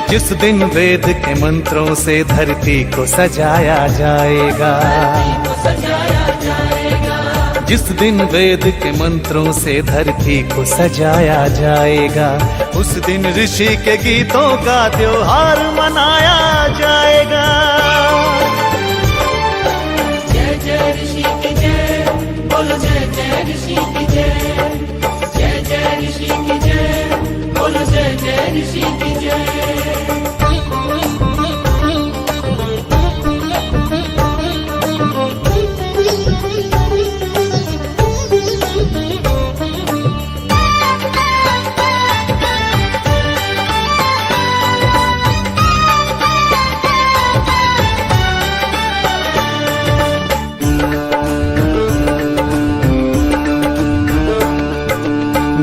जिस दिन वेद के मंत्रों से धरती को सजाया जाएगा, जिस दिन वेद के मंत्रों से धरती को सजाया जाएगा, उस दिन ऋषि के गीतों का त्योहार मनाया जाएगा। जय जय ऋषि की जय, बोलो जय जय ऋषि की जय, जय जय ऋषि की जय, बोलो जय जय ऋषि की जय।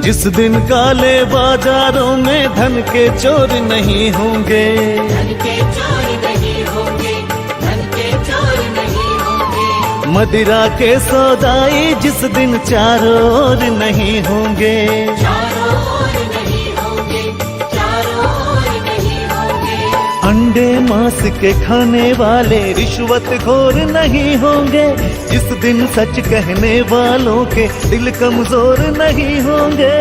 जिस दिन काले बाजारों में धन के चोर नहीं होंगे, धन के चोर नहीं होंगे, धन के चोर नहीं होंगे। मदिरा के सौदाई जिस दिन चारों ओर नहीं होंगे, चारों ओर नहीं होंगे, चारों ओर नहीं होंगे। अंडे मांस के खाने वाले रिश्वत खोर नहीं होंगे, जिस दिन सच कहने वालों के दिल कमजोर नहीं होंगे।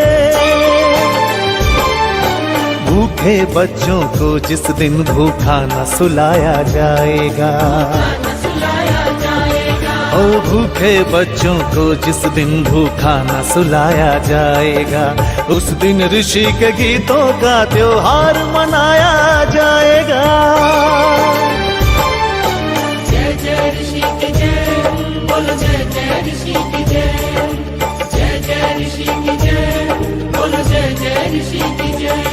भूखे बच्चों को जिस दिन भूखा न सुलाया जाएगा, ओ भूखे बच्चों को जिस दिन भूखा न सुलाया जाएगा, उस दिन ऋषि के गीतों का त्योहार मनाया जाएगा। जय जय ऋषि की जय, बोलो जय जय ऋषि की जय, जय जय ऋषि की जय, बोलो जय जय ऋषि की जय।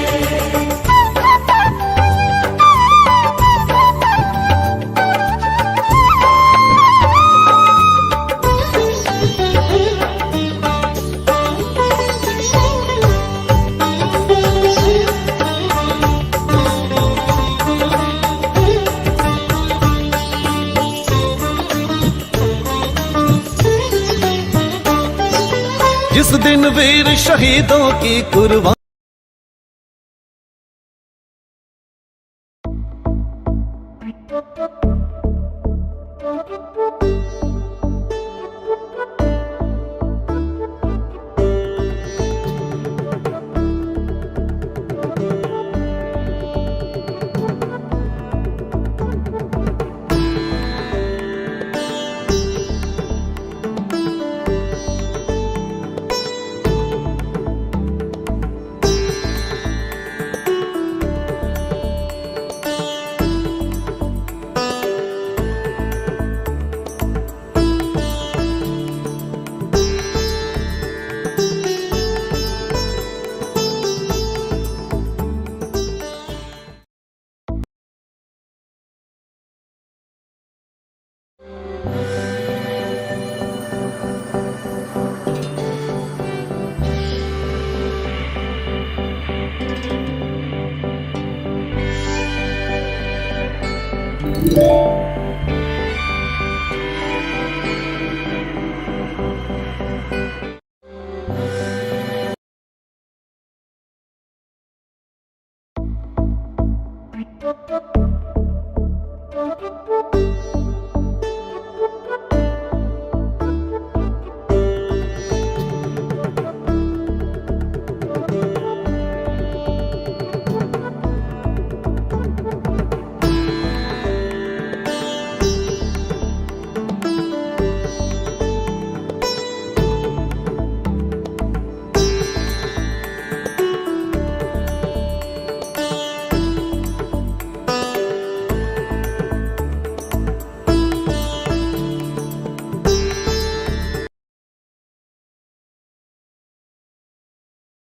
जिस दिन वीर शहीदों की कुर्बानी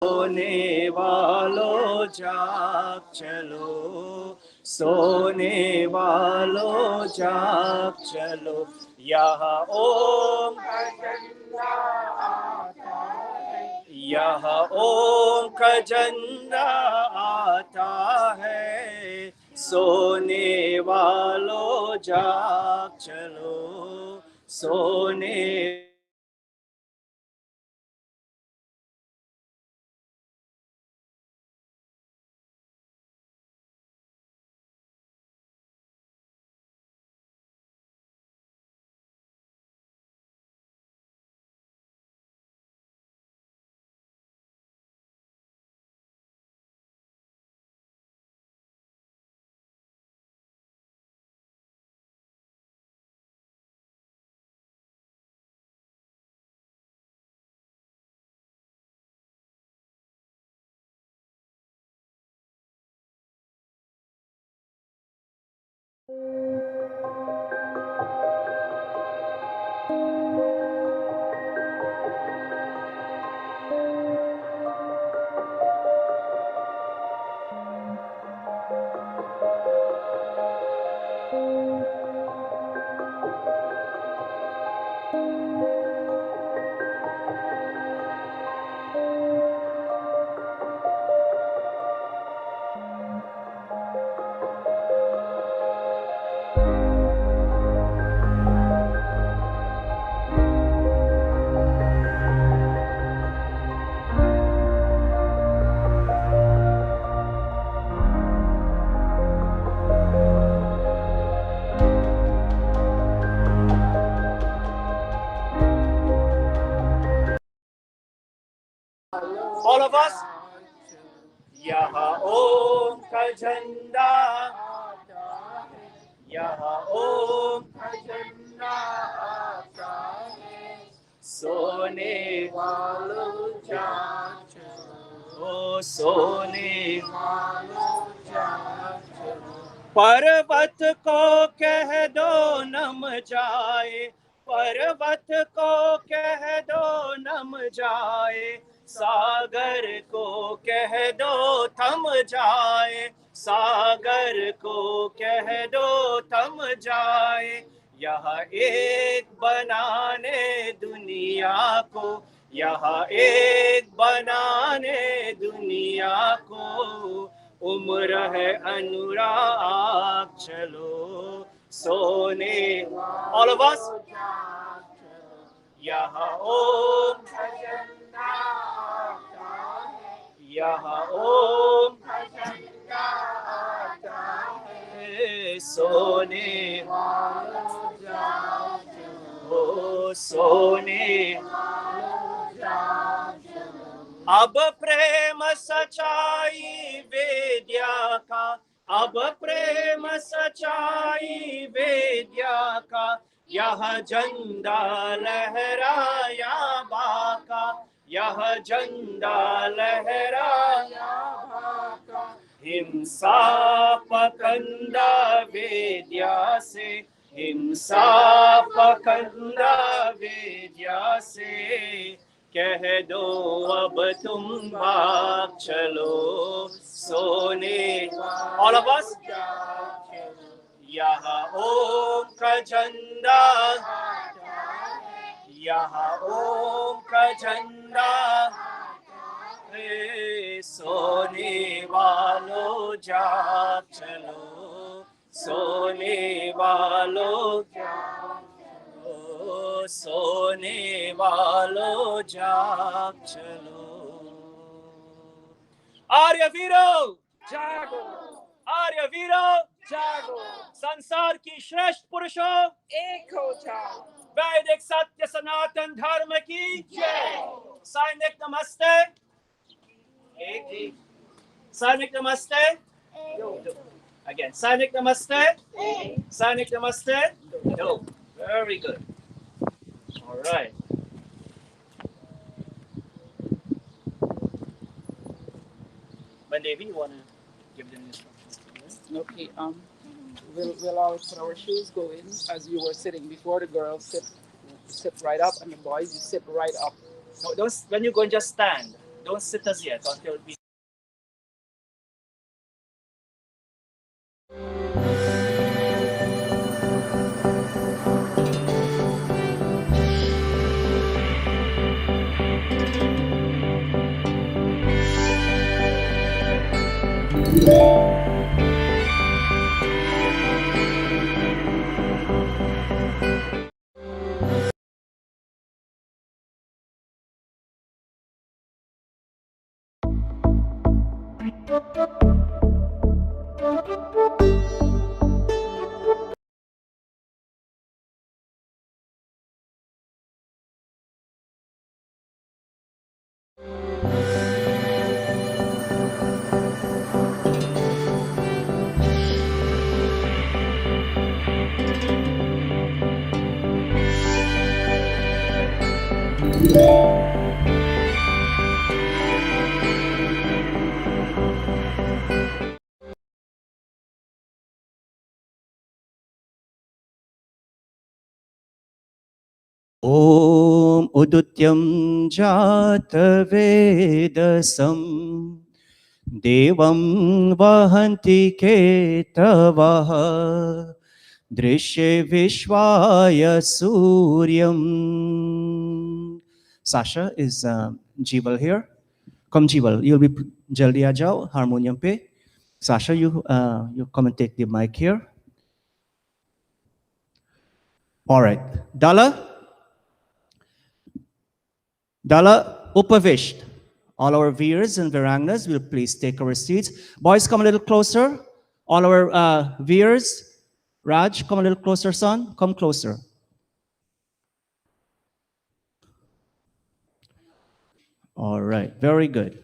सोने वालों जाग चलो, सोने वालों जाग चलो, यहाँ ओम का झंडा आता है, यहाँ ओम का झंडा आता है। सोने वालों जाग चलो, सोने All of us. यहाँ ओम का झंडा, यहाँ ओम का झंडा आता है, सोने वालों जाग चलो, ओ सोने वालों जाग चलो। पर्वत को कह दो नम जाए, पर्वत को कह दो नम जाए, सागर को कह दो थम जाए, सागर को कह दो थम जाए। यह एक बनाने दुनिया को, यह एक बनाने दुनिया को, उम्र है अनुराग चलो सोने। All of us. यहाँ ओम का झंडा आता है, यहाँ ओम का झंडा आता है, सोने वालों जाग चलो, ओ सोने वालों जाग चलो। अब प्रेम सच्चाई वेद्या का, अब प्रेम सच्चाई वेद्या का, यह झंडा लहराया बाका, यह झंडा लहराया बाका। हिंसा पकंदा वेद्या से, हिंसा पकंदा वेद्या से, कह दो अब तुम भाग चलो सोने। All of us. यहाँ ओम का झंडा, यहाँ ओम का झंडा, सोने वालों जाग चलो, सोने वालों जाग चलो, सोने वालों जाग चलो। आर्य वीरो जागो, आर्य वीरो जागो, संसार की श्रेष्ठ पुरुषों एक हो जाओ, वैदिक सत्य सनातन धर्म की जय। सैनिक नमस्ते, एक ही, सैनिक नमस्ते, again, सैनिक नमस्ते, सैनिक नमस्ते, no, very good, all right. Bandevi, you want to give them instructions? Okay, we'll all put our shoes go in as you were sitting before. The girls sit right up, and the boys you sit right up. No, don't. When you go, just stand. Don't sit as yet until we. ॐ उदुत्यं जातवेदसं देवं वहन्ति केतवः दृश्ये विश्वाय सूर्यम्. Sasha, is Jeeval here? Come Jeeval, you'll be jaldi aa jao harmonium pe. Sasha, you come and take the mic here. All right. Dala Upavisht. All our viewers and Virangas will please take our seats. Boys, come a little closer. All our viewers. Raj, come a little closer, son. Come closer. All right. Very good.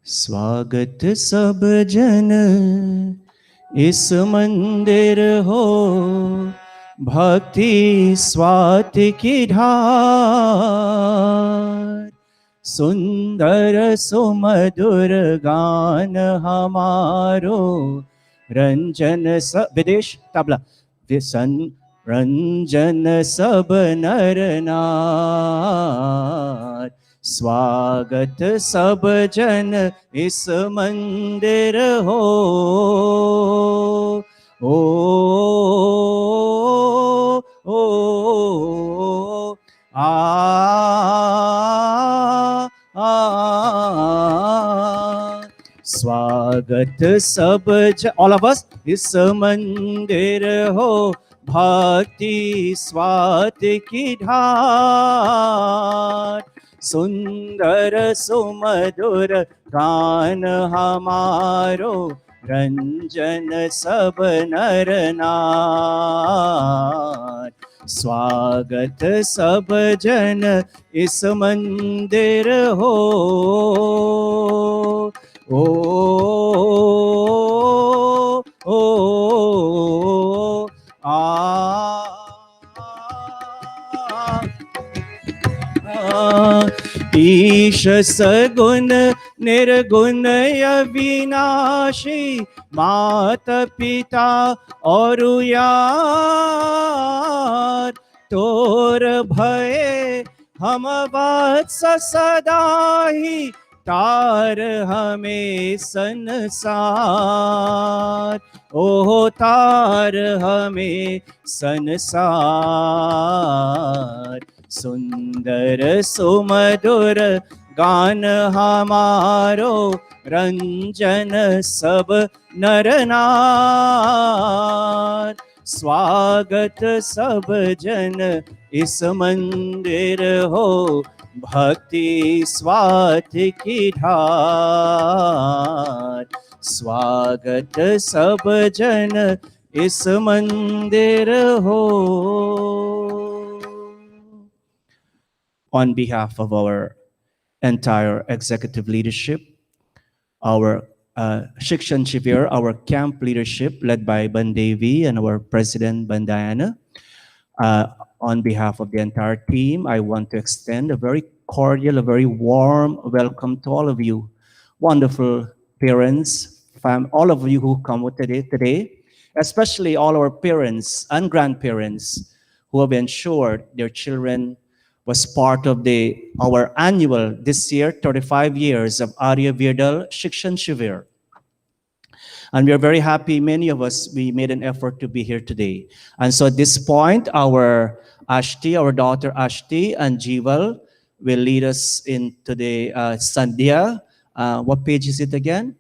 स्वागत सब जन इस मंदिर हो भक्ति स्वाति की ढार सुंदर सुमधुर गान हमारो रंजन विदेश तबला विसन रंजन सब नर नार स्वागत सब जन इस मंदिर हो ओ ओ, आ स्वागत सब all of us इस मंदिर हो भक्ति स्वाति की ढार सुंदर सुमधुर गान हमारो रंजन सब नर नार स्वागत सब जन इस मंदिर हो ओ ओ, ईश सगुण निर्गुण अविनाशी मात पिता और यार तोर भये हम वत्स सदा ही तार हमें संसार ओह तार हमें संसार सुंदर सुमधुर गान हमारो रंजन सब नर नार स्वागत सब जन इस मंदिर हो भक्ति स्वाति की ढार स्वागत सब जन इस मंदिर हो. On behalf of our entire executive leadership, our Shikshan Shivir, our camp leadership led by Bandevi and our president Bandayana, on behalf of the entire team, I want to extend a very cordial, a very warm welcome to all of you, wonderful parents, all of you who come today, especially all our parents and grandparents who have ensured their children was part of our annual, this year, 35 years of Arya Virdal Shikshan Shivir. And we are very happy, many of us, we made an effort to be here today. And so at this point, our daughter Ashti and Jeeval will lead us into the Sandhya. What page is it again?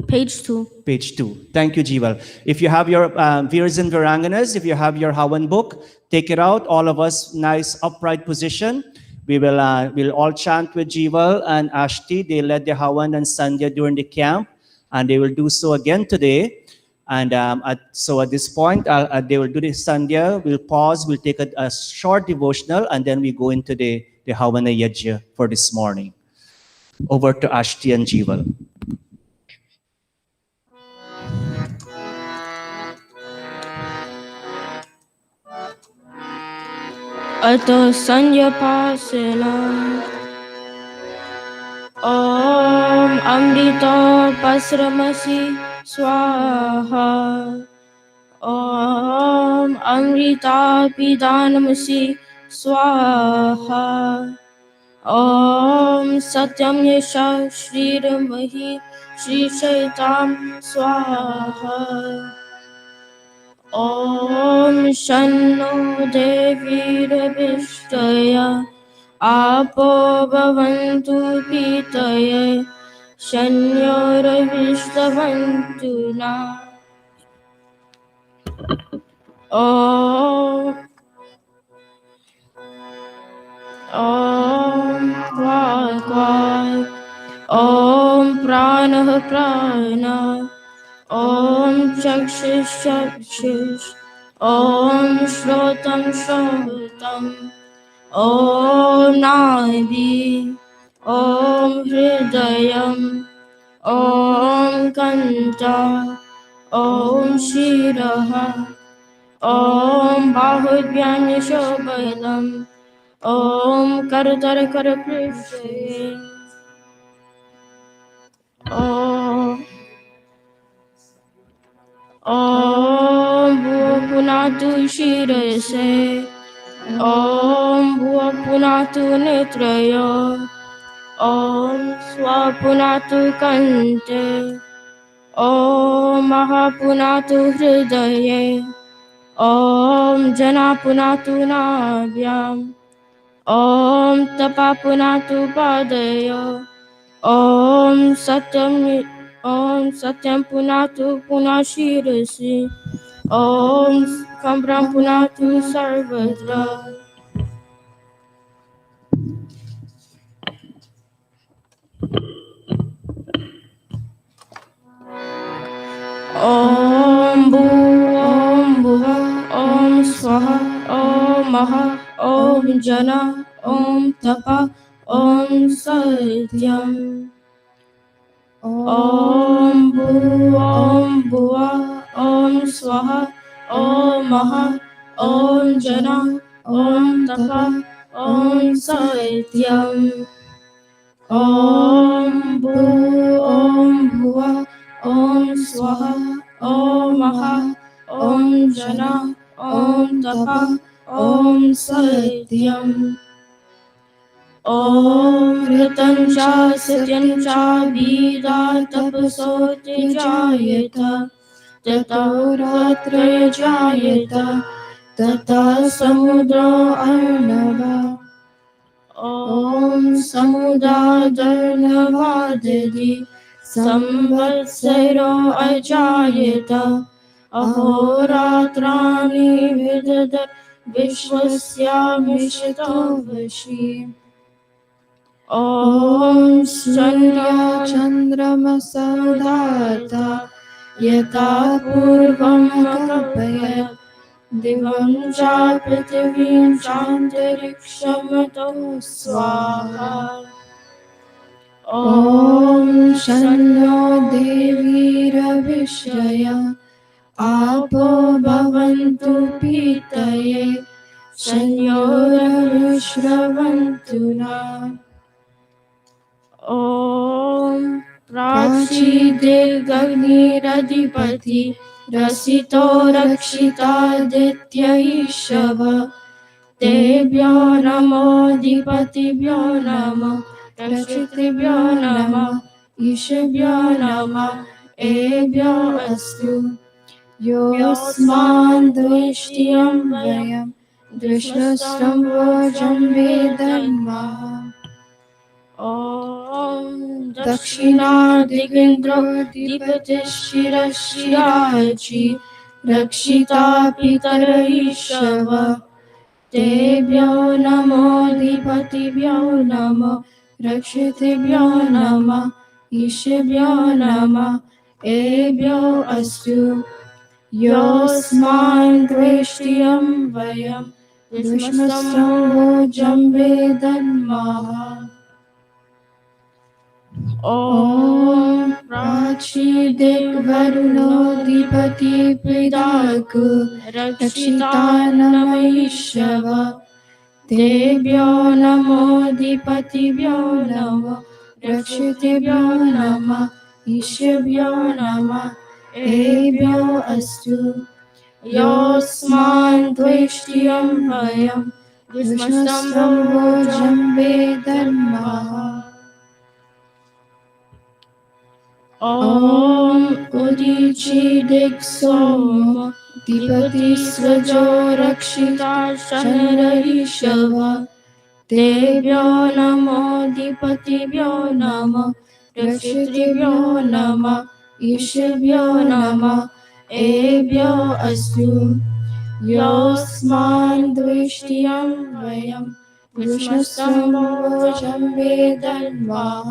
Page 2. Page 2. Thank you, Jeeval. If you have your Veers and Viranganas, if you have your Hawan book, take it out. All of us, nice upright position. We will we'll all chant with Jeeval and Ashti. They led the Hawan and Sandhya during the camp, and they will do so again today. And so at this point, they will do the Sandhya. We'll pause. We'll take a short devotional, and then we go into the Havana Yajna for this morning. Over to Ashti and Jeeval. अतो संयपासेला ओम अमृतो पसरमसि स्वाहा ॐ अमृतापिदानमसि स्वाहा ॐ सत्यं यशः श्रीरमहि श्रीशैतां स्वाहा ॐ शन्नो देवीरविष्टय आपो भवन्तु पीतये शन्योरविष्टवन्तु न ॐ वाक् वाक् ॐ प्राणः प्राण ॐ चक्षुश्चक्षुः ॐ श्रोतं श्रोत्रम् ॐ नाभि ॐ हृदयम् ॐ कण्ठः ॐ शिरः ॐ बाहुभ्यां शोभितम् ॐ करतलकरपृष्ठे ॐ भुवः पुनातु शिरसे ॐ भुवः पुनातु नेत्रयो ॐ स्वः पुनातु कण्ठे ॐ महः पुनातु हृदये ॐ जना पुनातु नाभ्याम् ॐ तपा पुनातु पादयो ॐ सत्यं पुनातु पुनः शिरसि ॐ कम्रं पुनातु सर्वत्र ॐ भुवः ॐ स्वः ॐ महः ॐ जना ॐ तपा ॐ सत्यम् ॐ भुवः ॐ स्वः ॐ महः ॐ जना ॐ तपा ॐ सत्यम् ॐ भुवः ॐ स्वः ॐ महः ॐ जना ॐ तपा ॐ सत्यम् ॐ ऋतं च सत्यं च वीरा तपसोऽतिजायत ततो रात्रय जायत ततः समुद्रो अर्णवः ॐ समुद्रादर्णवादधि संवत्सरो अजायत अहोरात्राणि विदद विश्वस्यामिषतो वशी ॐ चन्द्रमसो धाता यथा पूर्वं कल्पयत् दिवं च पृथिवीं चान्तरिक्षमतो स्वाहा ॐ शन्नो देवीरविष्टय आपो भवन्तु पीतये शन्योरविश्रवन्तु नः ॐ प्राचीदिगग्निरधिपति रसितो रक्षितादित्य ईशव तेभ्यो नमोऽधिपतिभ्यो नमः रक्षितृभ्यो नमः ईशभ्यो नमः एभ्यो अस्तु योऽस्मान् द्वेष्टियं वयं दृष्टस्तं वोजं वेदन्मः ॐ दक्षिणादिगिन्द्रोऽधिपतिश्चिरशिराचि रक्षिता पितर ईशव तेभ्यो नमोऽधिपतिभ्यो नमः रक्षितृभ्यो नमः ईशभ्यो नमः एभ्यो अस्तु योऽस्मान् द्वेष्टियं वयं दुष्मस्तं भोजं वेदन्मः ॐ प्राचीदिग्वरुणोऽधिपति पिताकु रक्षितानमैश्व तेभ्यो नमोऽधिपतिभ्यो नमः रक्षितृभ्यो नमः ईशभ्यो नमः एभ्यो अस्तु योऽस्मान् द्वेष्ट्यं वयं दुष्मस्तम्भोजं वेदन्मः ॐ उदीचिदिक्सोम दिपति स्वजो रक्षिता शनरयिषव तेभ्यो नमो दिपतिभ्यो नमः रक्षितृभ्यो नमः ईशभ्यो नमः एभ्यो अस्तु योऽस्मान् द्वेष्ट्यं वयं दुष्मस्तम्भोजं वेदन्मः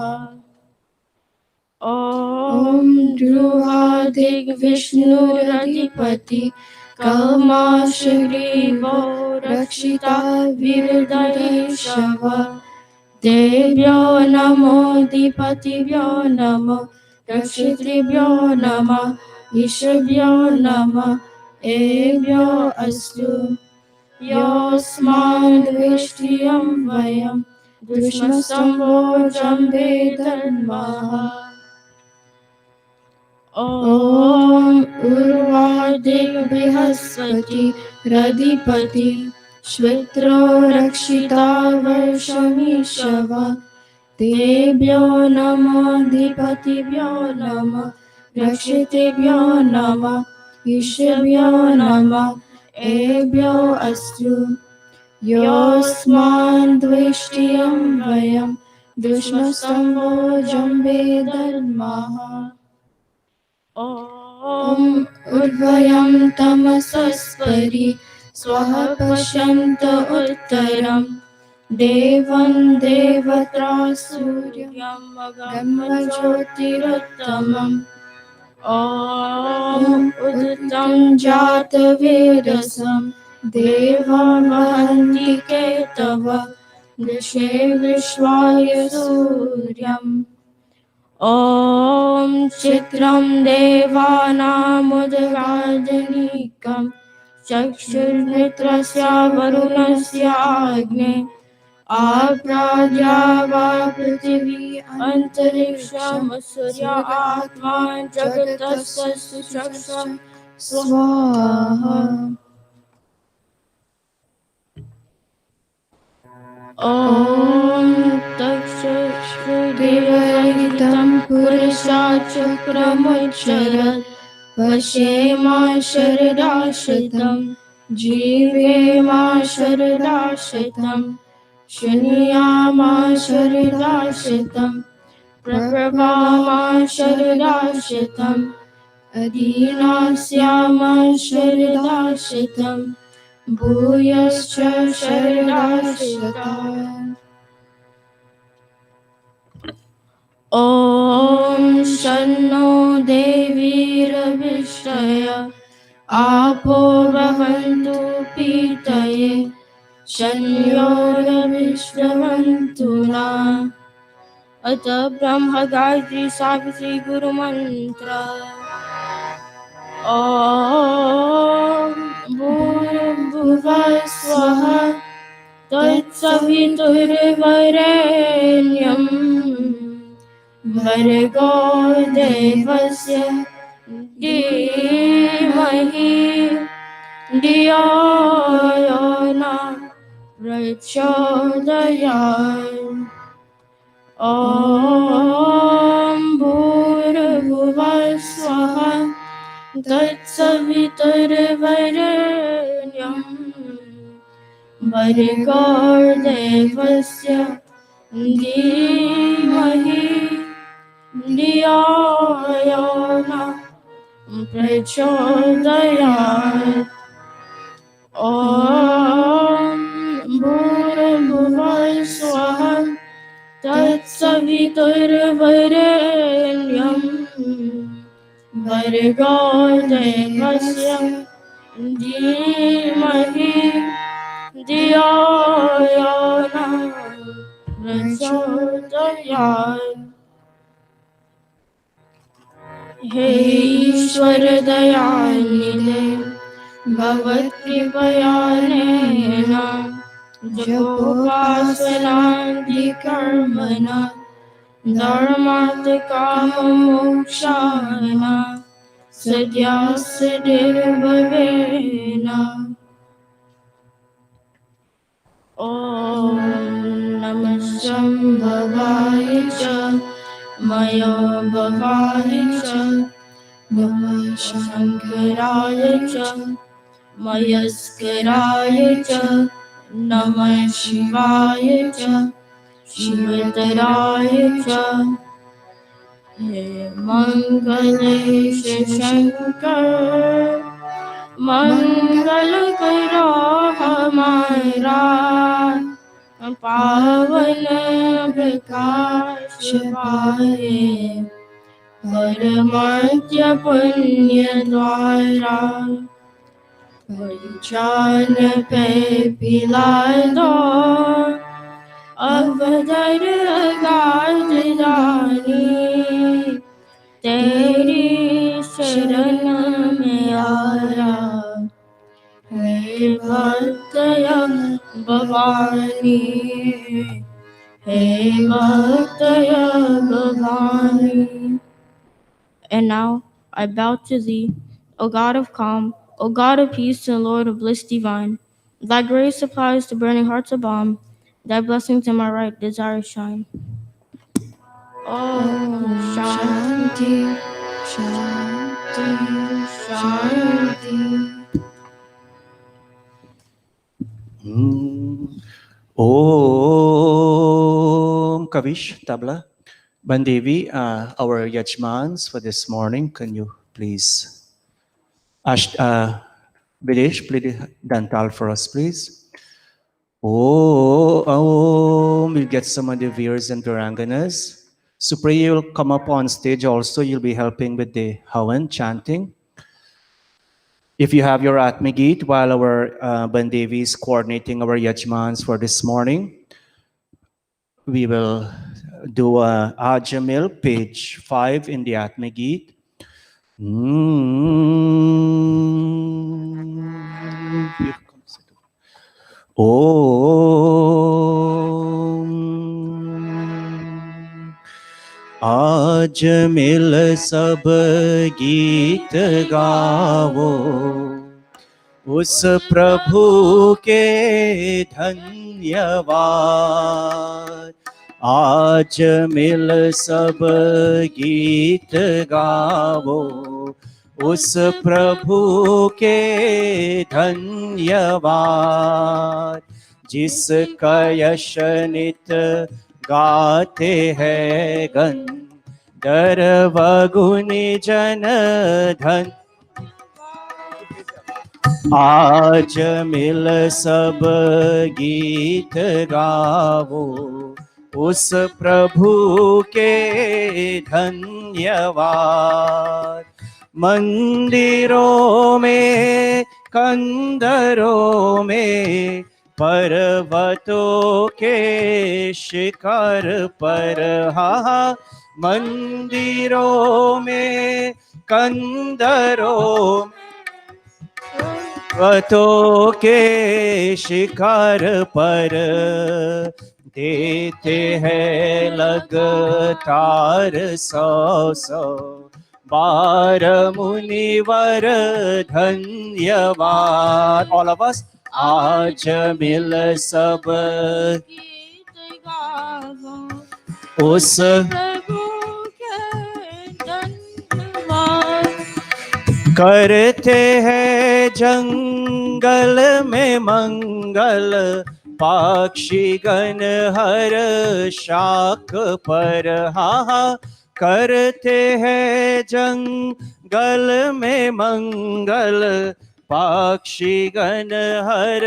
ॐ ध्रुवादिग्विष्णुरधिपति कल्माशग्रीवो रक्षिता विरुद्धैषव तेभ्यो नमो दिपतिभ्यो नमः रक्षितृभ्यो नमः ईशभ्यो नमः एभ्यो अस्तु योऽस्मान् द्वेष्ट्यं वयं दुष्मस्तम्भोजं वेदन्मः ॐ उर्वादिर्बृहस्पति रधिपति श्वित्रो रक्षिता वर्षमीषव तेभ्यो नमो दिपतिभ्यो नमः रक्षितेभ्यो नमः ईशभ्यो नमः एभ्यो अस्तु योऽस्मान् द्वेष्ट्यं वयं दुष्मस्तम्भोजं वेदन्मः ॐ उर्वयं तमसस्परि स्वः पश्यन्त उत्तरं देवं देवत्रा सूर्यं ब्रह्मज्योतिरुत्तमम् ॐ उदितं जातवेदसं देवं वहन्ति केतव दृशे विश्वाय सूर्यम् ॐ चित्रं देवानामुद्गादनीकं चक्षुर्मित्रस्य वरुणस्य आग्ने आप्राद्या वा पृथिवी अन्तरिक्षं सूर्य आत्मा जगतस्य सुचक्षु स्वाहा ॐ तत्सुदेवहितं पुरुषा चक्रमुच्चरत् पश्येमा शरदाश्रितं जीवेमा शरदाश्रितं शृणुयामा शरदाश्रितं प्रभवामा शरदाश्रितम् अधीनास्यामा शरदाश्रितं भूयश्च शरदाश्रितान् ॐ शन्नो देवीरविष्टय आपो भवन्तु पीतये शन्योरविष्टवन्तु नः अत ब्रह्म गायत्री सावित्री गुरुमन्त्र ॐ भूर्भुवः स्वः तत्सवितुर्वरेण्यं भर्गो देवस्य धीमहि धियो यो नः प्रचोदयात् ॐ भूर्भुवः स्वः तत्सवितुर्वरेण्यं भर्गो देवस्य धीमहि धियो यो नः प्रचोदयात् ॐ भूर्भुवः स्वः तत्सवितुर्वरेण्यं भर्गो देवस्य धीमहि धियो यो नः प्रचोदयात् हे ईश्वर दयानिधे भवत्कृपयानेन जपोपासनादिकर्मणा धर्मात् काममोक्षाय सद्यास्य देवभवेन ॐ नमः शम्भवाय च मयो भवाय च नमः शङ्कराय च मयस्कराय च नमः शिवाय च शिवतराय च हे मङ्गलेश शङ्कर मंगल करो हमारा पावन प्रकाश पाए परमत्य पुण्य द्वारा परिचान पे पिला दो अवधर गाज जानी तेरी शरण में आया हे भक्तय भवानी हे भक्तय Bhavani. And now I bow to thee, O God of calm, O God of peace and Lord of bliss divine. Thy grace supplies to burning hearts a balm. Thy blessings in my right desire shine. Om Shanti, Shanti, Shanti. Om Kavish, tabla. Bandevi, our yajmans for this morning, can you please Videsh, play the dantal for us, please. We'll get some of the viewers and Varanganas. Supriya, you'll come up on stage also. You'll be helping with the Havan chanting. If you have your Atmi Geet while our Bandevi is coordinating our Yajmans for this morning, we will do Ajamil, page 5 in the Atmi Geet. आज मिल सब गीत गावो उस प्रभु के धन्यवाद. आज मिल सब गीत गावो उस प्रभु के धन्यवाद. जिसका यश नित गाते हैं गण दर्व गुनी जन धन. आज मिल सब गीत गावो उस प्रभु के धन्यवाद. मंदिरों में कंदरों में पर्वतों के शिखर पर मंदिरों में कंदरों पर्वतों के शिखर पर देते हैं लगातार 100 बार मुनिवर धन्यवाद. All of us. आज मिल सब गीत गावो उस प्रभु के धन्यवाद. करते हैं जंगल में मंगल पक्षी गण हर शाख पर. करते हैं जंगल में मंगल पक्षी गण हर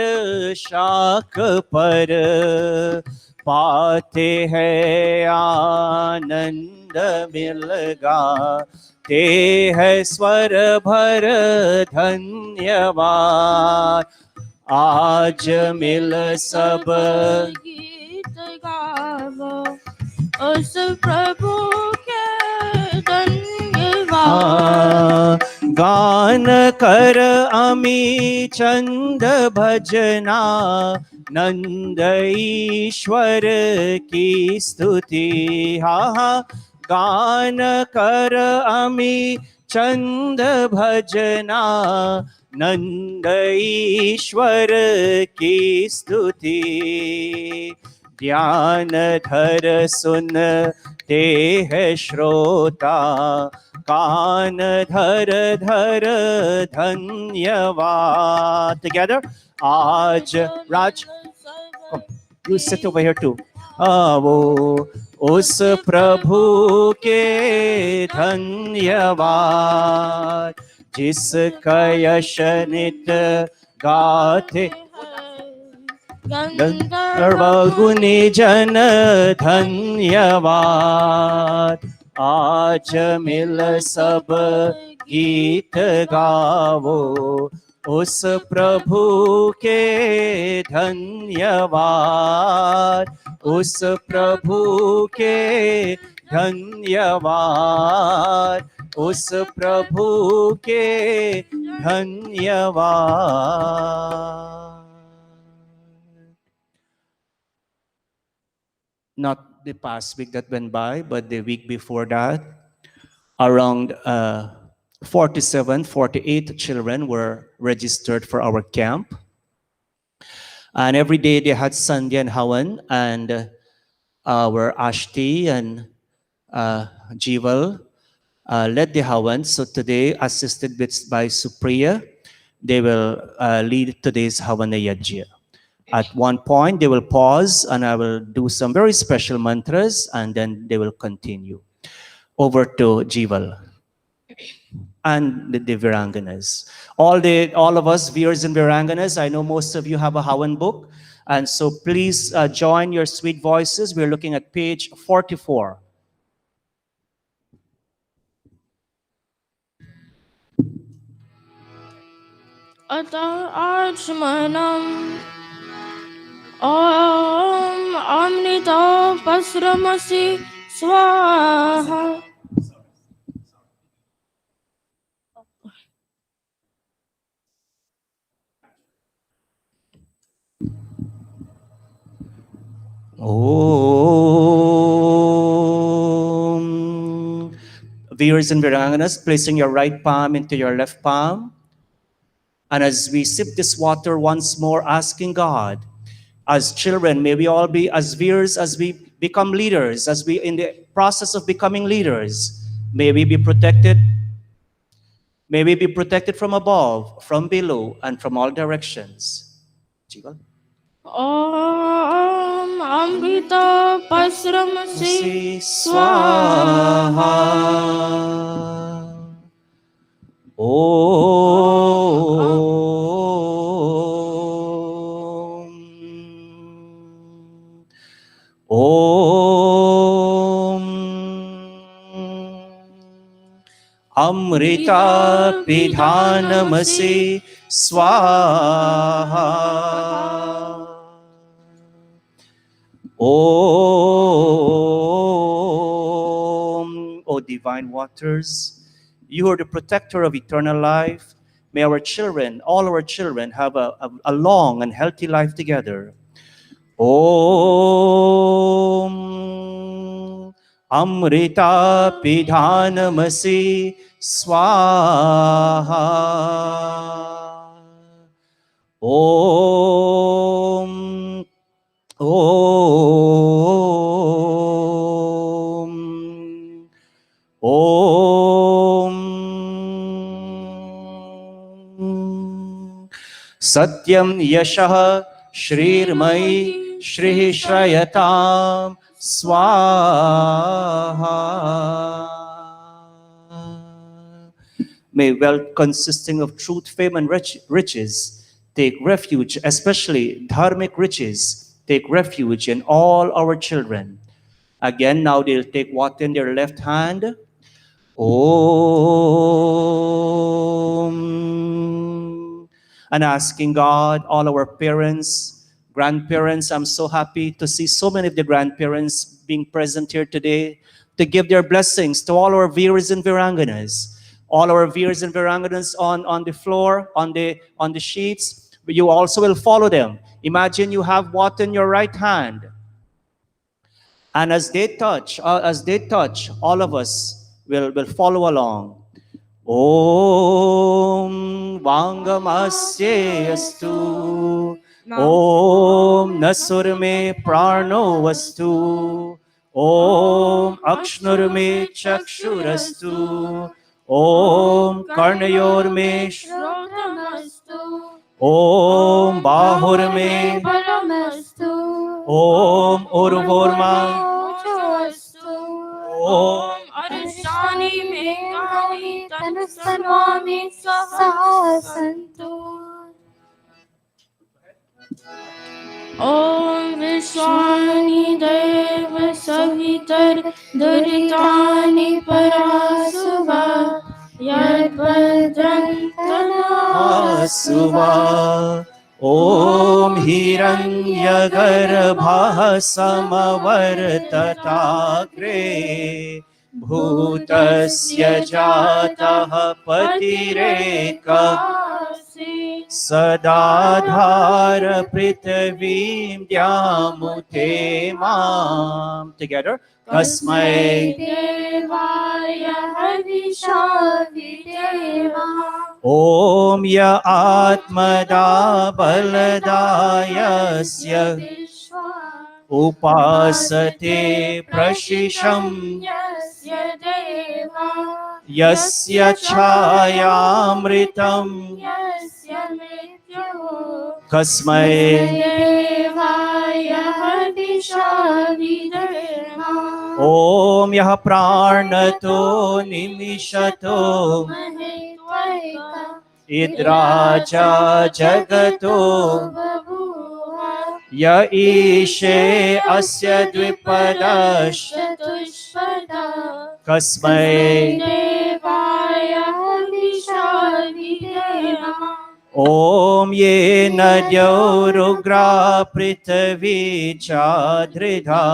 शाख पर. पाते हैं आनंद मिल गाते हैं स्वर भर धन्यवाद. आज मिल सब गीत गावो उस प्रभु के धन्यवाद. गान कर अमी चंद भजना नंद ईश्वर की स्तुति. गान कर अमी चंद भजना नंद ईश्वर की स्तुति ज्ञान धर सुन ते है श्रोता कान धर धर धन्यवाद together आज राज you sit over here too आवो उस प्रभु के धन्यवाद जिसका यश नित गाते गंधर्व गुणी जन धन्यवाद आज मिल सब गीत गावो उस प्रभु के धन्यवाद उस प्रभु के धन्यवाद उस प्रभु के धन्यवाद. Not the past week that went by, but the week before that, around 47, 48 children were registered for our camp. And every day they had Sandhya and Hawan, and our Ashti and Jival led the Hawan. So today, assisted by Supriya, they will lead today's Havana Yajya. At one point, they will pause and I will do some very special mantras and then they will continue. Over to Jival and the Viranganas. All of us, viewers and Viranganas, I know most of you have a Hawan book. And so please join your sweet voices. We're looking at page 44. Ata Achmanam Om Amrita Pasramasi Swaha. Om. Viewers and Viranganas, placing your right palm into your left palm. And as we sip this water once more, asking God, as children, may we all be as viewers as we become leaders, as we in the process of becoming leaders, may we be protected. May we be protected from above, from below, and from all directions. Jival. Om Amrita Pasramasi Swaha. Om Amrita Pidhanamasi Swaha. Om, O divine waters, you are the protector of eternal life. May our children, all our children, have a long and healthy life together. Om Amrita Pidhanamasi Swaha. Om Om Om Satyam Yashah Shrirmai Shri Shrayatam Swaha. May wealth consisting of truth, fame, and riches take refuge, especially dharmic riches, take refuge in all our children. Again, now they'll take water in their left hand. Om. And asking God, all our parents, grandparents, I'm so happy to see so many of the grandparents being present here today to give their blessings to all our viewers and Viranganas. All our viewers and Viranganas on the floor, on the sheets, you also will follow them. Imagine you have water in your right hand. And as they touch, all of us will follow along. ॐ वाङ्गमस्य अस्तु ॐ नसुर्मे प्राणो वस्तु ॐ अक्ष्णुर्मे चक्षुरस्तु ॐ कर्णयोर्मे श्रोत्रमस्तु ॐ बाहुर्मे बलमस्तु ॐ उर्वोर्मा ओजोऽस्तु ॐ अरिष्टानि मे कानि तनुसर्वाणि सह सन्तु ॐ विश्वानि देव सवितर् दुरितानि परासुवा यद्भद्रं सुवा ॐ हिरण्यगर्भः समवर्तताग्रे भूतस्य जातः पतिरेकः सदाधार पृथिवीं द्यामुते मां together तस्मै देवाय हविषा विदेवा ॐ य आत्मदा बलदायस्य उपासते प्रशिशं यस्य देवा यस्य छायामृतं यस्य मृत्युः कस्मै देवाय हविषा विदेवा ॐ यः प्राणतो निमिषतो महेत्वैका इद्राजा जगतो बभूव य ईशे अस्य द्विपदश्च चतुष्पदा कस्मै देवाय हविषा विदेवा ॐ येन द्यौरुग्रा पृथिवी चाधृधा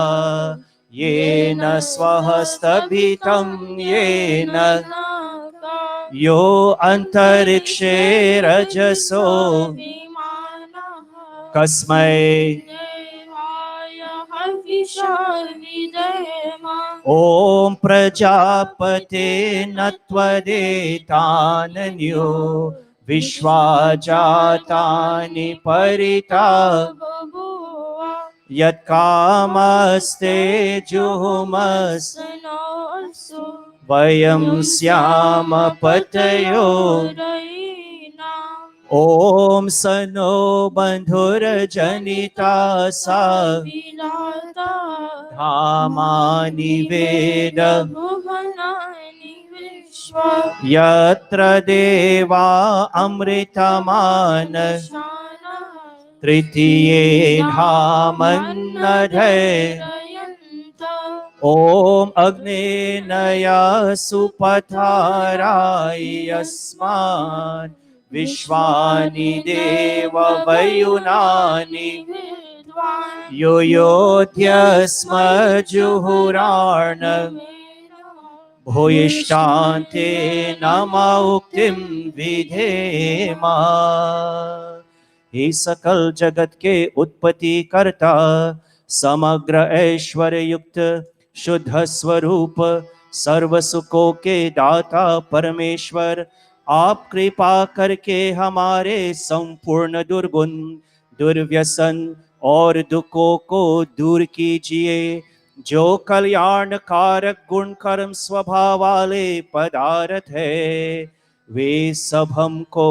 येन स्वहस्तभितं येन यो अन्तरिक्षे रजसो कस्मै देवाय हविषा विदेवा ॐ प्रजापते नत्वदेतानन्यो विश्वा जातानि परिता बभूव यत्कामस्ते जुहुमस् नोऽसु वयं स्याम पतयो रयिणाम् ॐ स नो बन्धुर्जनिता सा विधाता धामानि वेद भुवनानि विश्वा यत्र देवा अमृतमान तृतीये धामन्नधे ॐ अग्नेनया सुपथाराय यस्मान् विश्वानि देव वयुनानि यो योध्यस्म जुहुरार्ण भूयिष्ठान्ते नमा उक्तिं विधेमा। हे सकल जगत के उत्पत्ति करता समग्र ऐश्वर्य युक्त शुद्ध स्वरूप सर्व सुखों के दाता परमेश्वर आप कृपा करके हमारे संपूर्ण दुर्गुण दुर्व्यसन और दुखों को दूर कीजिए। जो कल्याण कारक गुण कर्म स्वभाव वाले पदार्थ है वे सब हमको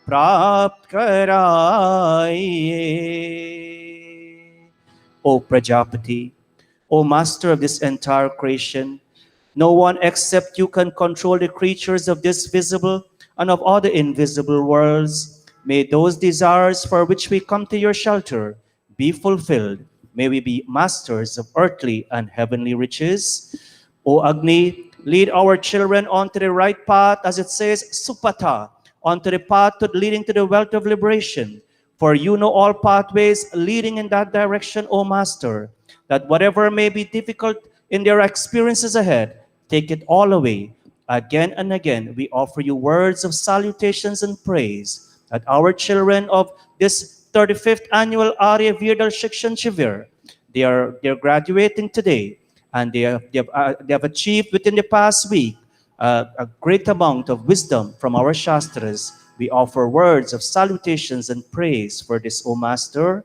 प्राप्त कराइए। O Prajapati, O Master of this entire creation, no one except you can control the creatures of this visible and of all the invisible worlds. May those desires for which we come to your shelter be fulfilled. May we be masters of earthly and heavenly riches. O Agni, lead our children onto the right path, as it says, Supata, onto the path leading to the wealth of liberation. For you know all pathways leading in that direction, O Master, that whatever may be difficult in their experiences ahead, take it all away. Again and again, we offer you words of salutations and praise that our children of this 35th annual Arya Virdal Shikshan Shivir, they're graduating today, and they have achieved within the past week a great amount of wisdom from our Shastras, we offer words of salutations and praise for this, O Master.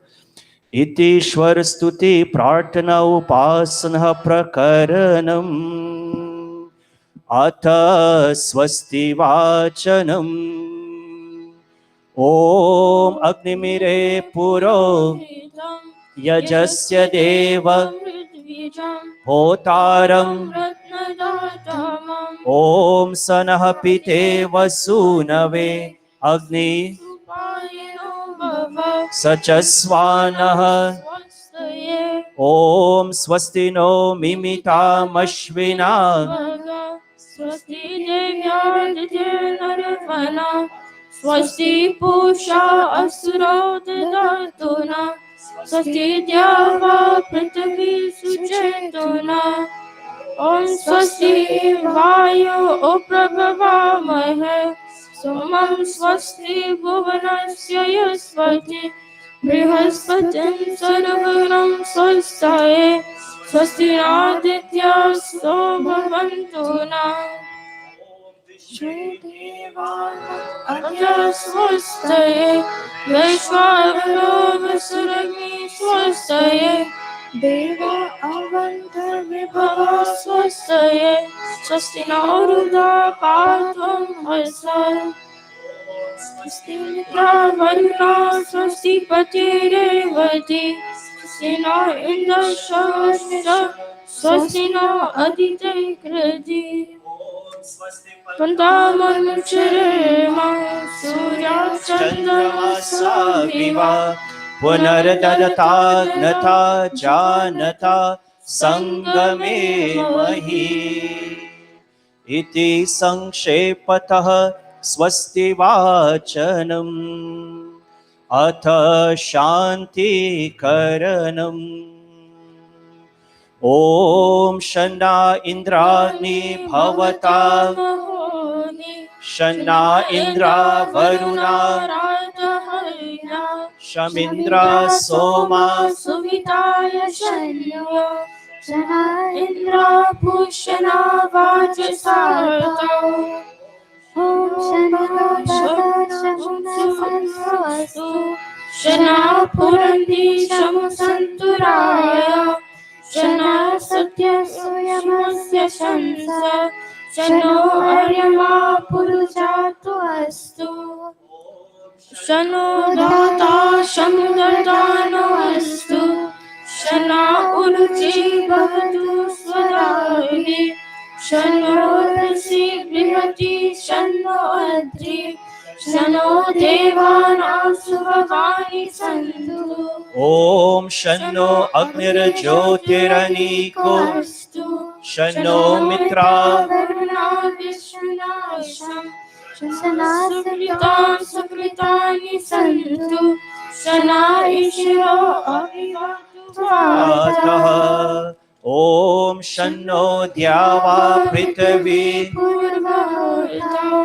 Iti Shwarastuti Prarthana Upasana Prakaranam Atha Swasti Vachanam Om Agnimire Puro Yajasya Deva Hotaram Om Sanahapite Vasunave Agni Sachasvanaha Om Swastino Mimita Mashvina Swasti Devyaditya Narvana Swasti Pusha Asura Datuna Swasti Dyava Prithvi Suchetuna Om Swasti Vayu Uprabhavamahe Sumam Swasti Bhuvanasya Yasvati Brihaspatim Sarvagram Swastaye Swasti Aditya Sobhavantuna Shri Devana Adya Swastaye Vishwavaro Vasuragni Swastaye Deva Avantar Vibhava Swastaye Swasti Naruda Patvam Hasar Swasti Mitra Varuna Swasti Pati Revati Swasti Na Indra Shastra Swasti Na Adite Kriti Pantaman Chirema Surya Chandra Saviva Punardadatatnata Janata Sangame Mahi Iti Sankshepatah Swasti Vachanam Atha Shanti Karanam Om Shana Indrani Bhavata Shana Indra Varuna Shamindra Soma Suvitaya Shanyo Shana Indra Bhushana Vajasartau Om Shana Shana Shana Purandi Shamusanturaya Shana Satya Suyamasya Shansa Shano Aryama Purujatu Astu Shano Data Shamudardano Astu Shana Uruchi Bhavatu Swadari Shano Rasi Brihati Shano Adri Shano Devana Subhavani Santu Om Shano Agnir Jyotiraniko Shano Mitra Varuna Vishnasham Shana Sukritam Sukritani Santu Shana Ishiro Avivatu Vataha Om Shano Dyava Prithvi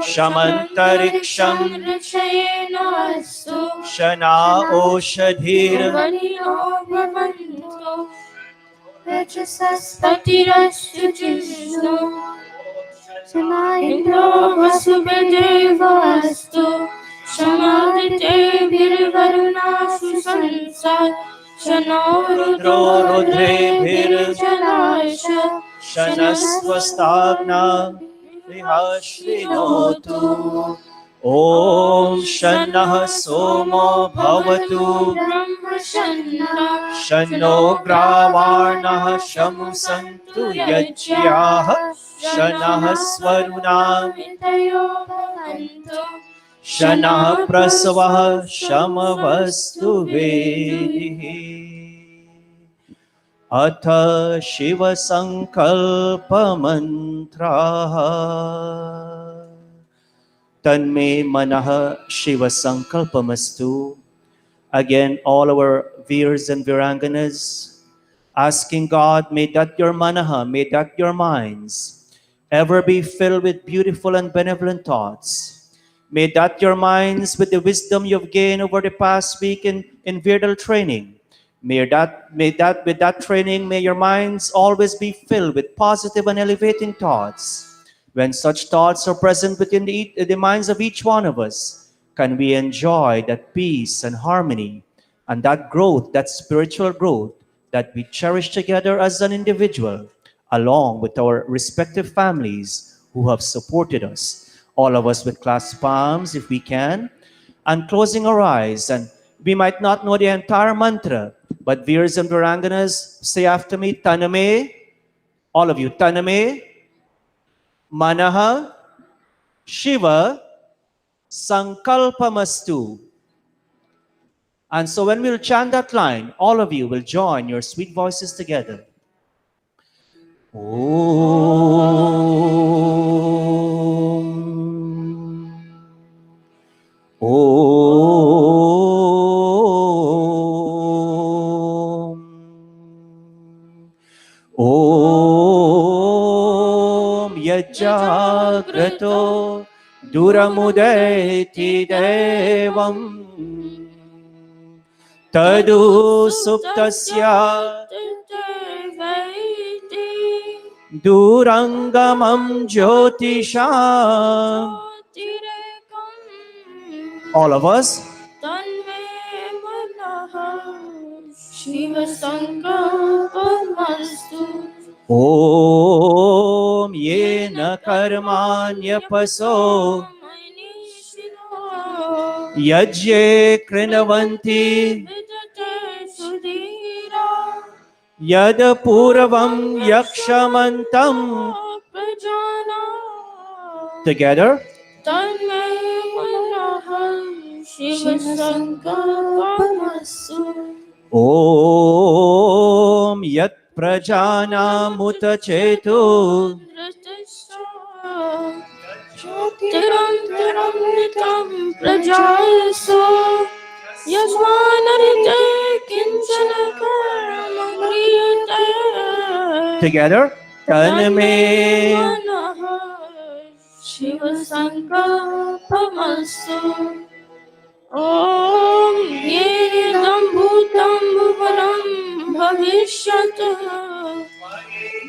Shamantariksham Rachayena Astu Shana Oshadhir Vanino Bhavantu Rajasasatirastu Jishnu Shana Indra Vasubhadeva Astu Shamadite Virvaruna Susansat Shano Rudro Rudre Virjalasha Shanasvastagna Vihashrinotu Om Shanah Somo Bhavatu Brahma Shanna Shano Gravarnah Shamusantu Yajyaha Shanah Swaruna Vitayo Bhavantu Shanah Prasavah Shamavastu Vedihi Atha Shiva Sankalpa Mantraha Tanme Manaha Shiva Sankalpamastu. Again, all our Veers and Viranganas, asking God, may that your manaha, may that your minds ever be filled with beautiful and benevolent thoughts. May that your minds, with the wisdom you've gained over the past week in Virdal training, with that training, may your minds always be filled with positive and elevating thoughts. When such thoughts are present within the minds of each one of us, can we enjoy that peace and harmony and that growth, that spiritual growth that we cherish together as an individual, along with our respective families who have supported us. All of us with clasped palms, if we can, and closing our eyes. And we might not know the entire mantra, but Veers and Viranganas, say after me, Taname, all of you, Taname, Manaha, Shiva, Sankalpamastu. And so when we'll chant that line, all of you will join your sweet voices together. Om. Om. Om Yajagrato Duramudeti Devam Tadu Suptasya Durangamam Jyotisham. All of us. Shiva Sankalpamastu. Om Yena Karmanya Paso Yajye Krinavanti Yada Puravam Yakshamantam. Together. Shiva Sankalpamastu. Om Yat Prajana Mutachetu Tiram tiram nitam prajayaso Yasmanarite kinchana karma kriyate. Together. Taname Manaha Shiva Sankalpamastu. Om Yedam Bhutam Bhuvanam Bhavishyat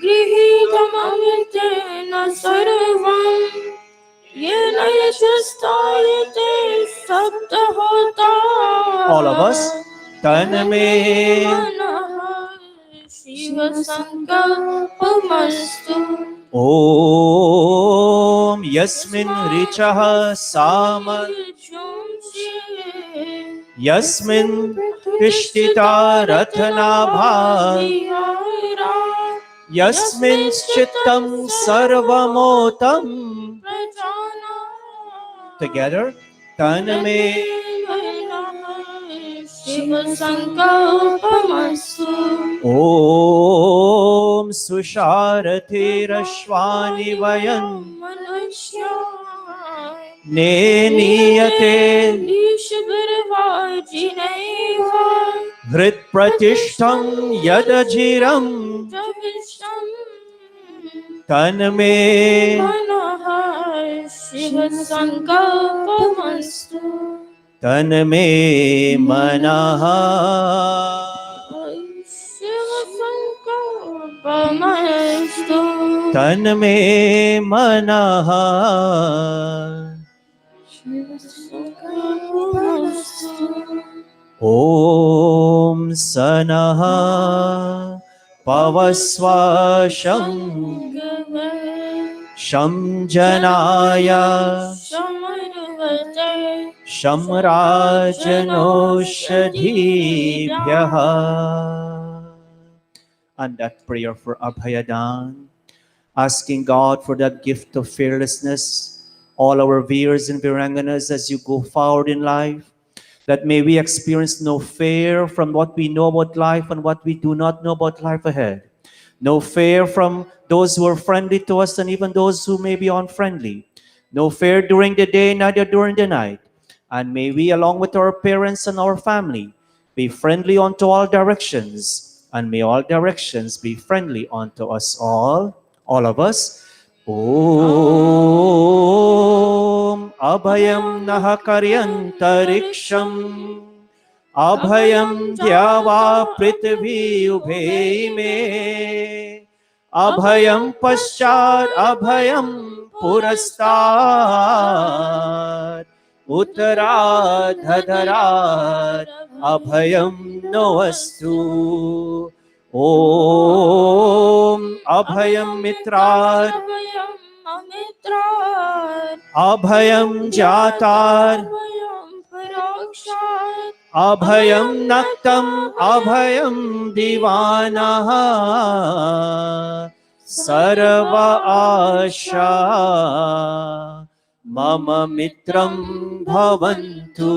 Grihitam Amitena Sarvam Yena Yashastayate Saptahota. All of us. Taname Manaha Shiva Sankalpamastu. Om Yasmin Richaha Sama Yasmin Tishtita Rathanabha Yasmin Chittam Sarvamotam. Together. Taname Shiva Sankalpamastu. Om Susharati Rashvani Vayan Neniyate Hrit Pratishtam Yadajiram. Taname Shiva Sankalpamastu. Taname Manaha Shiva Sankalpamastu. Taname Manaha. Shiva Sankalpamastu. Om Sanaha Pavasvasham Sham Janaya Shamrajanoshadhibhyaha. And that prayer for Abhayadan, asking God for that gift of fearlessness, all our Veers and Viranganas as you go forward in life, that may we experience no fear from what we know about life and what we do not know about life ahead. No fear from those who are friendly to us and even those who may be unfriendly. No fear during the day, neither during the night. And may we, along with our parents and our family, be friendly unto all directions. And may all directions be friendly unto us all of us. Om Abhayam Nahakaryantariksham Abhayam Dhyava Prithvi Ubhe Me Abhayam Paschat Abhayam पुरस्तात् उत्तराधरात् अभयं नोऽस्तु ॐ अभयं मित्रात् अभयं अमित्रात् अभयं जातात् अभयं परोक्षात् अभयं नक्तम् अभयं दिवानः सर्व आशा मम मित्रं भवन्तु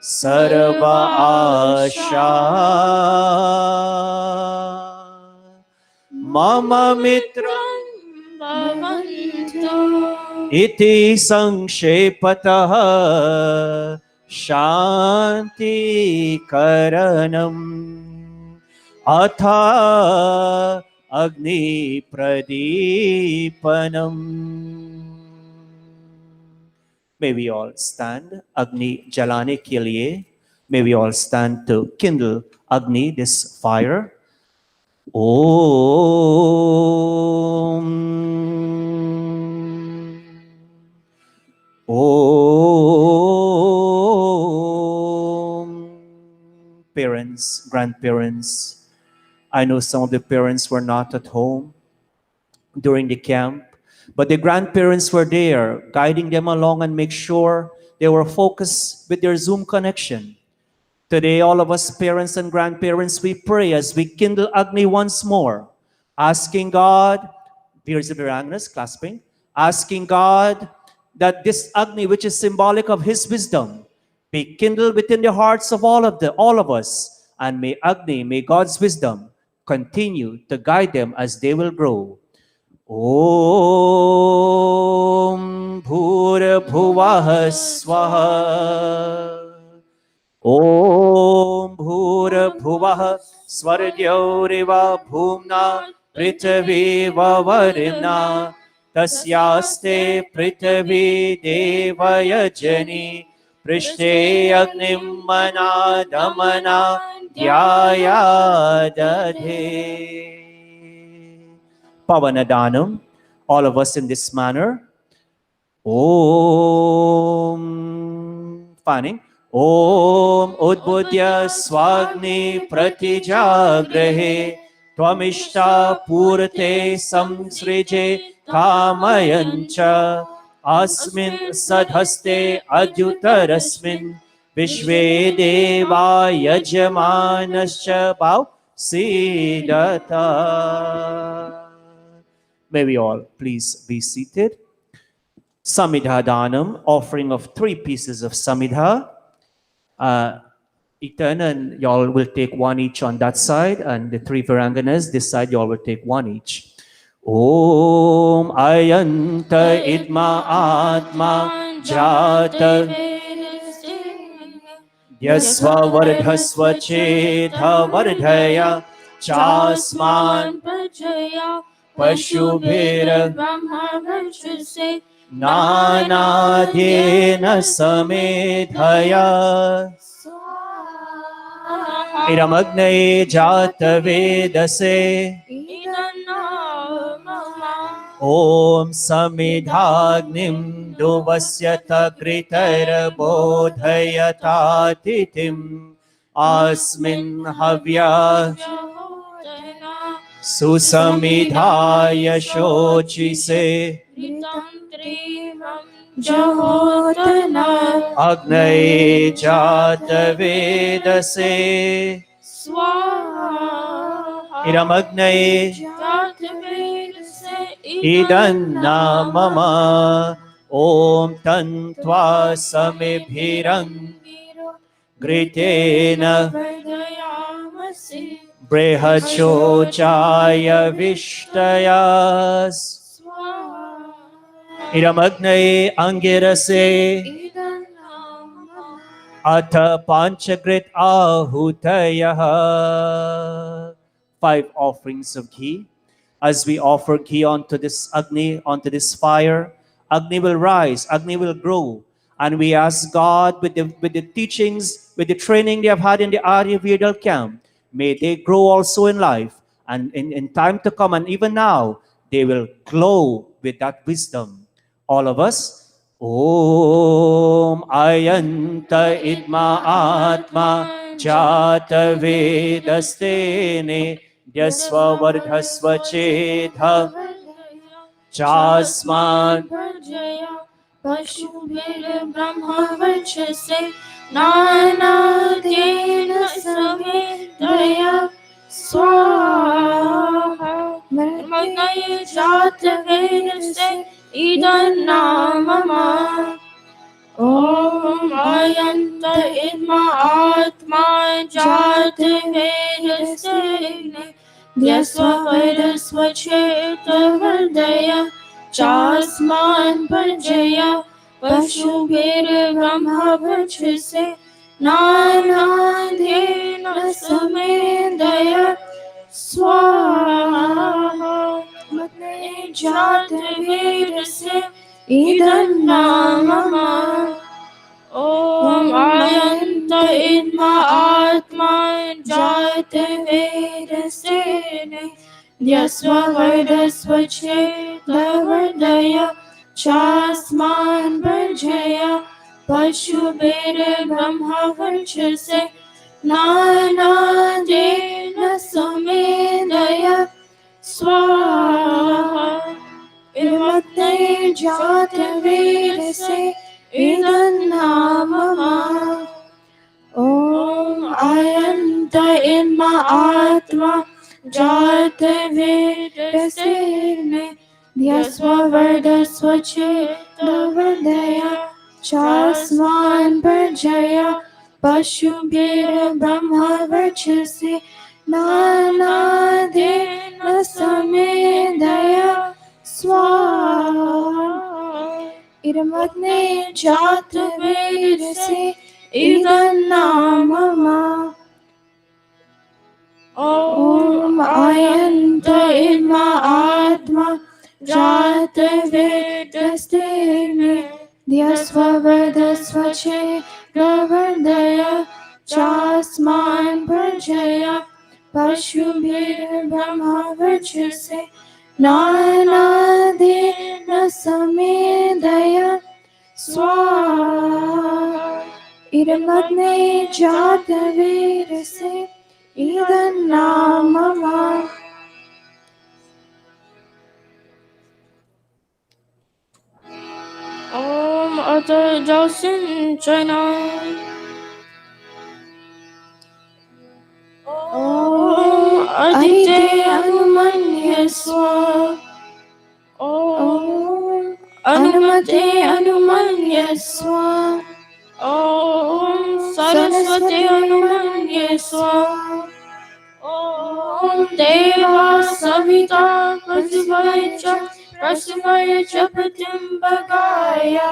सर्व आशा मम मित्रं भवन्तु इति संक्षेपतः शान्तिकरणम् अथ अग्निप्रदीपनम्. May we all stand. Agni jalane ke liye. May we all stand to kindle Agni, this fire. Om. Om. Parents, grandparents, I know some of the parents were not at home during the camp, but the grandparents were there, guiding them along and make sure they were focused with their Zoom connection. Today, all of us parents and grandparents, we pray as we kindle Agni once more, asking God, here's the Viranganas clasping, asking God that this Agni, which is symbolic of His wisdom, be kindled within the hearts of all of us, and may Agni, may God's wisdom continue to guide them as they will grow. Om Bhurabhuvah Swaha. Om Bhurabhuvah Svargyoriva Bhumna Prithviva Varimna Tasyaste Prithvi Devaya Jani Prishte Agnim Manadamana Dhyaya Dadhe. Pavanadanam, all of us in this manner. Om, fanning. Om Udbudya Swagni Pratijagrahe Twamishta Purate Samsrije Kamayancha Asmin Sadhaste Adyutarasmin Vishve Deva Yajamanascha Bhav Siddhata. May we all please be seated. Samidha Danam, offering of 3 pieces of Samidha. Ethan and y'all will take 1 each on that side, and the 3 Viranganas, this side y'all will take 1 each. Om Ayanta Idma Atma Jata Yasva Vardhasva Chetha Vardhaya Chasman Prajaya Pashubhira Brahma Varshase Nanadhyena Samedhaya Iramagne Jata Vedase Om Samidhagnim Duvasyata Kritar Bodhayata Titim Asmin Havya Susamidhaya Shochise Jahotana Agnaye Jata Vedase Swaha Iramagnaye Jatavedase Idanna Mama Om Tantva Samibhirang Gritena Vardayamasi Brehachochaya Vishtayas Iramagnaye Angirase Atha Panchagrit Ahutayaha. 5 offerings of ghee. As we offer ghee onto this Agni, onto this fire, Agni will rise, Agni will grow. And we ask God with the teachings, with the training they have had in the Arya Vedal camp, may they grow also in life and in time to come, and even now, they will glow with that wisdom. All of us, Om Ayanta Idma Atma Jata Vedastene Yasva Vardhasva Chetha Chasman Jaya Pashubhir Brahma Varchase Nana Dena Samedaya Swaha Magaya Jata Vedase Idan Namama Om Ayanta Idma Atma Jate Vedasene Dyasva Vedasva Cheta Vardaya Chasman Parjaya Pashubhir Brahma Varchase Nana Dena Samedaya Swaha Matne Jate Vedase Idan Namama Om Ayanta Idma Atma Jate Vedasene Dyasva Vardasva Cheta Vardaya Chasman Parjaya Pashubhir Brahma Varchase Nana Dena Samedaya Swaha Irmatne Jata Vedase Idan Namama Om Ayanta Idma Atma Jata Vedasene Dyasva Vardasva Cheta Vardaya Chasman Parjaya Pashubhir Brahma Varchase Nana Dena Samedaya Swaha Irmatne Jata Vedase Idan Namama Om Ayanta Idma Atma Jata Vedasene Dyasva Vardasva Cheta Vardaya Chasman Parjaya Pashubhir Brahma Varchase Nana Dena Samedaya Swaha Irmatne Jata Vedase Idan Namama Om Ata Jalsin China Om Adite Anumanya Swa Om Anumate Anumanya Swa Om Saraswati Anumanya Swa Om Deva Savita Prasivaya Chapatimbagaya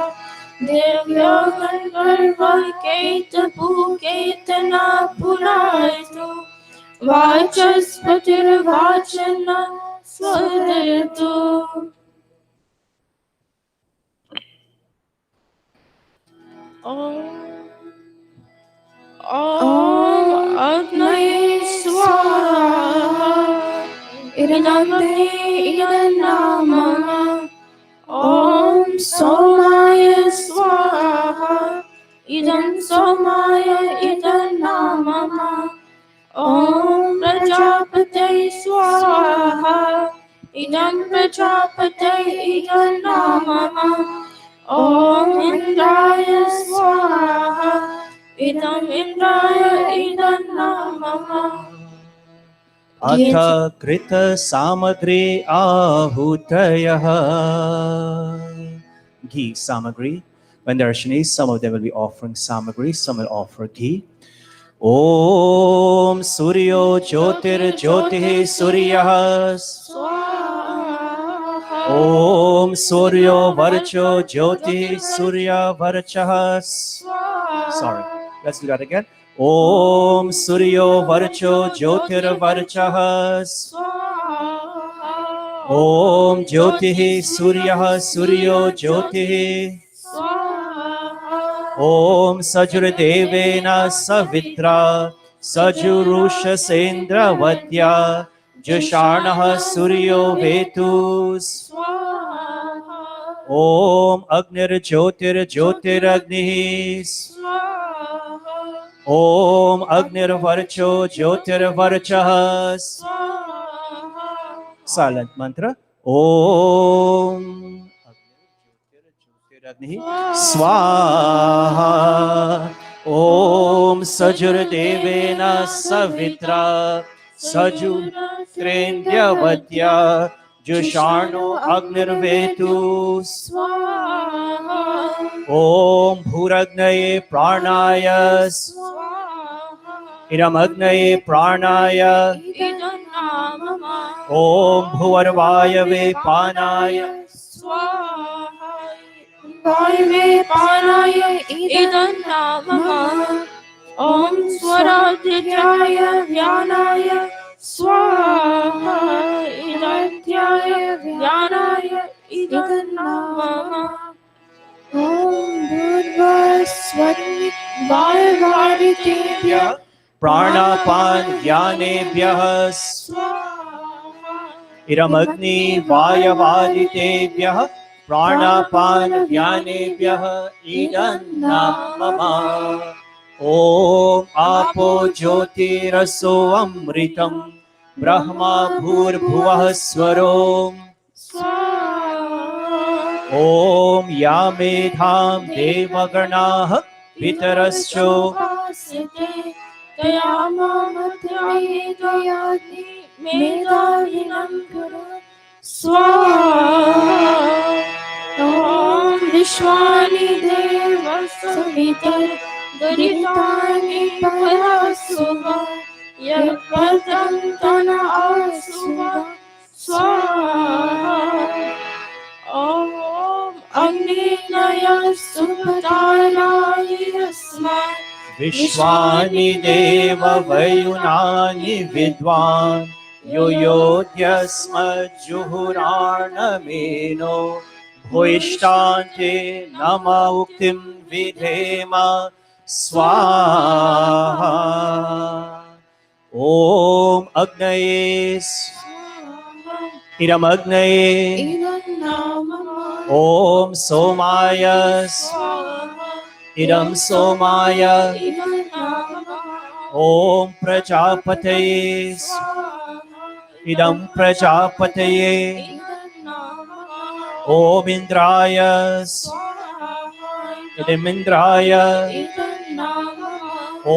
Devya Gandharva Keta Puketana Puraitu Vachaspatir Vachana Swadayatu Om Agnaye Swaha Idamate Idanamama Om Somaya Swaha Idam Somaya Idanamama Om Prajapate Swaha Idam Prajapate Idanamama Om Indraya Swaha Idam Indraya Idanamama Atha Krita Samagri Ahutayah. Ghee Samagri. When there are Shnis, some of them will be offering Samagri, some will offer ghee. Om Suryo Jyotir Jyotih Suryah. Swaha Om Suryo Varcho Jyoti Surya Varchah. Sorry, let's do that again. Om Suryo Varcho Jyotir Varchah. Om Jyotihi Suryah Suryo Jyotihi. Om Sajurdevena Savitra Sajurusha Sendra Vadya जुषाणः सूर्यो वेतुस् स्वाहा ॐ अग्निर्ज्योतिर्ज्योतिरग्निः स्वाहा ॐ अग्निर्वर्चो ज्योतिर्वर्चः स्वाहा silent mantra ॐ अग्निर्ज्योतिर्ज्योतिरग्निः स्वाहा ॐ सजुर्देवेन सवित्रा सजुत्रेन्द्रवत्या जुषाणो अग्निर्वेतु स्वाहा ॐ भूरग्नये प्राणाय स्वाहा इदमग्नये प्राणाय इदन्नामम ॐ भुवर्वायवे पानाय स्वाहा वायवे पानाय इदन्नामम ॐ स्वरादित्याय ज्ञानाय स्वाहा इदात्याय ज्ञानाय इदन्नामम ॐ भूर्भुवस्सुवः वायुवादितेभ्यः प्राणापान ज्ञानेभ्यः स्वाहा इदमग्नि वायवादितेभ्यः प्राणापान ज्ञानेभ्यः इदन्नामम ॐ आपो ज्योतिरसो अमृतं ब्रह्मा भूर्भुवः स्वरो स्वाहा ॐ या मेधां देवगणाः पितरश्चो उपास्यते तया मामध्यमेतयाग्नि मेधाविनं कुरु स्वाहा ॐ विश्वानि देवसवितर्गरितानि परसुव यत्पदं तन आसुव स्वाहा ॐ अग्निनय सुपदानाय यस्मात् विश्वानि देव वयुनानि विद्वान् यो योऽध्यस्मज्जुहुराणमेनो भूयिष्ठान्ते नम उक्तिं विधेम स्वाहा ॐ अग्नये इदमग्नये ॐ सोमाय इदं सोमाय ॐ प्रजापतये इदं प्रजापतये ॐ इन्द्राय इदमिन्द्राय ॐ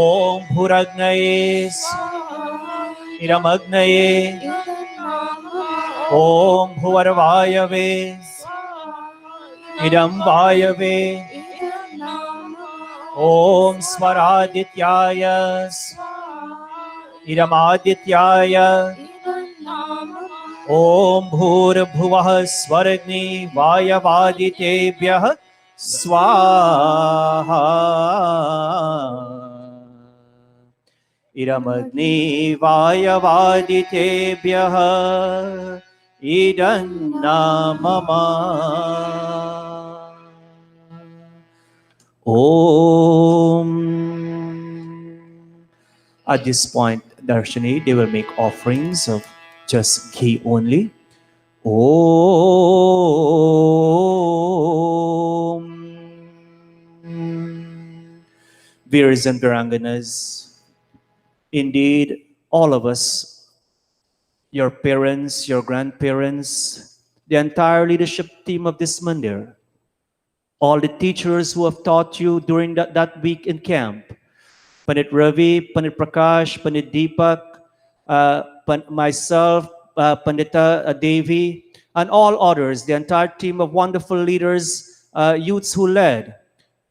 भूरग्नये इदमग्नये ॐ भुवर्वायवे इदं वायवे ॐ स्वरादित्याय इदमादित्याय ॐ भूर्भुवः स्वर्ग्नि वायवादितेभ्यः स्वाहा इदमग्नि वायवादितेभ्यः इदन्नामम Om. At this point, Darshini, they will make offerings of just ghee only. Om. Veers and Viranganas, indeed, all of us, your parents, your grandparents, the entire leadership team of this mandir, all the teachers who have taught you during that week in camp, Pandit Ravi, Pandit Prakash, Pandit Deepak, myself, Pandita Devi, and all others, the entire team of wonderful leaders, youths who led.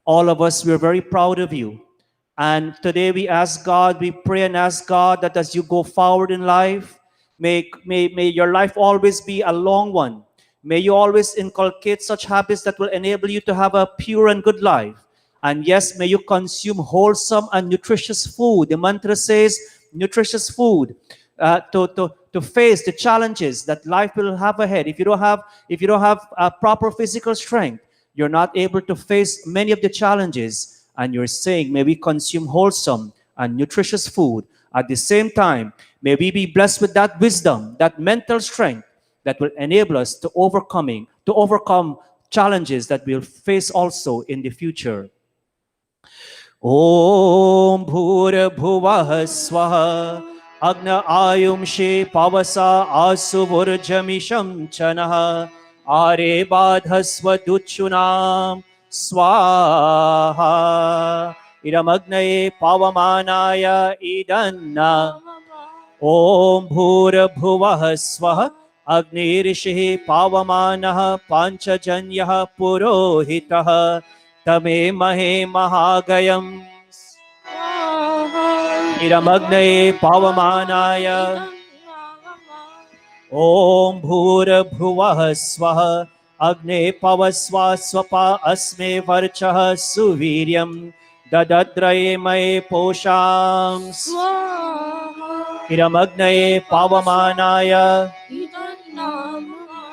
All of us, we're very proud of you. And today we ask God, we pray and ask God that as you go forward in life, may your life always be a long one. May you always inculcate such habits that will enable you to have a pure and good life. And yes, may you consume wholesome and nutritious food. The mantra says nutritious food to face the challenges that life will have ahead. If you don't have proper physical strength, you're not able to face many of the challenges. And you're saying, may we consume wholesome and nutritious food. At the same time, May we be blessed with that wisdom, that mental strength that will enable us to overcome challenges that we'll face also in the future. ॐ भूर्भुवः स्वः अग्न आयुंषे पवसा आसुवुर्जमिषं च नः आरे बाधस्वदुच्छुनां स्वाहा इदमग्नये पवमानाय इदन्ना ॐ भूर्भुवः स्वः अग्निर्षिः पावमानः पाञ्चजन्यः पुरोहितः तमे महे महागयम् इदमग्नये पावमानाय ॐ भूर्भुवः स्वः अग्ने पवस्वा स्वपा अस्मे वर्चः सुवीर्यं ददद्रये मये पोषां इदमग्नये पावमानाय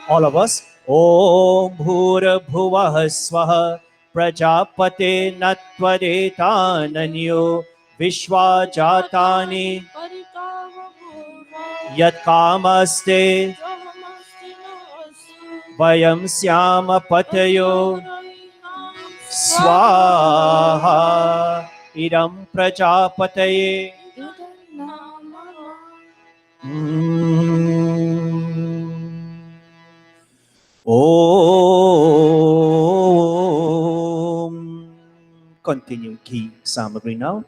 all of us ॐ भूर्भुवः स्वः प्रजापते नत्वरेतानन्यो विश्वा जातानि यत्कामस्ते वयं स्याम पतयो स्वाहा इदं प्रजापतये Om. Continue key samagri now.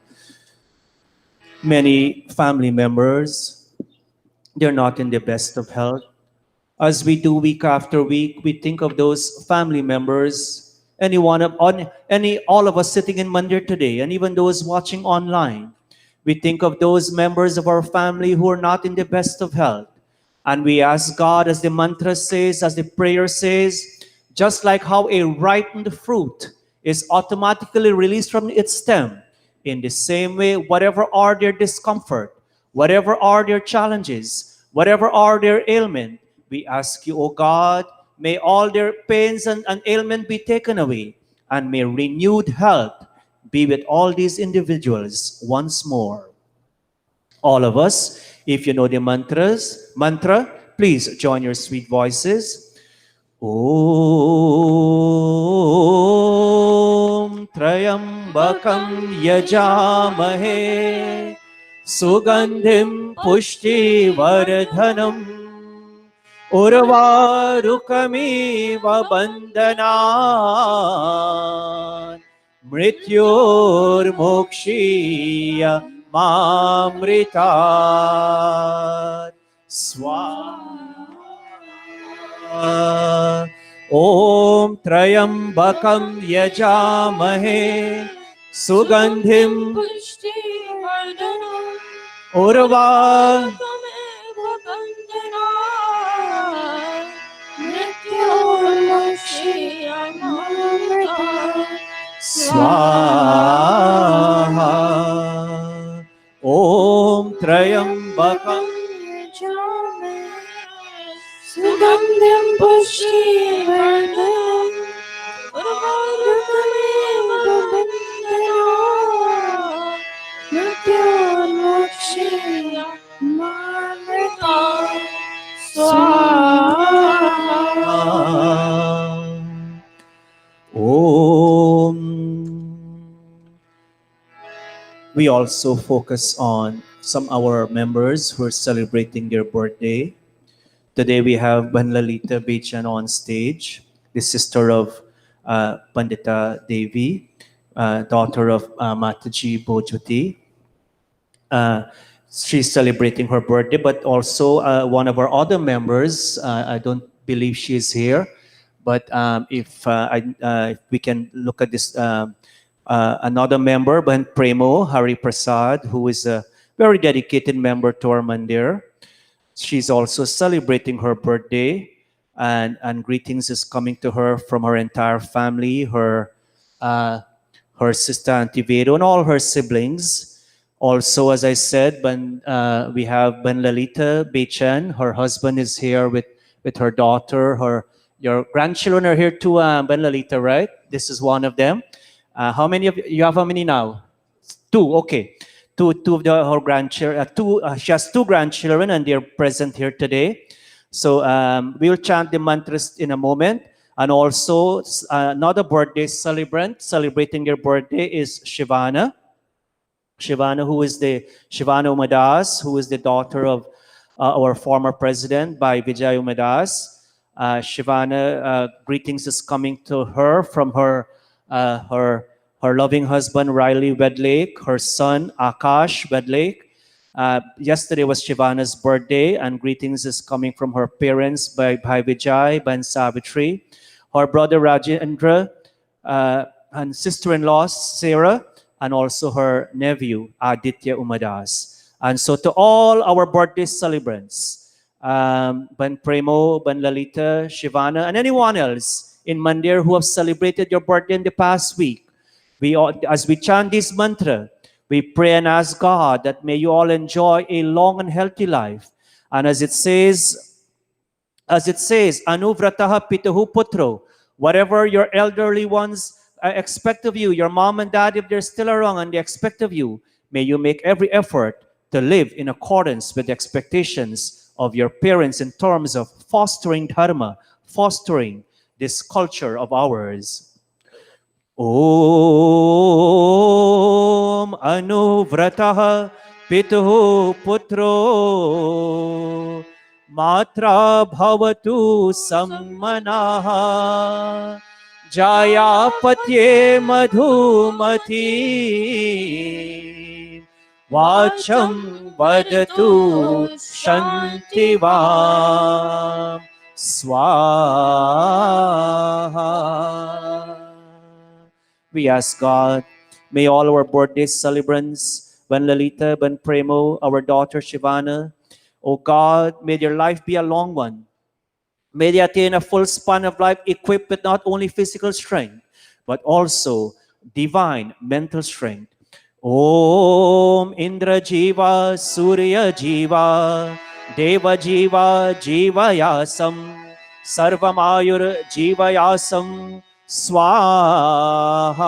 Many family members, they're not in the best of health. As we do week after week, we think of those family members, all of us sitting in Mandir today, and even those watching online. We think of those members of our family who are not in the best of health. And we ask God, as the mantra says, as the prayer says, just like how a ripened fruit is automatically released from its stem, in the same way, whatever are their discomfort, whatever are their challenges, whatever are their ailment, we ask you, O God, may all their pains and ailment be taken away, and may renewed health be with all these individuals once more. All of us, if you know the mantra, please join your sweet voices. Om Trayambakam Yajamahe Sugandhim Pushti Vardhanam Urvarukamiva Bandhanan Mrityur Mokshiya Mamritat Swaha Om Trayambakam Yajamahe Sugandhim Urva Swaha Om Trayambakam Sugandham pushti vardhanam urvarukamiva bandhanam mrityurmokshaya mamritam swaha. Om. We also focus on some of our members who are celebrating their birthday. Today we have Banlalita Bechan on stage, the sister of Pandita Devi, daughter of Mataji Bojoti. She's celebrating her birthday, but also one of our other members, I don't believe she's here, but if we can look at this, another member, Ban Premo Hari Prasad, who is a very dedicated member to our mandir. She's also celebrating her birthday, and greetings is coming to her from her entire family, her sister Auntie Vero, and all her siblings. Also, as I said, we have Ban Lalita Bechan. Her husband is here with her daughter. Your grandchildren are here too, Ban Lalita, right? This is one of them. How many of you have? How many now? Two. Okay. two of her grandchildren. She has two grandchildren, and they're present here today. So we will chant the mantras in a moment. And also, another birthday celebrant celebrating their birthday is Shivana. Shivana, who is the Shivana Umadas, who is the daughter of our former president by Vijay Umadas. Shivana, greetings is coming to her from her loving husband Riley Wedlake, her son Akash Wedlake. Yesterday was Shivana's birthday, and greetings is coming from her parents by Vijay, by Savitri, her brother Rajendra, and sister-in-law Sarah, and also her nephew Aditya Umadas. And so to all our birthday celebrants, Ban Premo, Ban Lalita, Shivana, and anyone else in Mandir who have celebrated your birthday in the past week, as we chant this mantra, we pray and ask God that may you all enjoy a long and healthy life. And as it says, Anuvrataha pitahu putro, whatever your elderly ones expect of you, your mom and dad, if they're still around and they expect of you, may you make every effort to live in accordance with the expectations of your parents in terms of fostering dharma, fostering this culture of ours. Om Anuvratah Pituhu Putro Matra Bhavatu Sammanaha Jaya Patye Madhumati Vacham Vadatu Shantivam Swaha. We ask God, may all our birthday celebrants, Ban Lalita, Ban Premo, our daughter Shivana, oh God, may their life be a long one. May they attain a full span of life equipped with not only physical strength, but also divine mental strength. Om Indra Jiva Surya Jiva Deva Jiva Jivayasam Sarvamayur Jivayasam Swaha.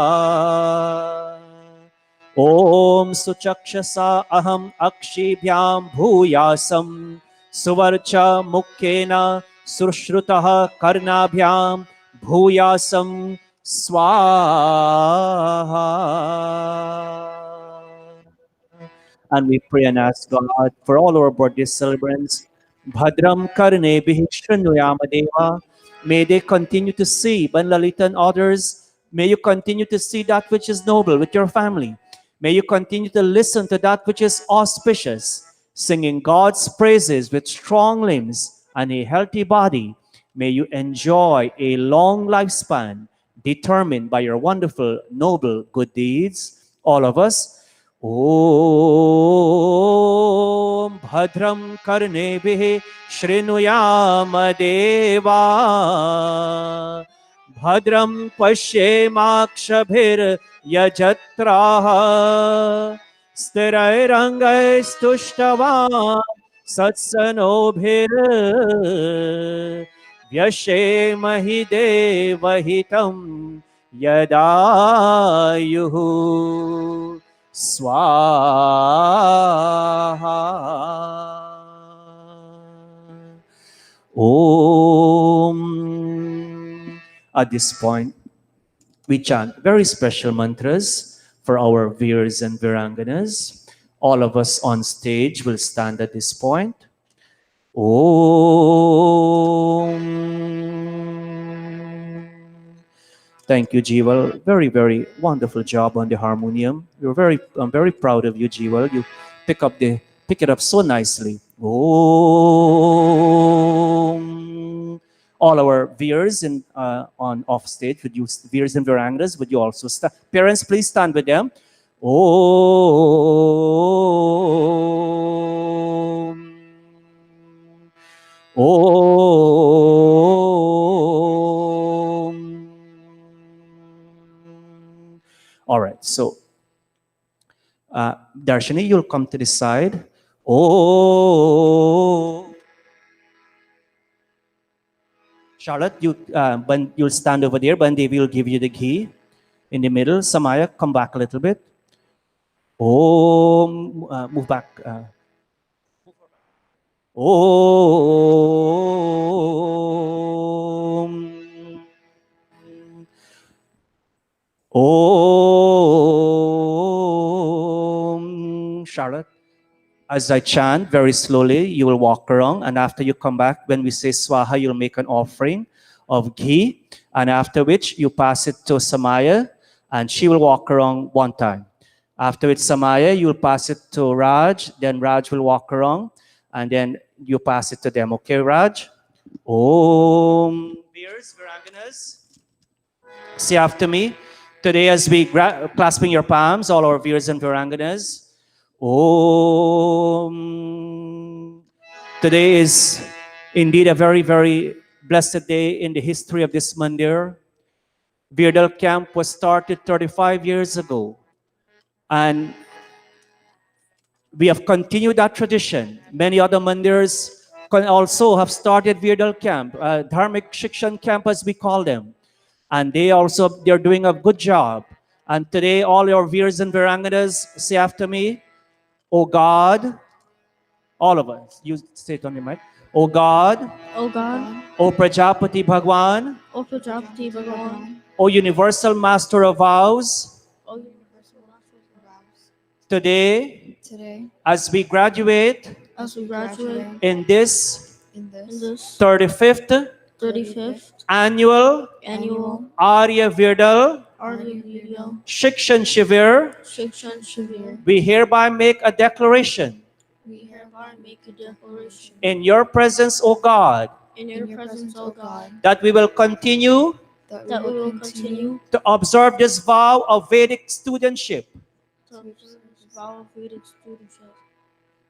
Om Suchakshasa Aham Akshibhyam Bhuyasam Suvarcha Mukkena Surshrutaha Karnabhyam Bhuyasam Swaha. And we pray and ask God for all our birthday celebrants. Bhadram Karne Bhishranuyama. May they continue to see, Ban Lalita and others, may you continue to see that which is noble with your family. May you continue to listen to that which is auspicious, singing God's praises with strong limbs and a healthy body. May you enjoy a long lifespan determined by your wonderful, noble good deeds. All of us. Om Bhadram Karnebihi Shrinuyama Deva Bhadram Pashyemakshabhir Yajatraha Stirairangaistushtavam Satsanobhir Vyashemahi Devahitam Yadayuhu Swaha. Om. At this point, we chant very special mantras for our Veers and Viranganas. All of us on stage will stand at this point. Om. Thank you, Jiwal. Very, very wonderful job on the harmonium. I'm very proud of you, Jiwal. You pick it up so nicely. Om. All our Veers on off stage, would you Veers and Virangas, would you also stand? Parents, please stand with them. Om. Om. All right, so Darshini, you'll come to this side. Oh, Charlotte, you'll stand over there. Bandevi will give you the ghee in the middle. Samaya, come back a little bit. Om, move back. Om. Om. Charlotte, as I chant very slowly, you will walk around, and after you come back, when we say Swaha, you'll make an offering of ghee, and after which you pass it to Samaya, and she will walk around one time. After it's Samaya, you'll pass it to Raj, then Raj will walk around, and then you pass it to them. Okay, Raj? Om. Viewers, Viranganas, say after me. Today, as we clasping your palms, all our viewers and Viranganas, Om. Today is indeed a very, very blessed day in the history of this mandir. Virdal camp was started 35 years ago, and we have continued that tradition. Many other mandirs can also have started Virdal camp, Dharmic Shikshan camp as we call them. And they're doing a good job. And today, all your Veers and Viranganas, say after me, O God, all of us, you say it on your mic. O God, O God, O Prajapati Bhagwan, O Prajapati Bhagavan, O Universal Master of Vows, O Universal Master of Vows, today, Today, as we graduate as we graduate in this in in this this 35th 35th annual annual Arya Virdal Arya Video Shikshan Shivir, Shikshan Shivir, we hereby make a declaration we hereby make a declaration in your presence, O God, in your presence, O God, that we will continue that we will continue to observe this vow of Vedic studentship. to observe this vow of Vedic stewardship.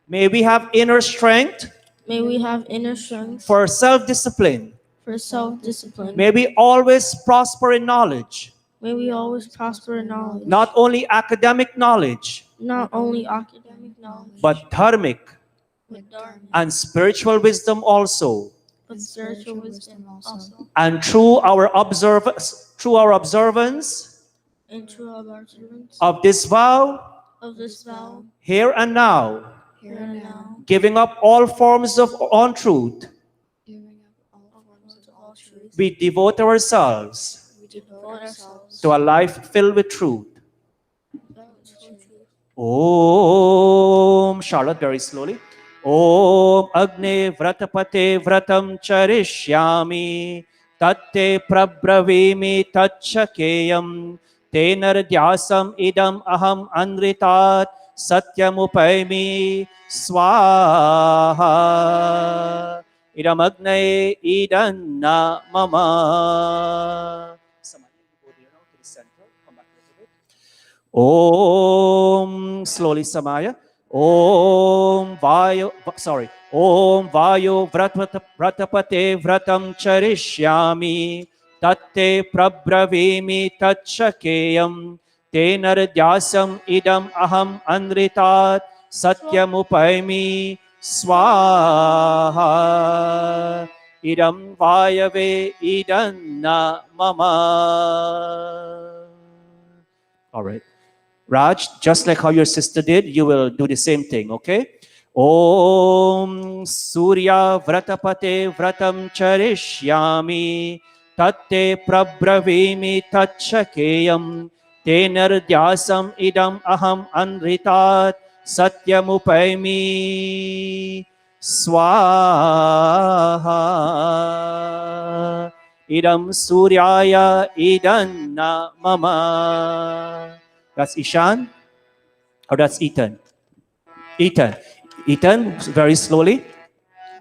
May we have inner strength May we have inner strength for self-discipline. for self-discipline. May we always prosper in knowledge, May we always prosper in knowledge, not only academic knowledge, not only academic knowledge, but dharmic but dharma and spiritual wisdom also. but spiritual wisdom also. And through our observance And true of our servants of this vow, of this vow, here and now, here and now, giving up all forms of untruth, giving up all forms of all truth, we devote ourselves we devote ourselves to a life filled with truth. that is true truth. Om, Charlotte, very slowly. Om Agne Vratapate Vratam Charishyami Tatte Prabravimi Tatchakeyam Tenardhyasam Idam Aham Anritat Satyamupaimi Swaha Idam Agne Idanna Mama. Om, slowly Samaya. Om Vayo, Om Vayo Vratapate Vratam Charishyami Tatte Prabravimi Tatchakeyam Tenardhyasam Idam Aham Anritat Satyamupaimi Swaha Idam Vayave Idanna Mama. All right. Raj, just like how your sister did, you will do the same thing, okay? Om Surya Vratapate Vratam Charishyami Tatte Prabravimi Tatchakeyam Tenardhyasam Idam Aham Anritat Satyamupaimi Swaha Idam Suryaya Idanna Mama. That's Ishan, or that's Ethan? Ethan. Ethan, very slowly.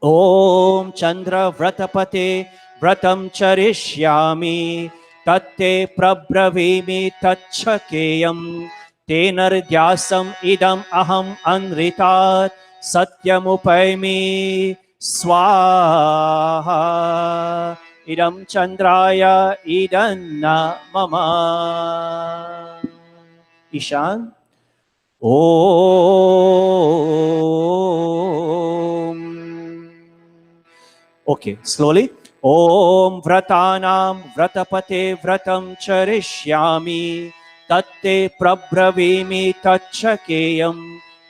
Om Chandra Vratapate Vratam Charishyami Tatte Prabravimi Tatchakeyam Tenardhyasam Idam Aham Anritat Satyamupaimi Swaha Idam Chandraya Idanna Mama. Ishan. Om. Okay, slowly. Om Vratanam Vratapate Vratam Charishyami तत्ते प्रब्रवीमि तच्छकेयम्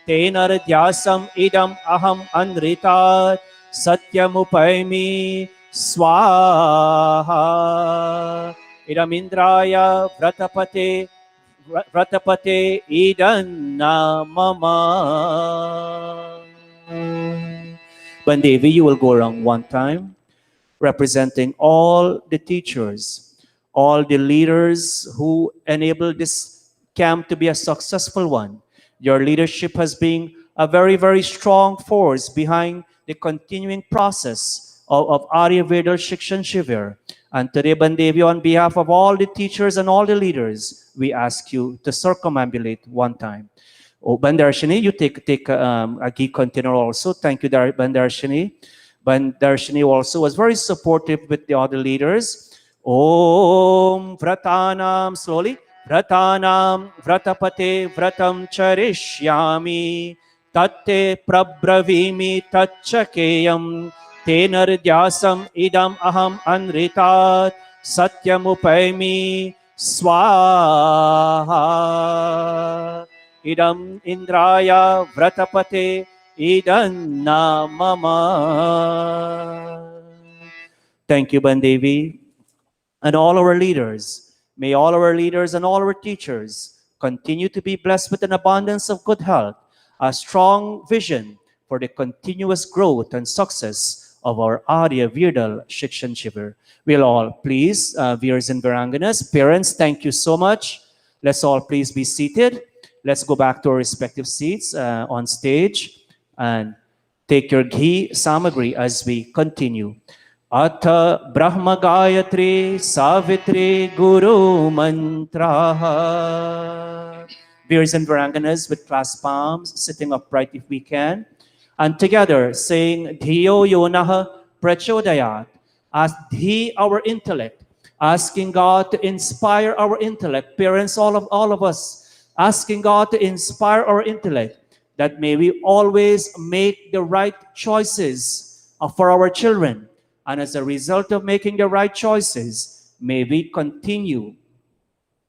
तेनर्ध्यासम् इदम् अहम् अनृतात् सत्यमुपैमि स्वाहा इदमिन्द्राय व्रतपते इदन्न मम. Bandevi, you will go around one time, representing all the teachers, all the leaders who enabled this camp to be a successful one. Your leadership has been a very, very strong force behind the continuing process of Arya Vedal Shikshan Shivir. And today, Bandevi, on behalf of all the teachers and all the leaders, we ask you to circumambulate one time. Oh, Bandarshini, you take a key container also. Thank you, Bandarshini. Bandarshini also was very supportive with the other leaders. Om Vratanam, slowly. Vratanam Vratapate Vratam Charishyami Tatte Prabravimi Tachakeyam Tenardyasam Idam Aham Anritat Satyamupaimi Swaha Idam Indraya Vratapate Idanna Mama. Thank you, Bandevi, and all our leaders. May all our leaders and all our teachers continue to be blessed with an abundance of good health, a strong vision for the continuous growth and success of our Arya Virdal Shikshan Shivir. We'll all please, viewers and Viranganas, parents, thank you so much. Let's all please be seated. Let's go back to our respective seats on stage and take your ghee samagri as we continue. अथ ब्रह्म Gayatri Savitri guru mantraha. Viewers and Varanganas with clasped palms, sitting upright if we can, and together saying Dhiyo Yonaha Prachodayat, as Dhi our intellect, asking God to inspire our intellect. Parents, all of us, asking God to inspire our intellect, that may we always make the right choices for our children. And as a result of making the right choices, may we continue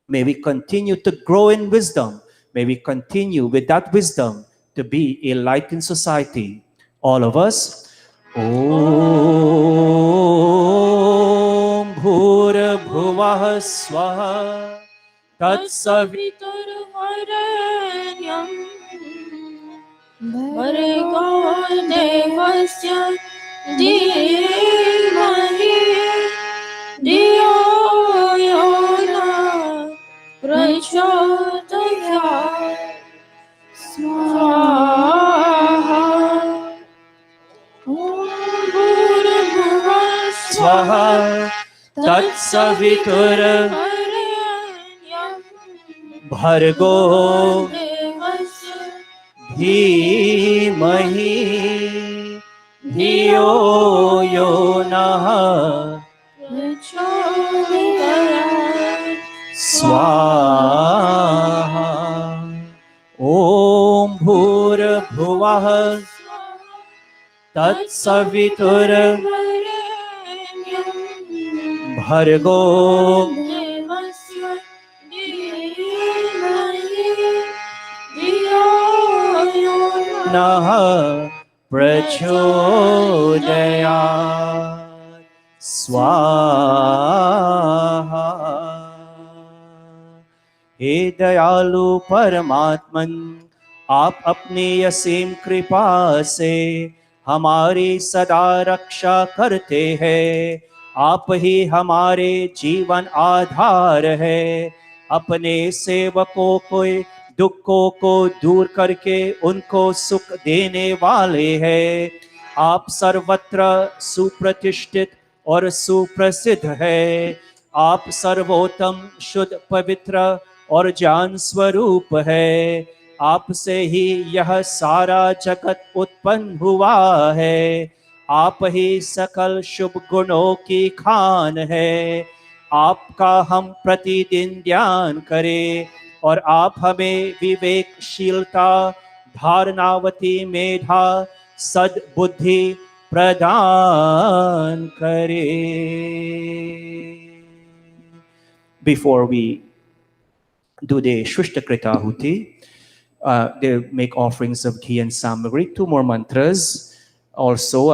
to grow in wisdom. May we continue with that wisdom to be a light in society. All of us. Om Bhura Bhuvah Swaha तत्सवितुर्वरेण्यं भर्गो देवस्य धीमहि धियो यो नः प्रचोदयात् स्वाहा ॐ भूर्भुवः Swaha Tatsavitur Bhargo देवस्य Dhimahi Dhiyo Yo Nah प्रचोदयात् Swaha Om Bhurabhuvah Tatsavitur Bhargo देवस्य धीमहि धियो यो नः Nah Prachodayat Swaha. हे दयालु परमात्मन, आप अपनी असीम कृपा से हमारी सदा रक्षा करते हैं। आप ही हमारे जीवन आधार है। अपने सेवकों को दुखों को दूर करके उनको सुख देने वाले हैं। आप सर्वत्र सुप्रतिष्ठित और सुप्रसिद्ध है। आप सर्वोत्तम शुद्ध पवित्र और ज्ञान स्वरूप है। आपसे ही यह सारा जगत उत्पन्न हुआ है। आप ही सकल शुभ गुणों की खान है। आपका हम प्रतिदिन ध्यान करें और आप हमें विवेकशीलता, धारणावती मेधा, सद्बुद्धि प्रदान करें. Before we do the Shrishtakrita Huti. They make offerings of ghee and samagri. Two more mantras. Also,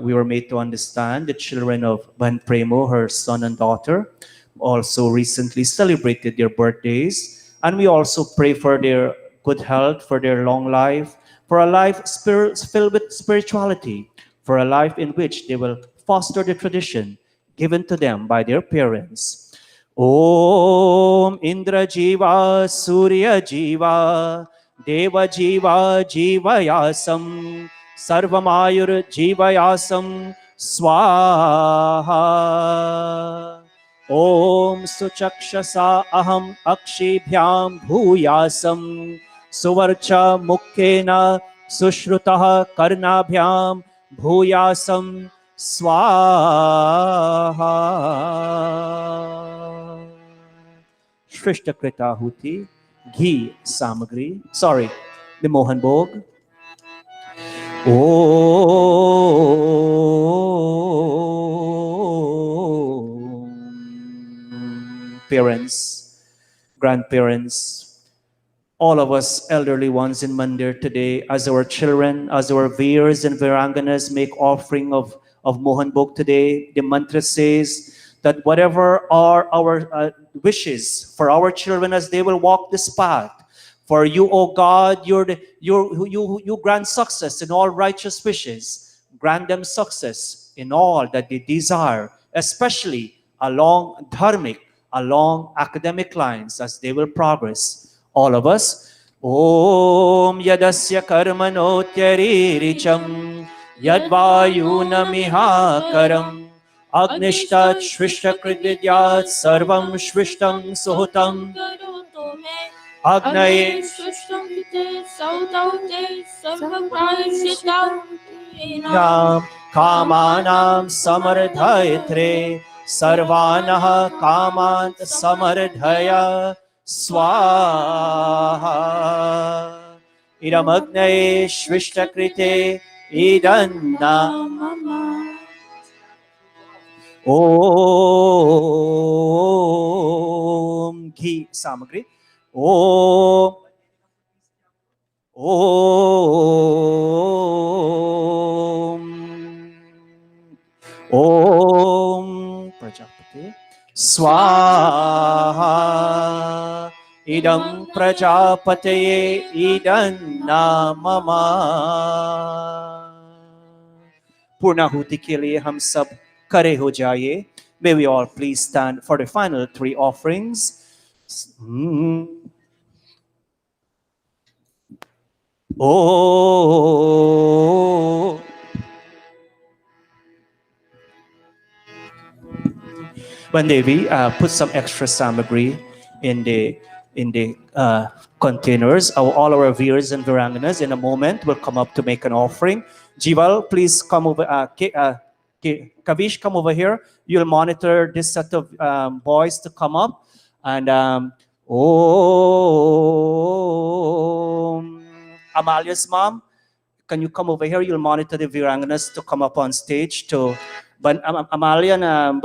we were made to understand the children of Ban Premo, her son and daughter, also recently celebrated their birthdays. And we also pray for their good health, for their long life, for a life filled with spirituality, for a life in which they will foster the tradition given to them by their parents. Om Indra Jiva Surya Jiva Deva Jiva Jivayasam Sarvamayur Jivayasam Swaha. Om Suchakshasa Aham Akshibhyam Bhuyasam Suvarcha Mukkena Sushrutah Karnabhyam Bhuyasam Swaha. Shrishtakrita Huti, ghee samagri, sorry, the Mohan Bhog. Om. Parents, grandparents, all of us elderly ones in Mandir today, as our children, as our veers and viranganas make offering of Mohan Bhog today, the mantra says that whatever are our wishes for our children as they will walk this path, for you, O God, you grant success in all righteous wishes. Grant them success in all that they desire, especially along dharmic, along academic lines as they will progress. All of us. Om Yadasya Karmanotyariricam Yadvayunamiha Karam Agnishtat Shrishtakridyat Sarvam Shrishtam Suhutam Agnaye Nam Kamanam Samardhayatre Sarvanah Kamant Samardhaya Swaha. Idamagnaye Shrishtakrite Idanna Om Ghee Samagri. Om Om Prajapati Swaha. Idam Prajapataye Idanna Mama. Purnahuti ke liye hum sab kare ho jaye. May we all please stand for the final three offerings. Oh. When Devi put some extra samagri in the containers, all our viewers and viranganas in a moment will come up to make an offering. Jival, please come over. Kavish, come over here. You'll monitor this set of boys to come up. And Amalia's mom, can you come over here? You'll monitor the viranganas to come up on stage to Amalia and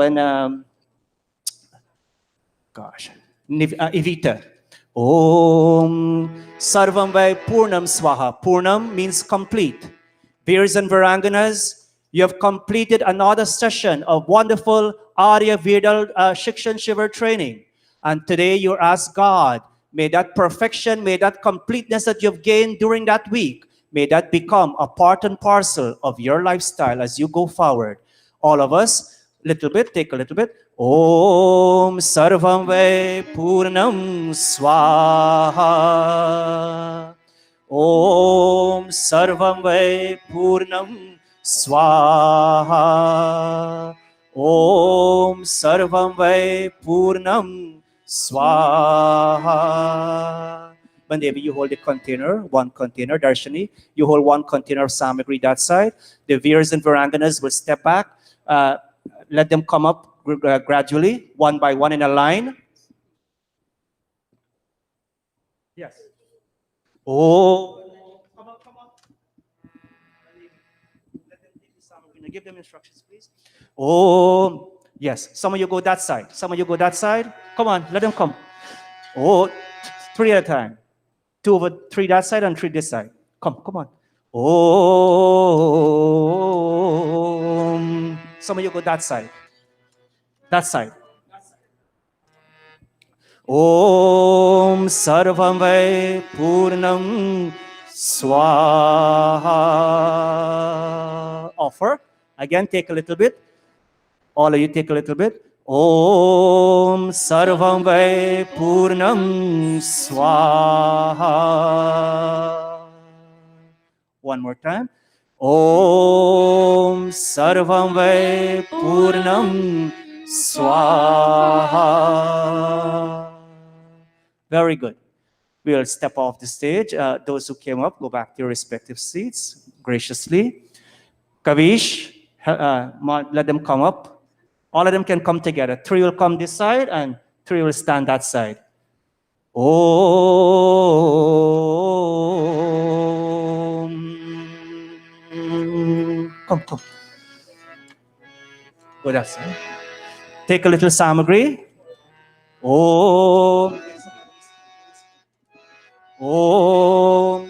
Evita. Om Sarvam Vai Purnam Swaha. Purnam means complete. Veers and Varanganas, you have completed another session of wonderful Arya Vedal Shikshan Shivar training. And today you ask God, may that perfection, may that completeness that you've gained during that week, may that become a part and parcel of your lifestyle as you go forward. All of us, little bit, take a little bit. Om Sarvam Vai Purnam Swaha. Om Sarvam Vai Purnam Swaha. Om Sarvam Vai Purnam Swaha. Bandevi, you hold the container, one container. Darshani, you hold one container of samagri that side. The veers and varanganas will step back. Let them come up gradually, one by one in a line. Yes. Oh, come on. Let them take the samagri. Give them instructions, please. Oh, yes. Some of you go that side. Some of you go that side. Come on, let them come. Oh, Three at a time. Two over three that side and three this side. Come on. Om. Some of you go that side. That side. Om Sarvam Vai Purnam Swaha. Offer. Again, take a little bit. All of you take a little bit. Om Sarvam Vai Purnam Swaha. One more time. Om Sarvam Vai Purnam Swaha. Very good. We'll step off the stage. Those who came up, go back to your respective seats graciously. Kavish, let them come up. All of them can come together. Three will come this side and three will stand that side. Om. Come. Go that side. Take a little samagri. Om. Om.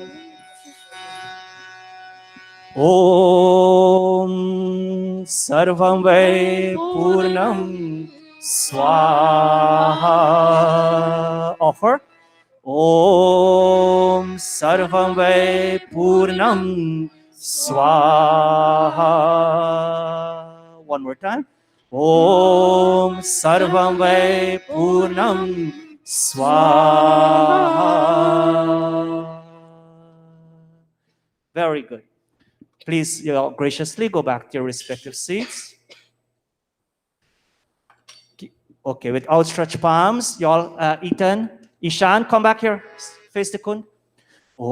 Om Sarvam Vai Purnam Swaha. Offer. Om Sarvam Vai Purnam Swaha. One more time. Om Sarvam Vai Purnam Swaha. Very good. Please, graciously go back to your respective seats. Okay, with outstretched palms, y'all, Ethan, Ishan, come back here, face the kun. Om,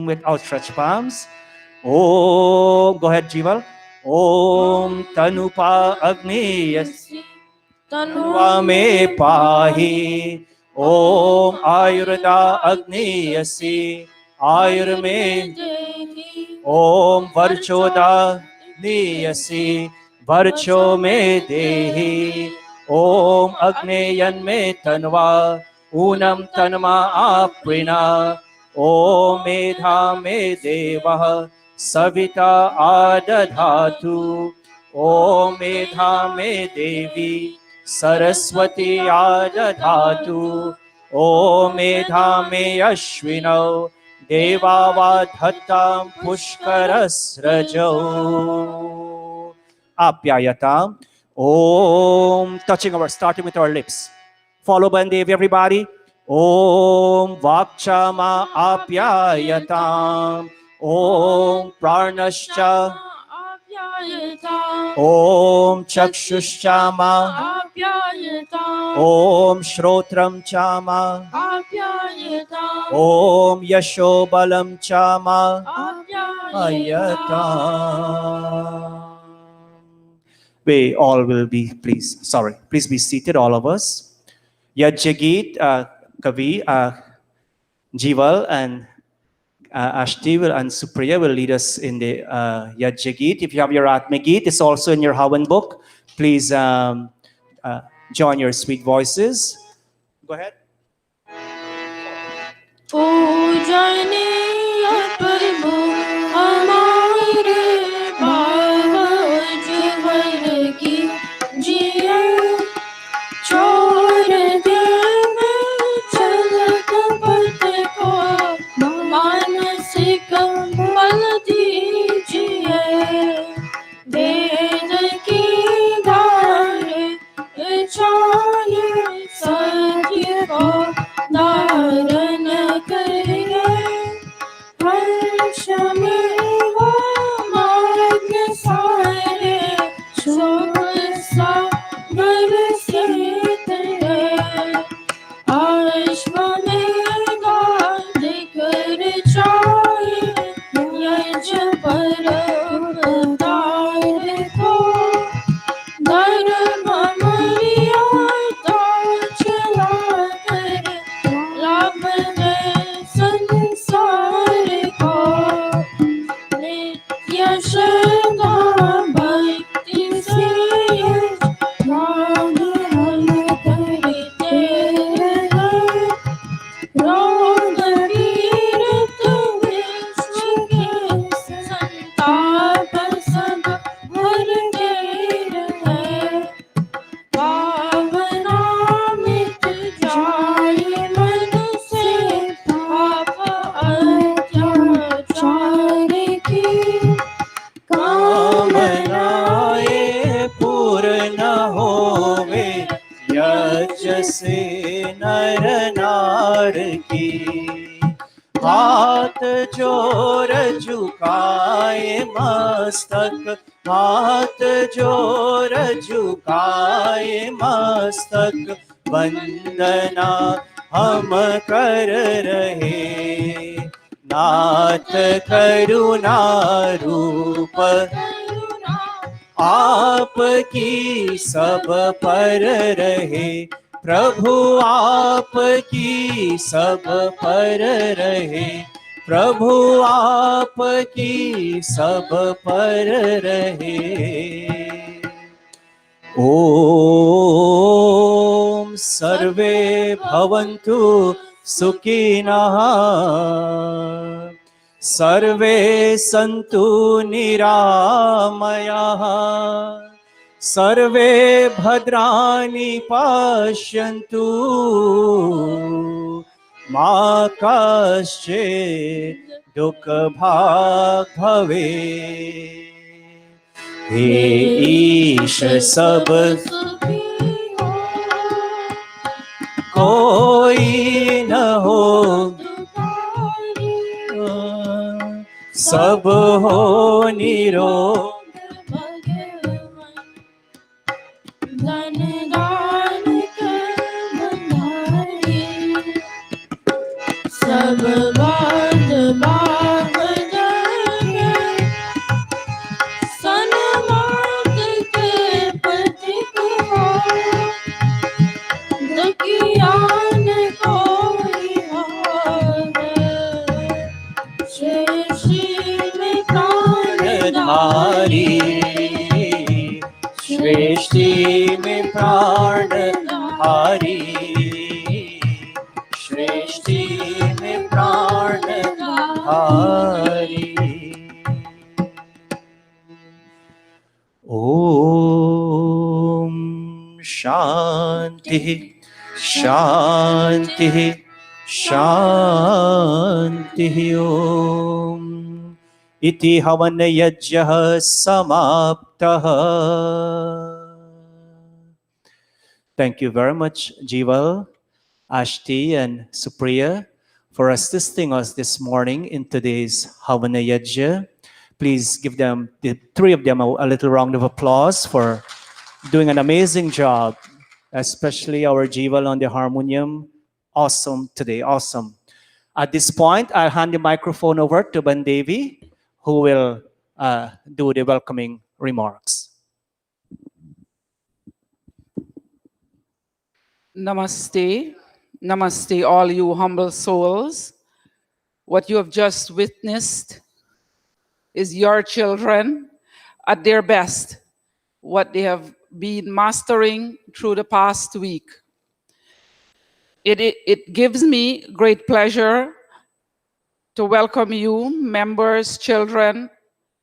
with outstretched palms. Om, go ahead, Jival. Om, Tanupa Agni Tanuva me pahi. Om Ayurveda Agni Yasi Ayur me Om Varchoda Niyasi Varcho me Dehi Om Agneyan me Tanva Unam Tanma Aprina Om Medha me Devah Savita Adadhatu Om Medha me Devi Saraswati Adadhatu Om Medha me Ashwino Devavadhatam Pushkaras Rajo Apyayatam. Om, touching our, starting with our lips. Follow Bandevi, everybody. Om Vakchama Apyayatam. Om Pranascha Om Chakshushchama Om Shrotram Chama Om Yashobalam Chama Ayatam. We all will be, please be seated, all of us. Yajagit, Kavi, Jival, and Ashti and Supriya will lead us in the Yajagit. If you have your Atmagit, it's also in your Havan book. Please join your sweet voices. Go ahead. पूजनीय प्रभु हमारे भाव उज्ज्वल की जिया छोड़ देने चलत पथ को मानसिक बल दीजिए वेद की धारे चाहिए सत्य को धारण करिए हर्ष में वो मार्ग सारे शुभ सागर स्थित है अश्व में गाद कर चाहिए हाथ जोर झुकाए मस्तक, हाथ जोर झुकाए मस्तक, वंदना हम कर रहे। नाथ करुणा रूप आपकी सब पर रहे, प्रभु आपकी सब पर रहे, प्रभु आपकी सब पर रहे। ओम सर्वे भवन्तु सुखिनः, सर्वे सन्तु निरामयाः, सर्वे भद्राणि पश्यन्तु, मा कश्चित् दुःखभाग् भवेत्। हे ईश सब कोई न हो, सब हो निरोग, धन दान कर्म धारी, सब बात बाग जागे, सन्मार्ग के पथिक हो, दुखियान कोई हारे, सृष्टि में प्राणधारी, सृष्टि में प्राणधारी, सृष्टि में प्राणधारी। ओम शांति शांति शांति। ओम इति हवन यज्ञः समाप्तः। Thank you very much, Jival, Ashti, and Supriya, for assisting us this morning in today's Havana Yajna. Please give them, the three of them, a little round of applause for doing an amazing job, especially our Jival on the harmonium. Awesome today, awesome. At this point, I'll hand the microphone over to Bandevi, who will do the welcoming remarks. Namaste. Namaste, all you humble souls. What you have just witnessed is your children at their best, what they have been mastering through the past week. It gives me great pleasure to welcome you, members, children,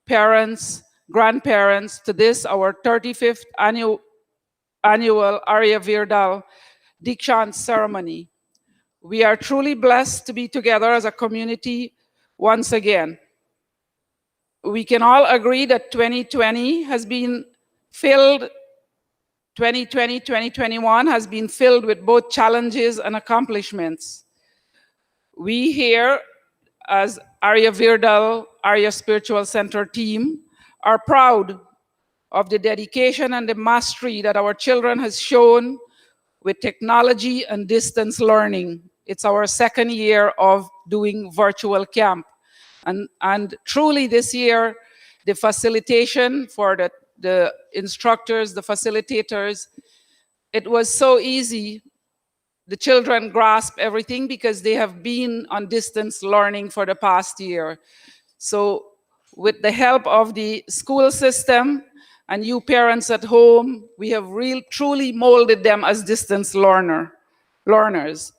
parents, grandparents, to this, our 35th annual Arya Virdal Dikshant ceremony. We are truly blessed to be together as a community once again. We can all agree that 2020 has been filled, 2021 has been filled with both challenges and accomplishments. We here, as Arya Virdal, Arya Spiritual Center team, are proud of the dedication and the mastery that our children has shown with technology and distance learning. It's our second year of doing virtual camp. And truly this year, the facilitation for the instructors, the facilitators, it was so easy. The children grasp everything because they have been on distance learning for the past year. So with the help of the school system and you parents at home, we have truly molded them as distance learners.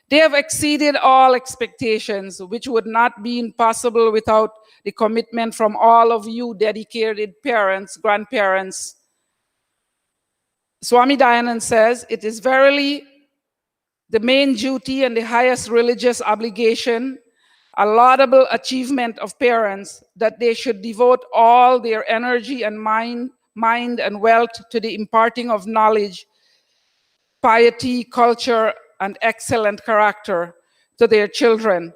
They have exceeded all expectations, which would not be possible without the commitment from all of you dedicated parents, grandparents. Swami Dayanand says, it is verily the main duty and the highest religious obligation, a laudable achievement of parents, that they should devote all their energy and mind and wealth to the imparting of knowledge, piety, culture, and excellent character to their children.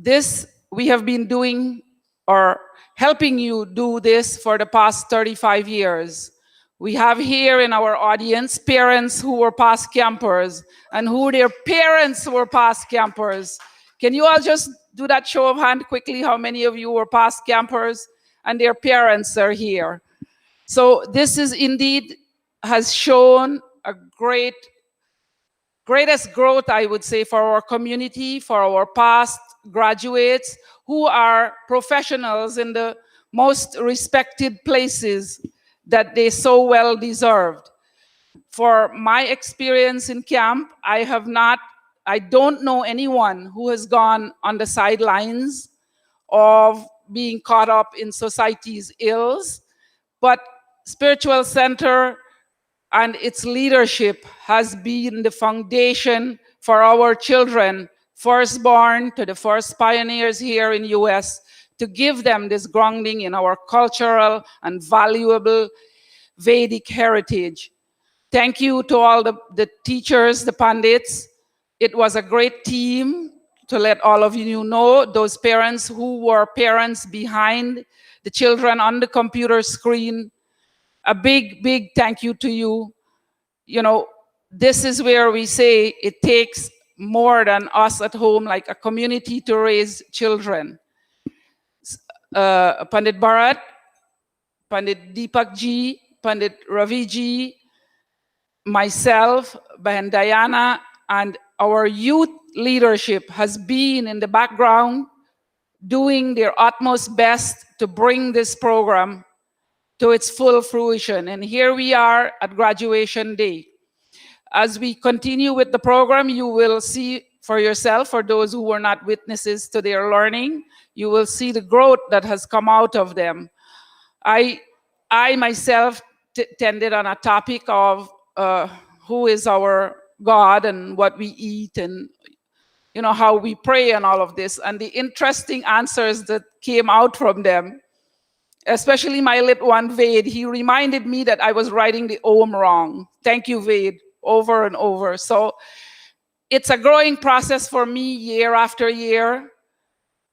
This, we have been doing or helping you do this for the past 35 years. We have here in our audience parents who were past campers and who their parents were past campers. Can you all just do that show of hand quickly? How many of you were past campers and their parents are here? So this is indeed has shown a greatest growth, I would say, for our community, for our past graduates who are professionals in the most respected places that they so well deserved. For my experience in camp, I don't know anyone who has gone on the sidelines of being caught up in society's ills, but Spiritual Center and its leadership has been the foundation for our children, firstborn to the first pioneers here in US, to give them this grounding in our cultural and valuable Vedic heritage. Thank you to all the teachers, the pandits. It was a great team, to let all of you know, those parents who were parents behind the children on the computer screen. A big, big thank you to you. You know, this is where we say it takes more than us at home, like a community, to raise children. Pandit Bharat, Pandit Deepak ji, Pandit Ravi ji, myself, Bahan Diana, and our youth leadership has been in the background doing their utmost best to bring this program to its full fruition. And here we are at graduation day. As we continue with the program, you will see for yourself, for those who were not witnesses to their learning, you will see the growth that has come out of them. I myself tended on a topic of who is our God and what we eat and how we pray and all of this, and the interesting answers that came out from them, especially my little one Ved. He reminded me that I was writing the Om wrong. Thank you, Ved, over and over. So it's a growing process for me year after year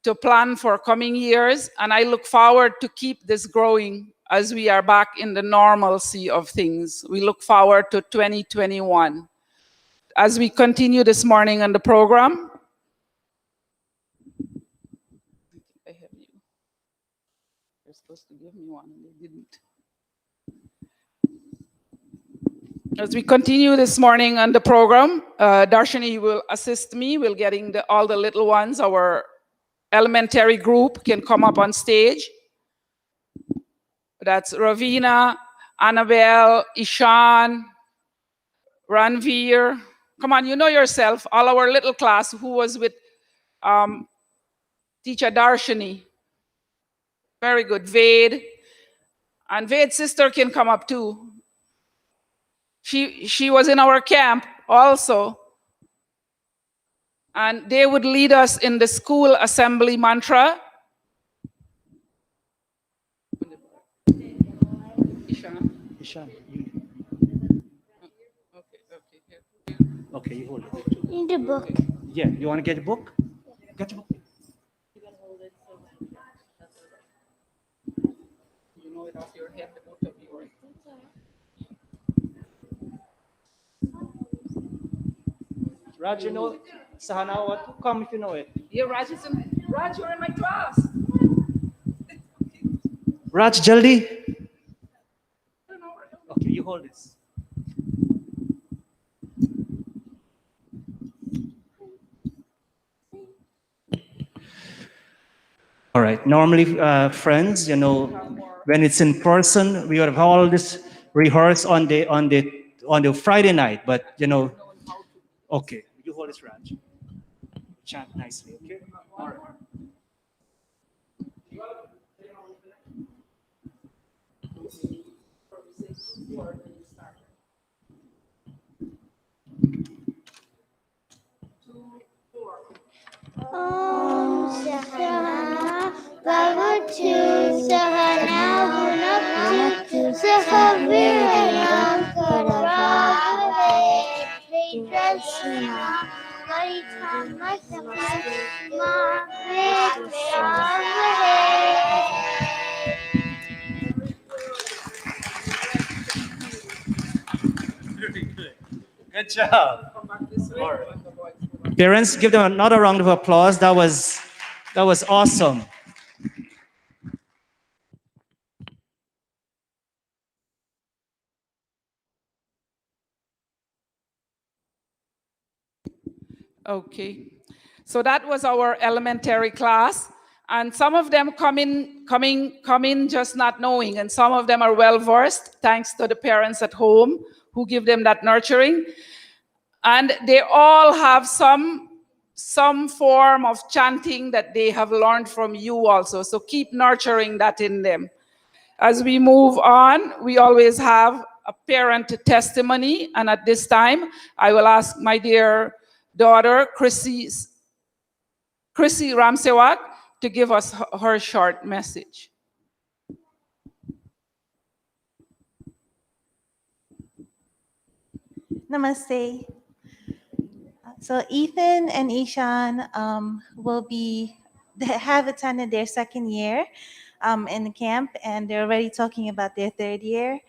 to plan for coming years, and I look forward to keep this growing as we are back in the normalcy of things. We look forward to 2021. As we continue this morning on the program, I have you. You're supposed to give me one, and they didn't. As we continue this morning on the program, Darshini will assist me with getting all the little ones. Our elementary group can come up on stage. That's Ravina, Annabelle, Ishan, Ranveer. Come on, you know yourself. All our little class who was with teacher Darshini. Very good. Ved. And Ved's sister can come up too. She was in our camp also. And they would lead us in the school assembly mantra. Ishan, Okay, you hold it. In the book. Yeah, you want to get a book? Get a book. You know it off your head, the both of you. Raj, you know Sahana what? Come if you know it. Yeah, Raj, you're in my class. Raj, jaldi. Okay, you hold this. All right. Normally, friends, when it's in person, we would have all this rehearse on the Friday night. But okay, you hold this, Raj. Chant nicely, okay? All right. Om Sahana Bhavatu Sahana Bhunaktu Sahaviranam Karavavai Vidrasana Varitamasamasti Ma Good job. Parents, give them another round of applause. That was awesome. Okay. So that was our elementary class. And some of them come in just not knowing. And some of them are well versed, thanks to the parents at home who give them that nurturing. And they all have some form of chanting that they have learned from you also. So keep nurturing that in them. As we move on, we always have a parent testimony. And at this time, I will ask my dear daughter, Chrissy Ramsewak, to give us her short message. Namaste. So Ethan and Ishan have attended their second year in the camp, and they're already talking about their third year.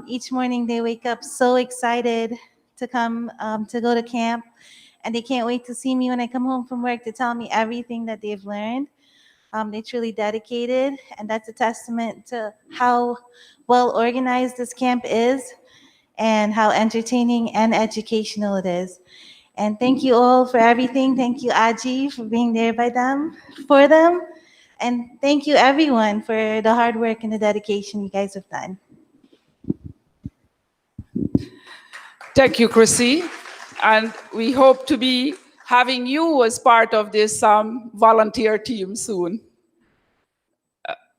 Each morning they wake up so excited to come to go to camp, and they can't wait to see me when I come home from work to tell me everything that they've learned. They're truly dedicated, and that's a testament to how well organized this camp is and how entertaining and educational it is. And thank you all for everything. Thank you, Aji, for being there for them. And thank you, everyone, for the hard work and the dedication you guys have done. Thank you, Chrissy. And we hope to be having you as part of this volunteer team soon.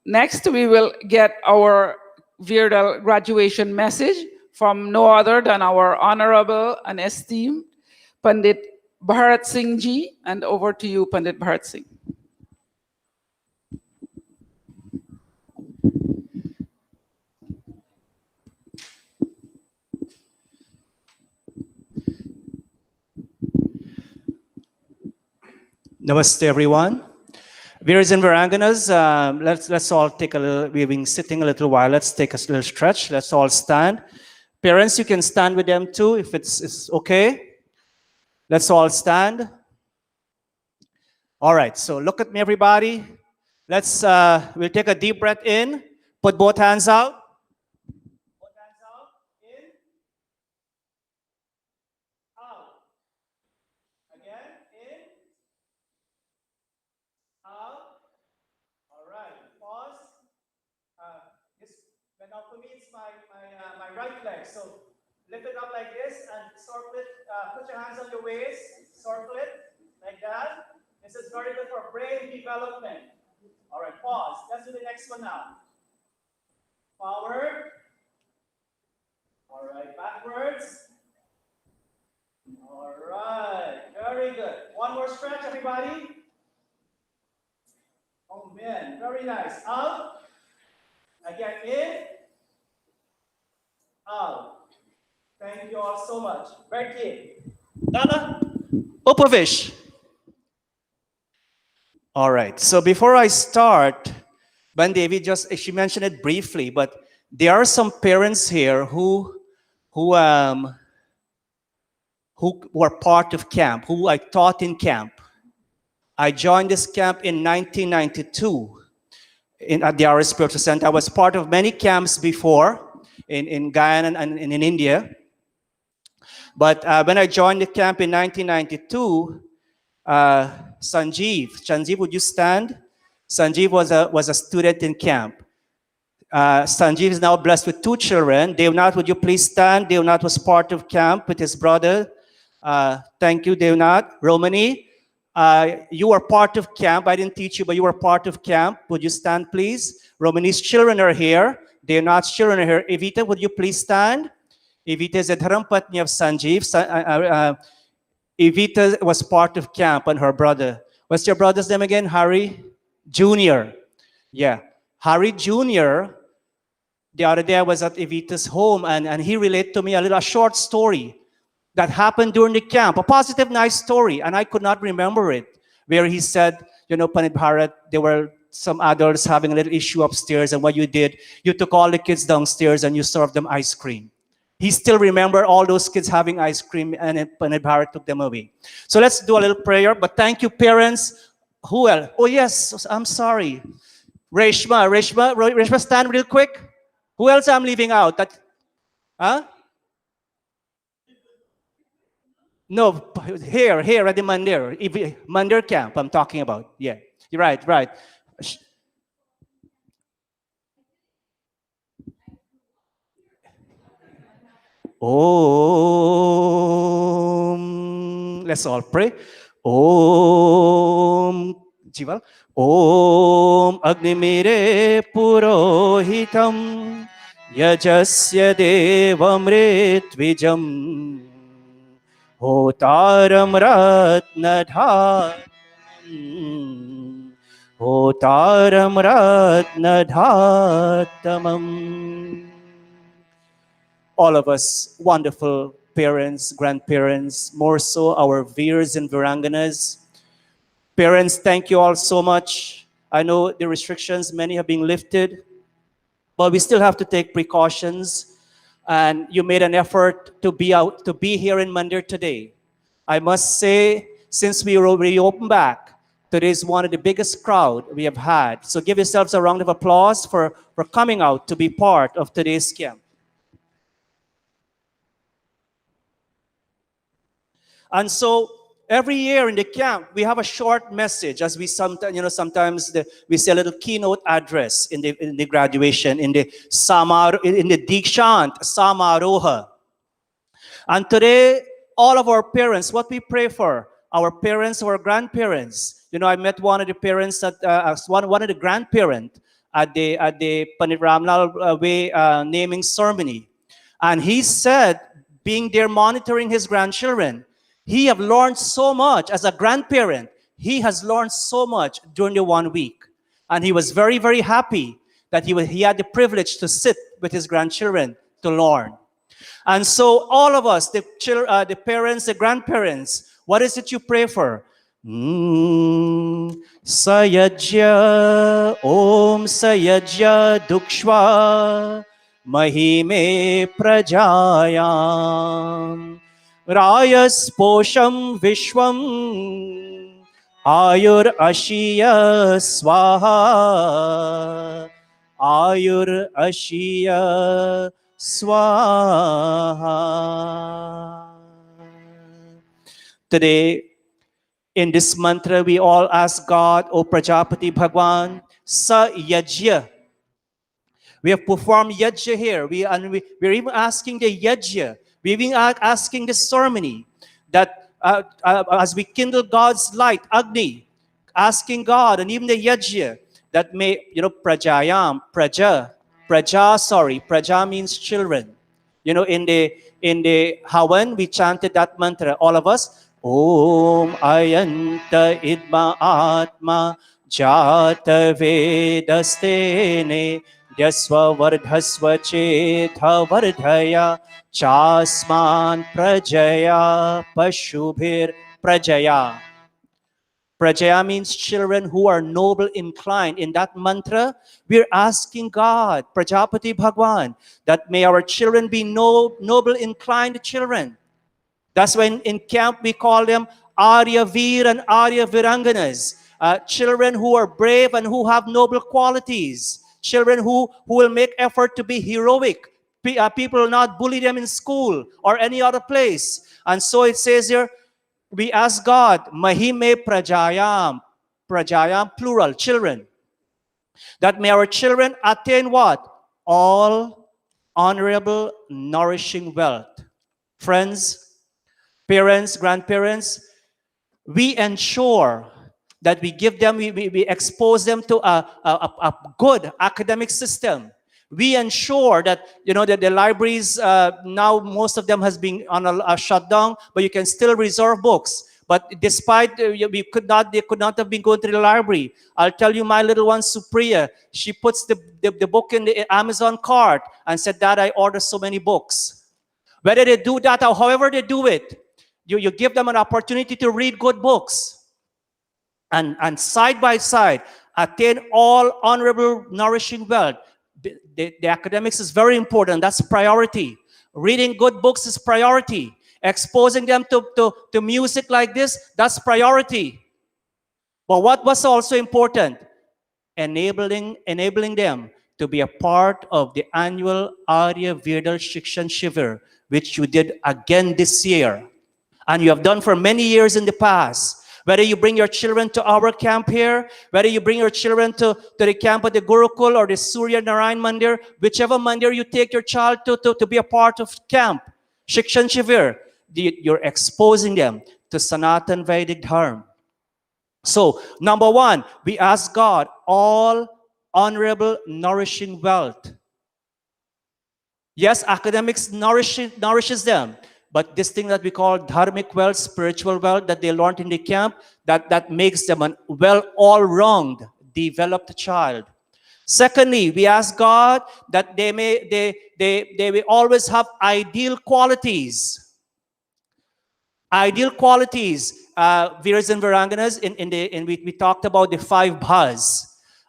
Next, we will get our Virdal graduation message from no other than our honorable and esteemed Pandit Bharat Singh Ji. And over to you, Pandit Bharat Singh. Namaste, everyone. Viras and Varanganas, let's all take a little, we've been sitting a little while, let's take a little stretch, let's all stand. Parents, you can stand with them too, if it's okay. Let's all stand. All right, so look at me, everybody. We'll take a deep breath in, put both hands out. Both hands out, in, out. Again, in, out. All right, pause. Now for me, it's my right leg. So lift it up like this and circle it. Put your hands on your waist, circle it like that. This is very good for brain development. All right, pause. Let's do the next one now. Forward. All right, backwards. All right, very good. One more stretch, everybody. Oh man, very nice. Out. Again, in. Out. Thank you all so much. Bertie. Dana. Upavish. All right, so before I start, Bandevi she mentioned it briefly, but there are some parents here who were part of camp, who I taught in camp. I joined this camp in 1992 at the Arya Spiritual Center. I was part of many camps before in Guyana and in India. But when I joined the camp in 1992, Sanjeev, would you stand? Sanjeev was a student in camp. Sanjeev is now blessed with 2 children. Devnath, would you please stand? Devnath was part of camp with his brother. Thank you, Devnath. Romani, you were part of camp. I didn't teach you, but you were part of camp. Would you stand, please? Romani's children are here. Devnath's children are here. Evita, would you please stand? Evita is a dharampatni of Sanjeev. Evita was part of camp and her brother. What's your brother's name again? Hari Jr. Yeah. Hari Jr., the other day I was at Evita's home and he related to me a short story that happened during the camp, a positive, nice story, and I could not remember it, where he said, Panit Bharat, there were some adults having a little issue upstairs, and what you did, you took all the kids downstairs and you served them ice cream. He still remember all those kids having ice cream, and then Panit Bharat took them away. So let's do a little prayer. But thank you, parents. Who else? Oh yes, I'm sorry. Reshma, stand real quick. Who else I'm leaving out? Huh? No, here at the Mandir camp I'm talking about. Yeah, you're right. Om. Let's all pray. Om. Jival. Om Agnimire Purohitam Yajasya Devamritvijam Hotaram Ratnadha Hotaram Ratnadhatamam. All of us, wonderful parents, grandparents, more so our Veers and Viranganas. Parents, thank you all so much. I know the restrictions, many have been lifted, but we still have to take precautions. And you made an effort to be here in Mandir today. I must say, since we reopened back, today is one of the biggest crowd we have had. So give yourselves a round of applause for coming out to be part of today's camp. And so every year in the camp, we have a short message, as we sometimes we say a little keynote address in the graduation, in the Dikshant Samaroha. And today, all of our parents, what we pray for, our parents, our grandparents. I met one of the parents one of the grandparents at the Panit Ramlal Way naming ceremony, and he said, being there monitoring his grandchildren, he have learned so much as a grandparent. He has learned so much during the 1 week. And he was very, very happy that he had the privilege to sit with his grandchildren to learn. And so all of us, the parents, the grandparents, what is it you pray for? Sayajya Om Sayajya Dukshva Mahime Prajayam Rayas Posham Vishwam Ayur Ashiya Swaha Ayur Ashiya Swaha. Today, in this mantra, we all ask God, O Prajapati Bhagwan, Sa Yajya. We have performed Yajya here. We're even asking the Yajya. We're even asking the ceremony that as we kindle God's light, Agni, asking God, and even the Yajya, that may, Prajayam, Praja means children. In the Havan, we chanted that mantra, all of us. Om Ayanta Idma Atma Jata Vedastene Yasva Vardhasva Chetha Vardhaya Chasman Prajaya Pashubhir Prajaya. Prajaya means children who are noble inclined. In that mantra, we're asking God, Prajapati Bhagwan, that may our children be noble inclined children. That's when in camp we call them Arya Veer and Arya Viranganas. Children who are brave and who have noble qualities. Children who will make effort to be heroic. People will not bully them in school or any other place. And so it says here, we ask God, Mahime Prajayam, Prajayam plural, children. That may our children attain what? All honorable, nourishing wealth. Friends, parents, grandparents, we ensure that we give them, we expose them to a good academic system. We ensure that, that the libraries, now most of them has been on a shutdown, but you can still reserve books. But despite, they could not have been going to the library. I'll tell you, my little one, Supriya, she puts the book in the Amazon cart and said, Dad, I ordered so many books. Whether they do that or however they do it, you give them an opportunity to read good books. and side by side attain all honorable nourishing wealth. The academics is very important. That's priority. Reading good books is priority. Exposing them to music like this, that's priority. But what was also important? Enabling them to be a part of the annual Arya Vedal Shikshan Shivir, which you did again this year. And you have done for many years in the past. Whether you bring your children to our camp here, whether you bring your children to the camp at the Gurukul or the Surya Narayan Mandir, whichever mandir you take your child to be a part of camp, Shikshan Shivir, you're exposing them to Sanatan Vedic Dharma. So, number one, we ask God all honorable, nourishing wealth. Yes, academics nourishes them, but this thing that we call dharmic wealth, spiritual wealth that they learned in the camp, that makes them an all-round developed child. Secondly, we ask God that they will always have ideal qualities. Ideal qualities, Viras and Viranganas, we talked about the 5 bhas.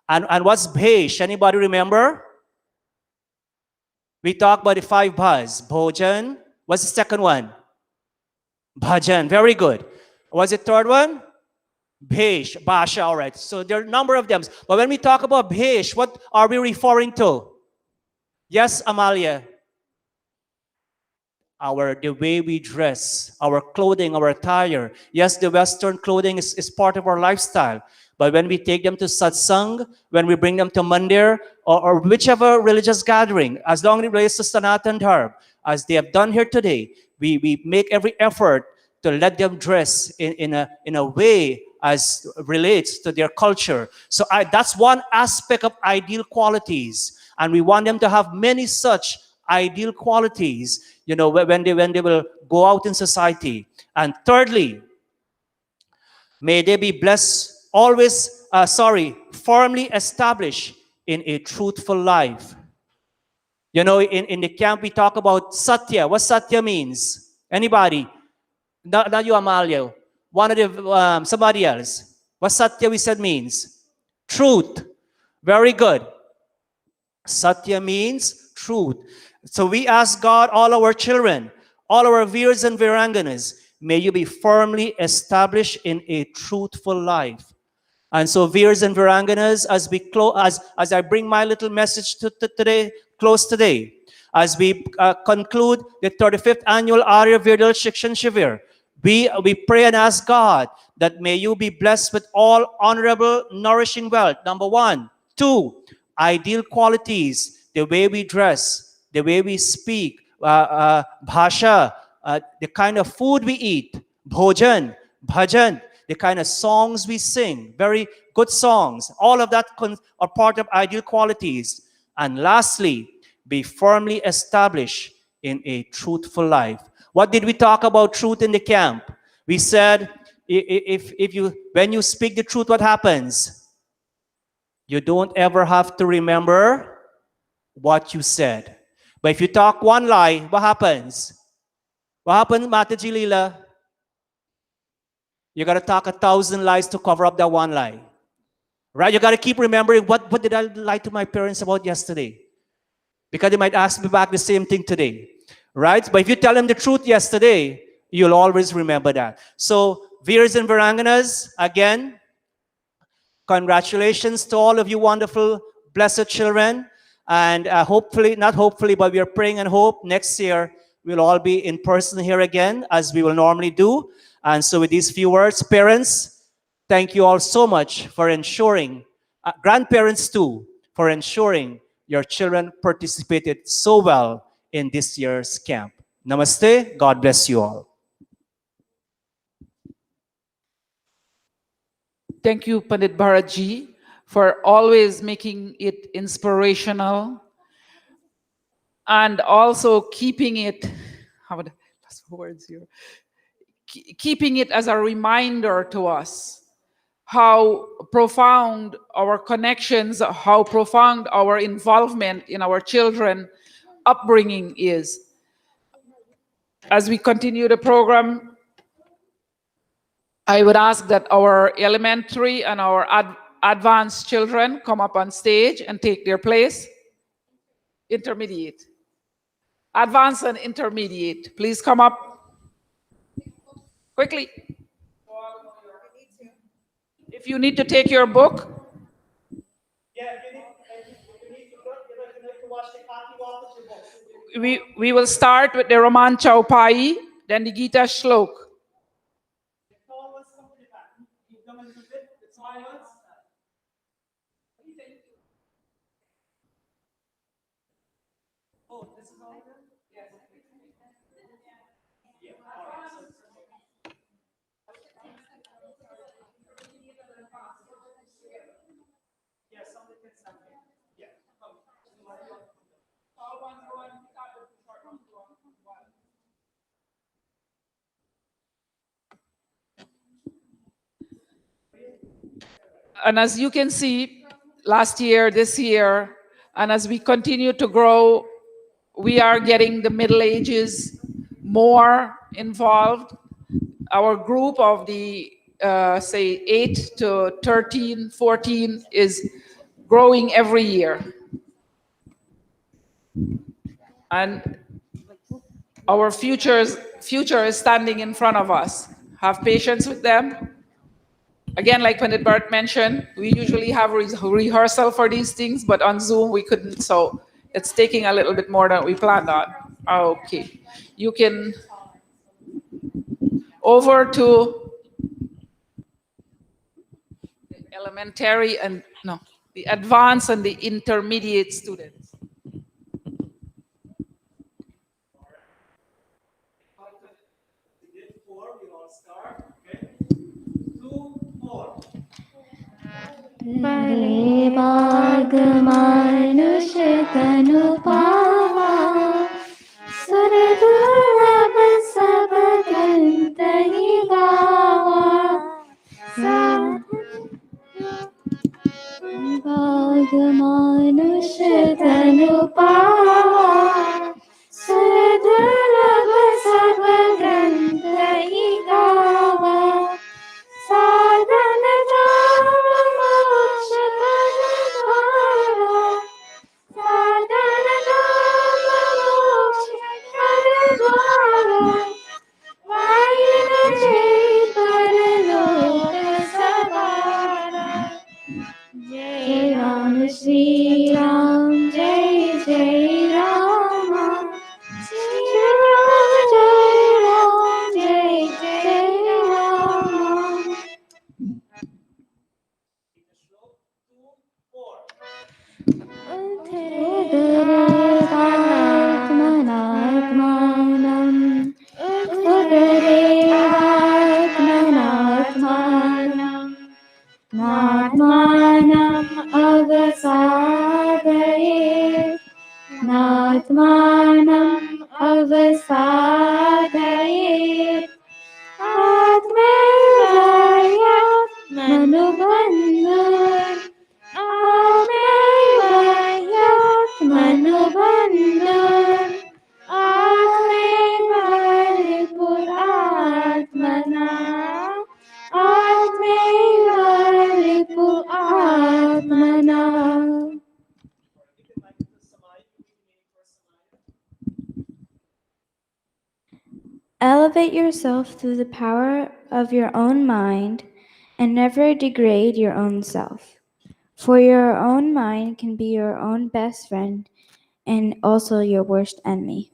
And what's bhesh? Anybody remember? We talked about the 5 bhas. Bhojan. What's the second one? Bhajan. Very good. What's the third one? Bhesh. Bhasha. All right. So there are a number of them. But when we talk about bhesh, what are we referring to? Yes, Amalia. The way we dress, our clothing, our attire. Yes, the Western clothing is part of our lifestyle. But when we take them to satsang, when we bring them to mandir, or whichever religious gathering, as long as it relates to Sanatan Dharma, as they have done here today, we make every effort to let them dress in a way as relates to their culture. So that's one aspect of ideal qualities. And we want them to have many such ideal qualities, when they will go out in society. And thirdly, may they be blessed, firmly established in a truthful life. In the camp we talk about satya. What satya means? Anybody? Not you, Amalia. One of the, somebody else. What satya we said means? Truth. Very good. Satya means truth. So we ask God, all our children, all our Viras and Viranganas, may you be firmly established in a truthful life. And so Viras and Viranganas, as I bring my little message close today, as we conclude the 35th annual Arya Vedal Shikshan Shivir, we pray and ask God that may you be blessed with all honorable, nourishing wealth. Number one. 2, ideal qualities, the way we dress, the way we speak, bhasha, the kind of food we eat, bhojan, bhajan, the kind of songs we sing, very good songs. All of that are part of ideal qualities. And lastly, be firmly established in a truthful life. What did we talk about truth in the camp? We said, when you speak the truth, what happens? You don't ever have to remember what you said. But if you talk one lie, what happens? What happens, Mataji Leela? You got to talk 1,000 lies to cover up that one lie. Right? You got to keep remembering, what did I lie to my parents about yesterday? Because they might ask me back the same thing today. Right? But if you tell them the truth yesterday, you'll always remember that. So, Viras and Viranganas, again, congratulations to all of you wonderful, blessed children. And not hopefully, but we are praying and hope next year we'll all be in person here again, as we will normally do. And so with these few words, parents, thank you all so much for ensuring, grandparents too, for ensuring your children participated so well in this year's camp. Namaste. God bless you all. Thank you, Pandit Bharatji, for always making it inspirational and also keeping it, keeping it as a reminder to us how profound our connections, how profound our involvement in our children upbringing is. As we continue the program, I would ask that our elementary and our advanced children come up on stage and take their place. Intermediate. Advanced and intermediate, please come up quickly. If you need to take your book, we will start with the Raman Chaupai, then the Gita Shlok. And as you can see, last year, this year, and as we continue to grow, we are getting the Middle Ages more involved. Our group of the, say, 8 to 13, 14 is growing every year. And our future is standing in front of us. Have patience with them. Again, like Pandit Bharat mentioned, we usually have rehearsal for these things, but on Zoom we couldn't, so it's taking a little bit more than we planned on. Okay, you can over to the elementary and no, the advanced and the intermediate students. बड़े बाग मानुष तनु पावा सुर दुर्लभ सब ग्रंथ ही गावा बाग मानुष तनु पावा सुर दुर्लभ सब ग्रंथ ही गावा साधन धाम मोक्ष कर द्वारा साधन धाम मोक्ष कर द्वारा वाहिन जय परलोक सवारा जय राम श्री राम जय जय राम श्री राम जय राम जय जय राम नात्मानम् अवसादये नात्मानम् अवसादये आत्मैवाह्यात्मनुबन्धुर् आत्मैवाह्यात्मनुबन्धुर् आत्मैव रिपुरात्मना आत्मैव रिपु आत्मना. Elevate yourself through the power of your own mind and never degrade your own self. For your own mind can be your own best friend and also your worst enemy.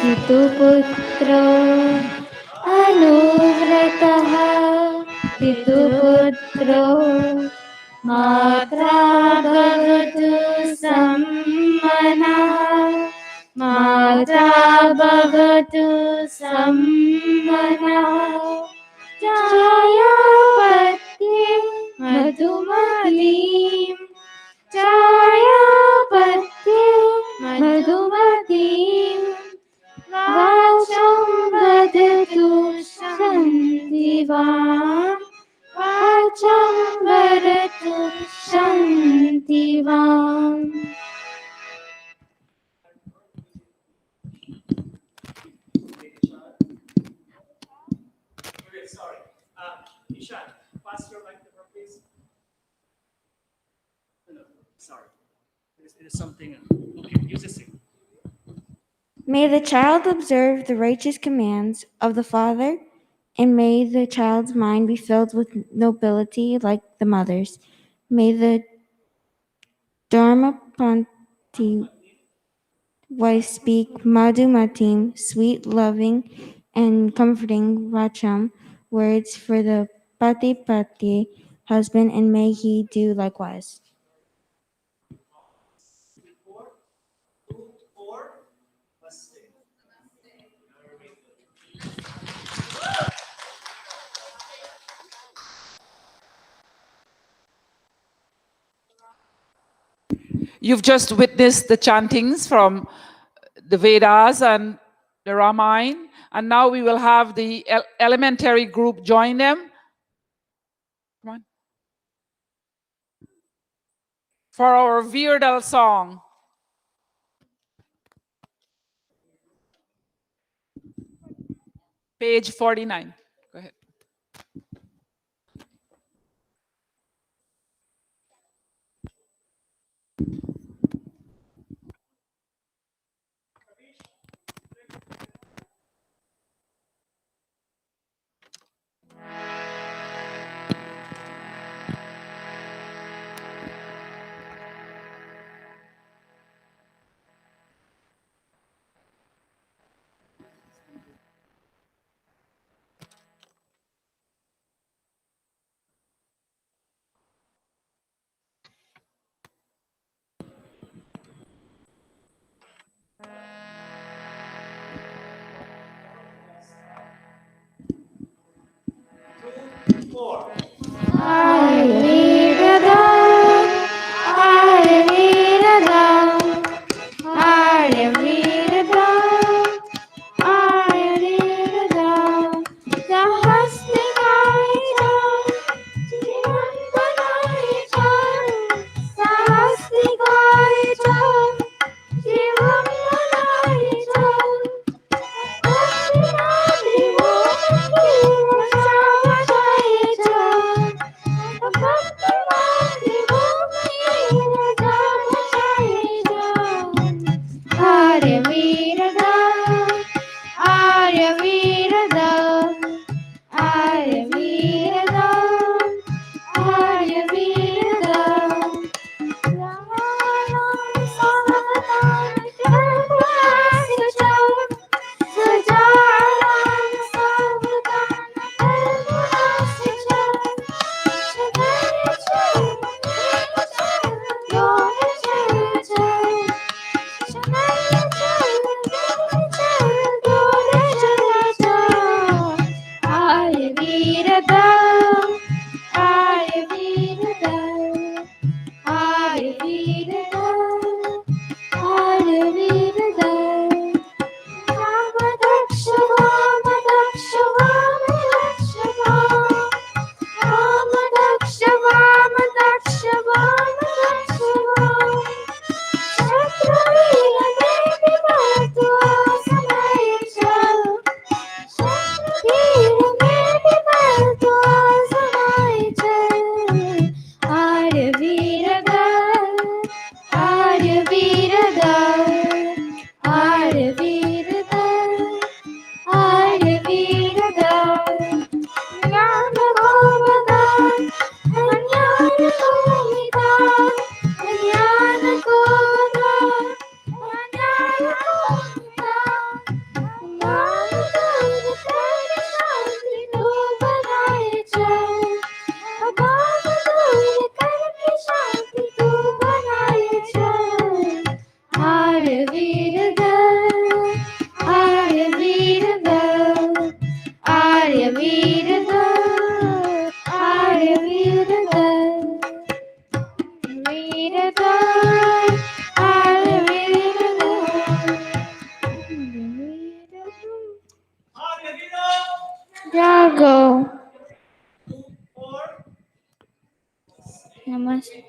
पितुपुत्रो अनुव्रतः पितुपुत्रो मात्रा भवतु सम्मनः मात्रा भवतु सम्मनः छायापत्ये मधुमतीं छायापत्ये मधुमतीं वाचं वदतु pass your mic to her, please? No, sorry. It is something. Okay, use this thing. May the child observe the righteous commands of the father, and may the child's mind be filled with nobility like the mother's. May the Dharmapanti wife speak Madhumatim, sweet, loving, and comforting Vacham words for the Pati husband, and may he do likewise. You've just witnessed the chantings from the Vedas and the Ramayana, and now we will have the elementary group join them. Come on. For our Virdal song. Page 49. Go ahead. Jago. Namaste.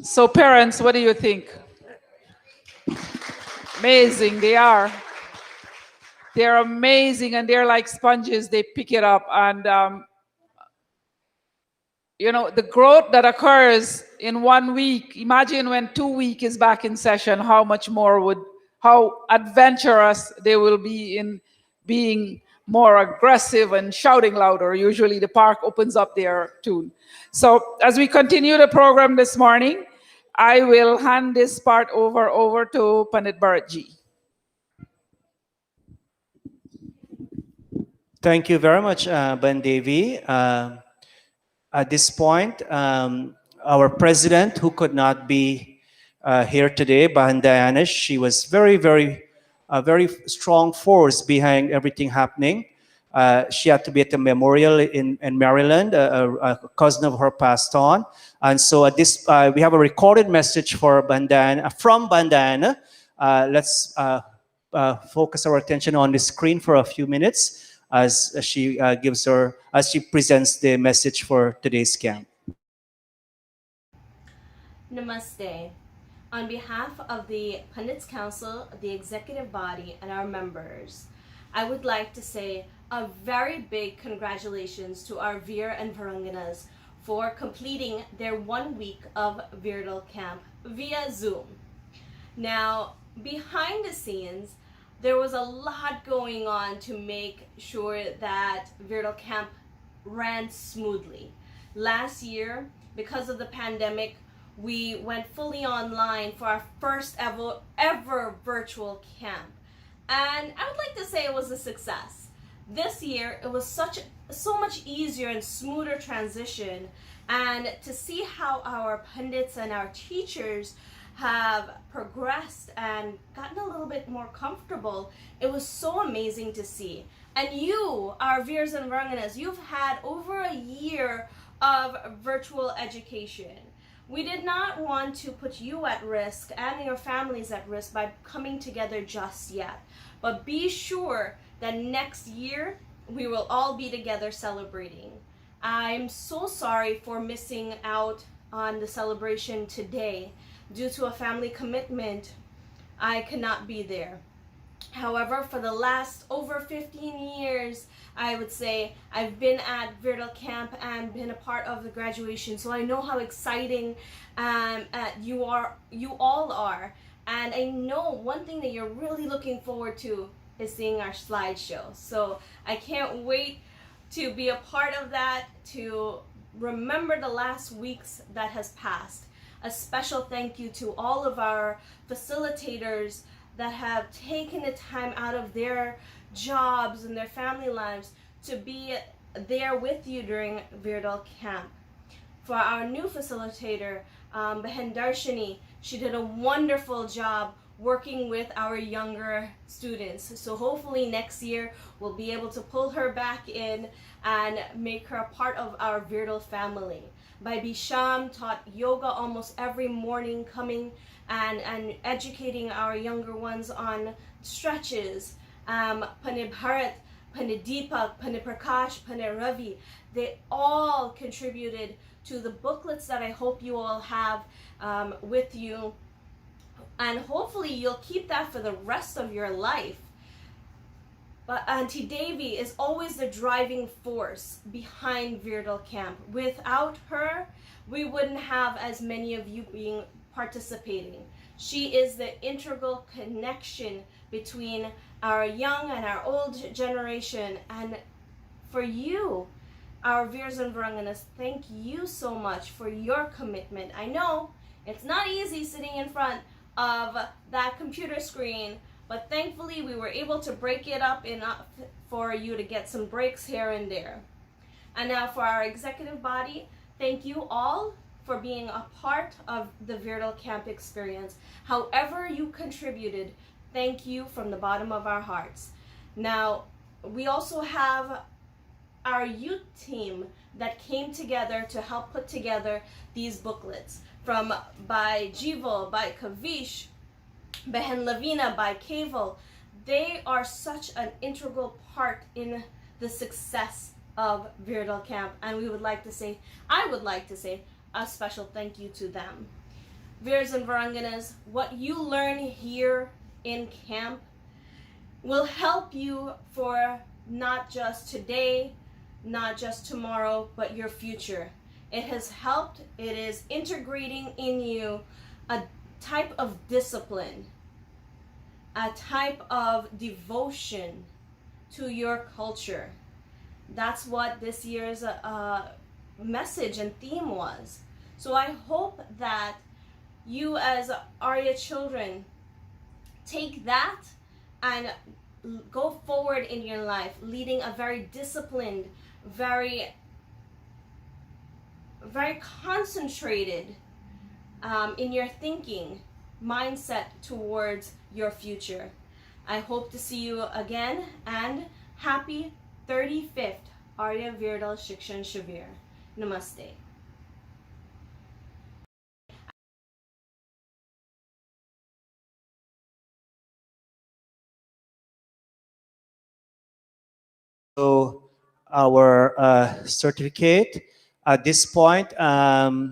So parents, what do you think? Amazing, they are. They're amazing and they're like sponges. They pick it up and the growth that occurs in 1 week, imagine when 2 weeks is back in session, how adventurous they will be in being more aggressive and shouting louder. Usually the park opens up their tune. So as we continue the program this morning, I will hand this part over to Pandit Bharat Ji. Thank you very much, Bandevi. At this point, our president, who could not be here today, Bahan she was a very strong force behind everything happening. She had to be at the memorial in Maryland. A cousin of her passed on. And so at this, we have a recorded message for from Bandana. Let's focus our attention on the screen for a few minutes as she presents the message for today's camp. Namaste. On behalf of the Pundits Council, the executive body, and our members, I would like to say a very big congratulations to our Veer and Varanganas for completing their 1 week of Virdal camp via Zoom. Now, behind the scenes, there was a lot going on to make sure that Virdal camp ran smoothly. Last year, because of the pandemic, we went fully online for our first ever virtual camp. And I would like to say it was a success. This year, it was so much easier and smoother transition. And to see how our pundits and our teachers have progressed and gotten a little bit more comfortable, it was so amazing to see. And you, our Veers and Varanganas, you've had over a year of virtual education. We did not want to put you at risk and your families at risk by coming together just yet. But be sure that next year we will all be together celebrating. I'm so sorry for missing out on the celebration today. Due to a family commitment, I cannot be there. However, for the last over 15 years, I would say I've been at Virdal camp and been a part of the graduation, so I know how exciting you all are. And I know one thing that you're really looking forward to is seeing our slideshow. So I can't wait to be a part of that, to remember the last weeks that has passed. A special thank you to all of our facilitators that have taken the time out of their jobs and their family lives to be there with you during Virdal camp. For our new facilitator, Behen Darshini, she did a wonderful job working with our younger students. So hopefully next year we'll be able to pull her back in and make her a part of our Virdal family. By Bisham taught yoga almost every morning, coming and educating our younger ones on stretches. Pandit Bharat, Pandit Deepak, Pandit Prakash, Pandit Ravi, they all contributed to the booklets that I hope you all have with you. And hopefully you'll keep that for the rest of your life. But Auntie Devi is always the driving force behind Virdal camp. Without her, we wouldn't have as many of you participating. She is the integral connection between our young and our old generation. And for you, our Veers and Varanganas, thank you so much for your commitment. I know it's not easy sitting in front of that computer screen, but thankfully we were able to break it up enough for you to get some breaks here and there. And now for our executive body, thank you all for being a part of the Virdal camp experience. However you contributed, thank you from the bottom of our hearts. Now, we also have our youth team that came together to help put together these booklets by Jivo, by Kavish, Behen Lavina, by Kaval. They are such an integral part in the success of Virdal camp, and I would like to say a special thank you to them. Veers and Varanganas, what you learn here in camp will help you for not just today, not just tomorrow, but your future. It has helped, it is integrating in you a type of discipline, a type of devotion to your culture. That's what this year's message and theme was. So I hope that you as Arya children take that and go forward in your life, leading a very disciplined, very concentrated in your thinking mindset towards your future. I hope to see you again, and happy 35th Arya Virdal Shikshan Shavir. Namaste. So our certificate at this point, but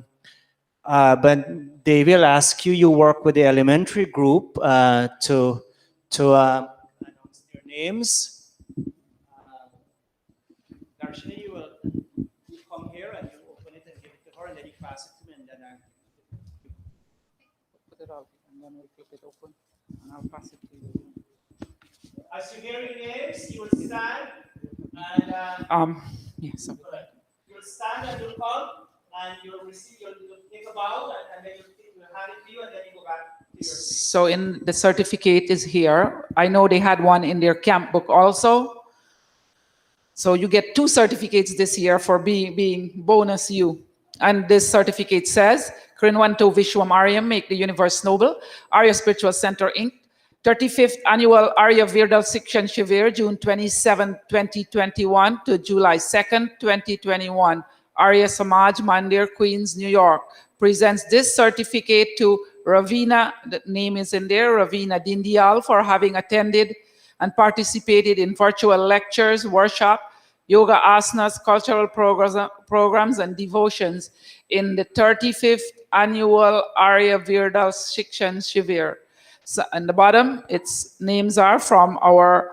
they will ask you. You work with the elementary group to announce their names. Darshini, you come here and you open it and give it to her, and then you pass it to me, and then Put it out, and then we'll flip it open, and I'll pass it to you. as you hear your names, you will stand and Yes. you'll stand and you'll come and you'll receive, you'll take a bow and then you'll hand it to you and then you go back to your seat. So in the certificate is here. I know they had one in their camp book also. So you get 2 certificates this year for being bonus you. And this certificate says, Krinwanto Vishwam Arya, make the universe noble. Arya Spiritual Center Inc. 35th Annual Arya Virdal Shikshan Shivir, June 27, 2021 to July 2nd, 2021. Arya Samaj Mandir, Queens, New York, presents this certificate to Ravina, the name is in there, Ravina Dindial, for having attended and participated in virtual lectures, workshop, yoga asanas, cultural programs, and devotions in the 35th Annual Arya Virdal Shikshan Shivir. So, on the bottom, its names are from our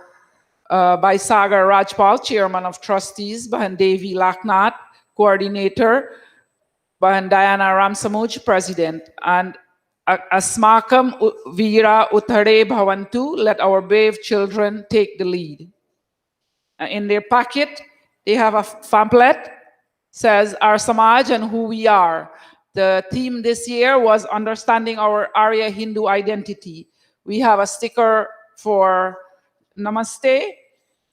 by Sagar Rajpal, Chairman of Trustees, Bahan Devi Laknath, Coordinator, Bahan Diana Ramsamuj, President, and Asmakam Veera Uttare Bhavantu, let our brave children take the lead. In their packet, they have a pamphlet, says our Samaj and who we are. The theme this year was understanding our Arya Hindu identity. We have a sticker for Namaste,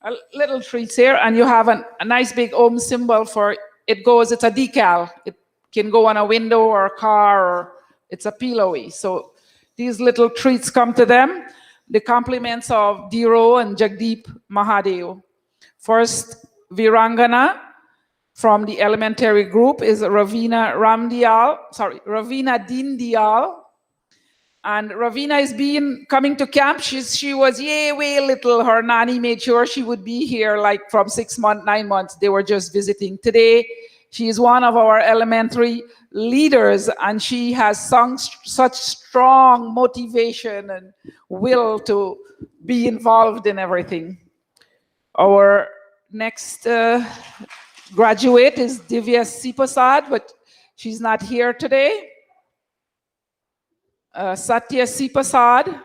a little treats here, and you have a nice big Om symbol for it goes, it's a decal. It can go on a window or a car, or it's a pillowy. So these little treats come to them. The compliments of Diro and Jagdeep Mahadev. First, Virangana from the elementary group is Ravina Dindial. And Ravina is coming to camp. She was way little. Her nanny made sure she would be here like from 6 months, 9 months. They were just visiting. Today, she is one of our elementary leaders, and she has such strong motivation and will to be involved in everything. Our next graduate is Divya Sipasad, but she's not here today. Satya Sipasad.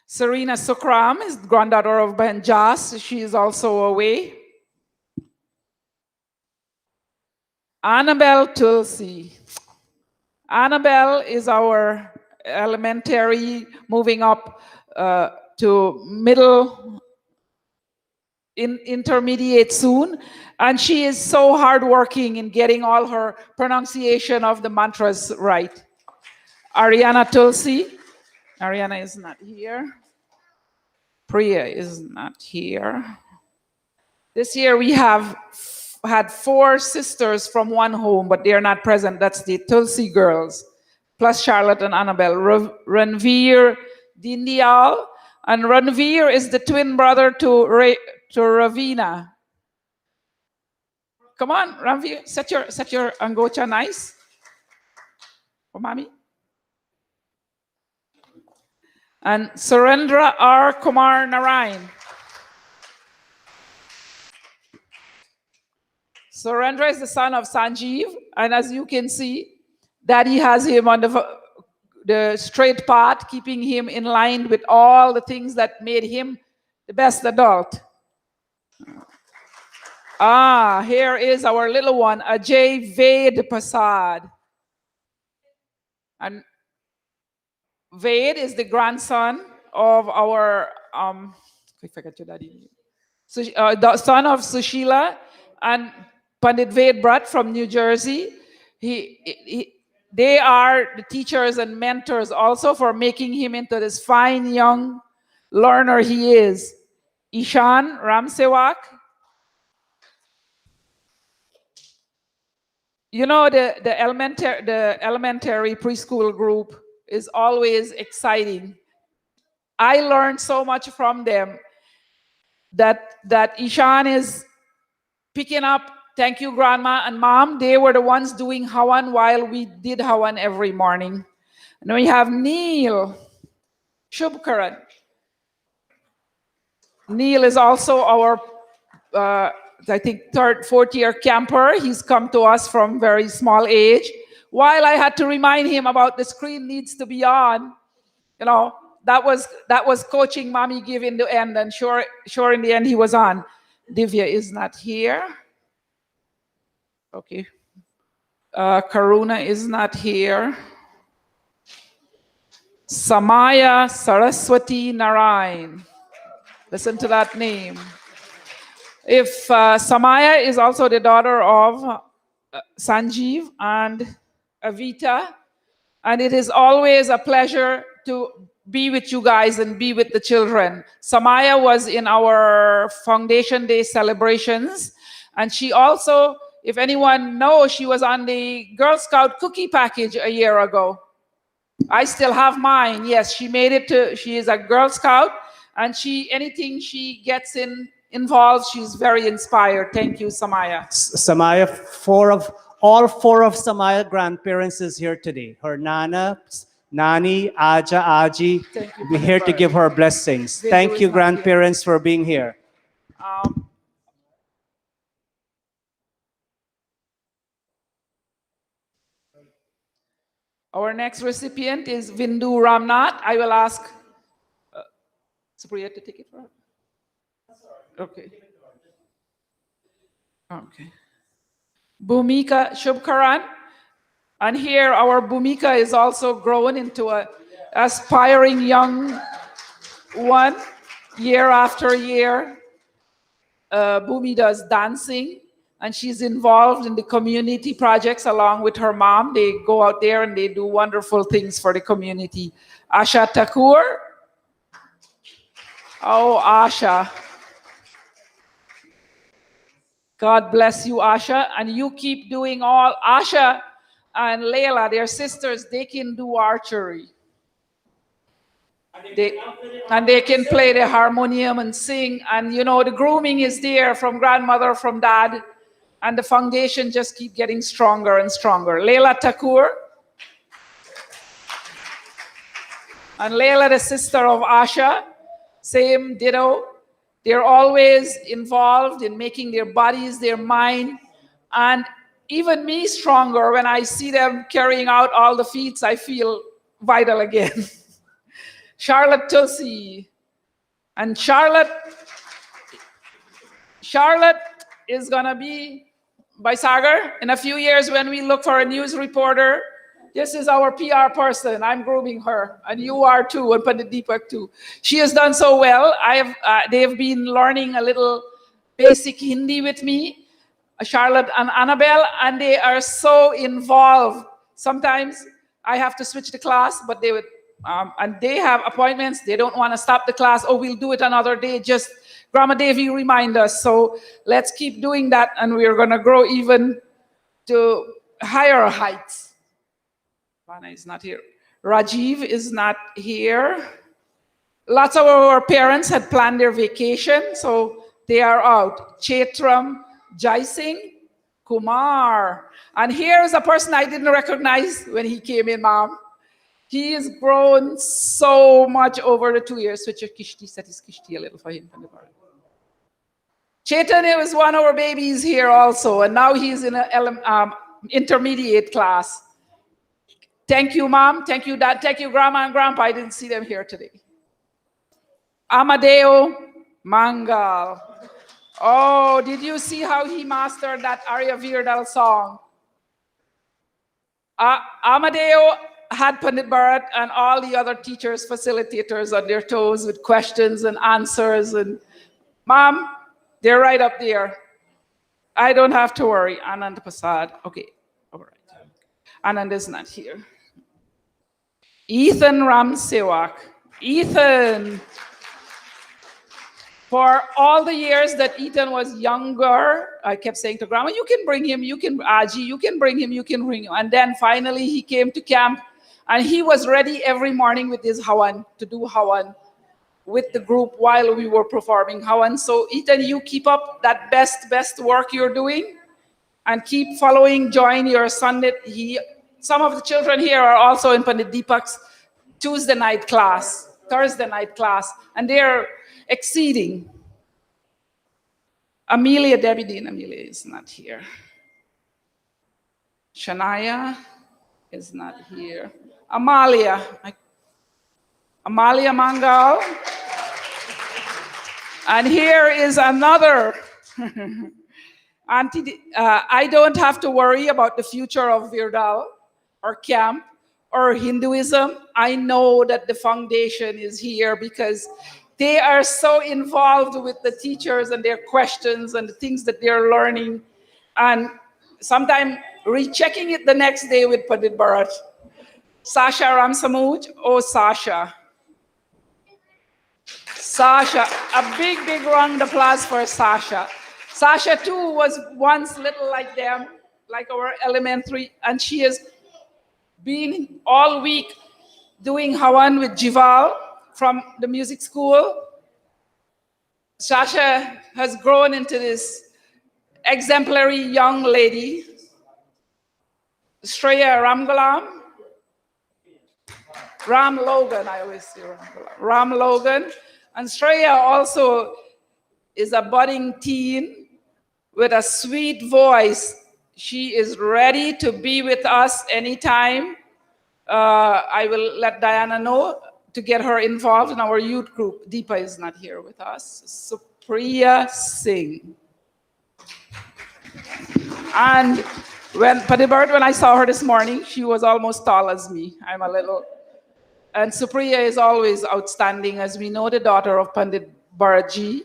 Serena Sukram is granddaughter of Ben Jas. She is also away. Annabelle Tulsi. Annabelle is our elementary, moving up to middle, intermediate soon. And she is so hardworking in getting all her pronunciation of the mantras right. Ariana Tulsi. Ariana is not here. Priya is not here. This year we have had 4 sisters from one home, but they are not present. That's the Tulsi girls, plus Charlotte and Annabelle. Ranveer Dindial, and Ranveer is the twin brother to Ravina. Come on, Ramvi, set your angocha nice. For mommy. And Surendra R. Kumar Narayan. Surendra is the son of Sanjeev, and as you can see, Daddy has him on the straight path, keeping him in line with all the things that made him the best adult. Here is our little one, Ajay Ved Prasad. And Ved is the grandson of our, I forgot your daddy. The son of Sushila and Pandit Ved Brat from New Jersey. They are the teachers and mentors also for making him into this fine young learner he is. Ishan Ramsewak. You know, the elementary preschool group is always exciting. I learned so much from them that Ishan is picking up. Thank you, Grandma and Mom. They were the ones doing Hawan while we did Hawan every morning. And we have Neil Shubkaran. Neil is also our, I think, third, fourth year camper. He's come to us from very small age. While I had to remind him about the screen needs to be on, you know, that was coaching Mommy give in the end, and sure in the end he was on. Divya is not here. Okay. Karuna is not here. Samaya Saraswati Narayan. Listen to that name. If Samaya is also the daughter of Sanjeev and Avita, and it is always a pleasure to be with you guys and be with the children. Samaya was in our Foundation Day celebrations, and she also, if anyone knows, she was on the Girl Scout cookie package a year ago. I still have mine. Yes, she made it to, she is a Girl Scout, and anything she gets involved, she's very inspired. Thank you, Samaya. Samaya, all four of Samaya grandparents is here today. Her Nana, Nani, Aja, Aji, we're here to give her blessings. Thank you, grandparents, for being here. Our next recipient is Vindu Ramnath. I will ask Supriya to take it for her. Okay. Okay. Bhumika Shubkaran. And here our Bhumika is also grown into an aspiring young one year after year. Bhumi does dancing, and she's involved in the community projects along with her mom. They go out there and they do wonderful things for the community. Asha Thakur. Oh, Asha. God bless you, Asha. And you keep doing all. Asha and Layla, their sisters, they can do archery. They can play the harmonium and sing. And you know, the grooming is there from grandmother, from dad. And the foundation just keep getting stronger and stronger. Layla Thakur. And Layla, the sister of Asha, same ditto. They're always involved in making their bodies, their mind, and even me stronger. When I see them carrying out all the feats, I feel vital again. Charlotte Tulsi. And Charlotte is gonna be by Sagar in a few years when we look for a news reporter. This is our PR person. I'm grooming her, and you are too, and Pandit Deepak too. She has done so well. They have been learning a little basic Hindi with me, Charlotte and Annabelle, and they are so involved. Sometimes I have to switch the class, but they would, and they have appointments. They don't want to stop the class. Oh, we'll do it another day. Just Grandma Devi remind us. So let's keep doing that, and we're going to grow even to higher heights. Vana is not here. Rajiv is not here. Lots of our parents had planned their vacation, so they are out. Chaitram Jai Singh, Kumar. And here's a person I didn't recognize when he came in, Mom. He has grown so much over the 2 years. Switch your kishti, set his kishti a little for him. Chaitanya was one of our babies here also, and now he's in an intermediate class. Thank you, Mom. Thank you, Dad. Thank you, Grandma and Grandpa. I didn't see them here today. Amadeo Mangal. Oh, did you see how he mastered that Arya Virdal song? Amadeo had Pandit Bharat and all the other teachers, facilitators on their toes with questions and answers. And Mom, they're right up there. I don't have to worry. Anand Prasad. Okay, all right. Anand is not here. Ethan Ram Sewak. Ethan. For all the years that Ethan was younger, I kept saying to Grandma, you can bring him, you can, Aji, you can bring him, you can bring him. And then finally he came to camp and he was ready every morning with his Hawan, to do Hawan with the group while we were performing Hawan. So Ethan, you keep up that best work you're doing and keep following, join your Sunday. Some of the children here are also in Pandit Deepak's Tuesday night class, Thursday night class, and they're exceeding. Amelia Debbie Dean, Amelia is not here. Shania is not here. Amalia Mangal. And here is another Auntie. I don't have to worry about the future of Virdal or camp or Hinduism. I know that the foundation is here because they are so involved with the teachers and their questions and the things that they're learning. And sometimes rechecking it the next day with Pandit Bharat. Sasha Ramsamuj, oh Sasha. Sasha, a big round of applause for Sasha. Sasha too was once little like them, like our elementary, and she has been all week doing Hawan with Jival from the music school. Sasha has grown into this exemplary young lady. Shreya Ramgalam. Ram Logan, I always say Ram Logan. And Shreya also is a budding teen with a sweet voice. She is ready to be with us anytime. I will let Diana know to get her involved in our youth group. Deepa is not here with us. Supriya Singh. And when I saw her this morning, she was almost tall as me. I'm a little. And Supriya is always outstanding, as we know, the daughter of Pandit Bharatji.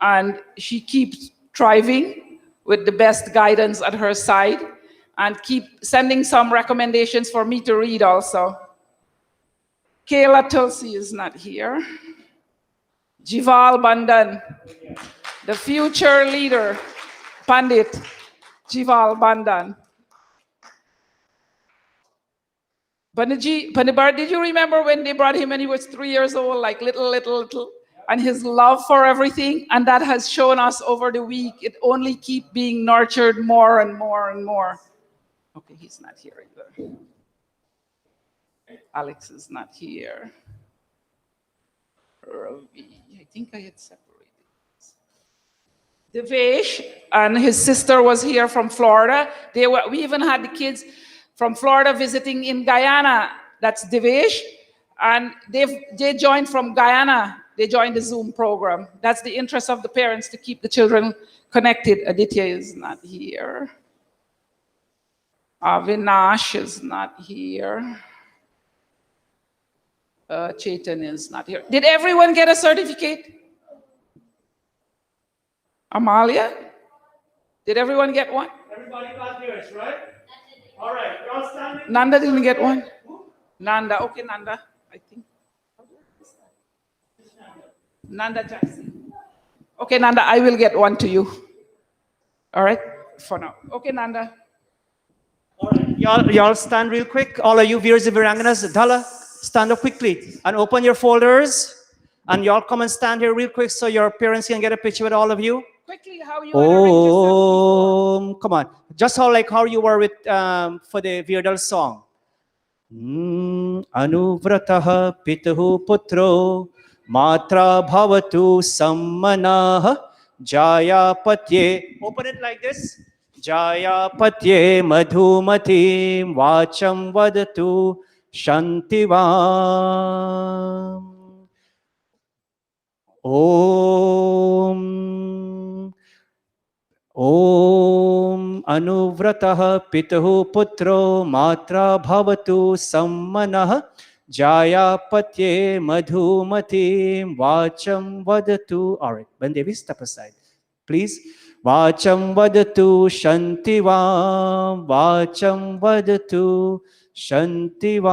And she keeps thriving with the best guidance at her side and keep sending some recommendations for me to read also. Kayla Tulsi is not here. Jival Bandan, the future leader, Pandit Jival Bandan. Pandit Bharat, did you remember when they brought him when he was 3 years old, like little, and his love for everything? And that has shown us over the week. It only keeps being nurtured more and more and more. Okay, he's not here either. Alex is not here. Ravi, I think I had separated. Devesh and his sister was here from Florida. We even had the kids from Florida visiting in Guyana. That's Devesh. And they joined from Guyana. They joined the Zoom program. That's the interest of the parents, to keep the children connected. Aditya is not here. Avinash is not here. Chetan is not here. Did everyone get a certificate? Amalia? Did everyone get one? Everybody got theirs, right? All right, y'all stand. Nanda didn't get one? Nanda, okay, Nanda, I think. Nanda Jackson. Okay, Nanda, I will get one to you. All right, for now. Okay, Nanda. All right, y'all stand real quick. All of you viewers and Viranganas, Dhala, stand up quickly and open your folders. And y'all come and stand here real quick so your parents can get a picture with all of you. quickly how you want to arrange yourself before. Come on. Just how you were with for the Virdal song. Anuvratah pituhu putro matra bhavatu sammanah jaya patye. Open it like this. Jaya patye madhumati vacham vadatu shantivam. Om Anuvratah Pituhu Putro Matra Bhavatu Sammanah Jaya Patye Madhumati Vacham Vadatu. All right, Bandevi, step aside, please. Vacham Vadatu Shantivam. Vacham Vadatu Shantivam.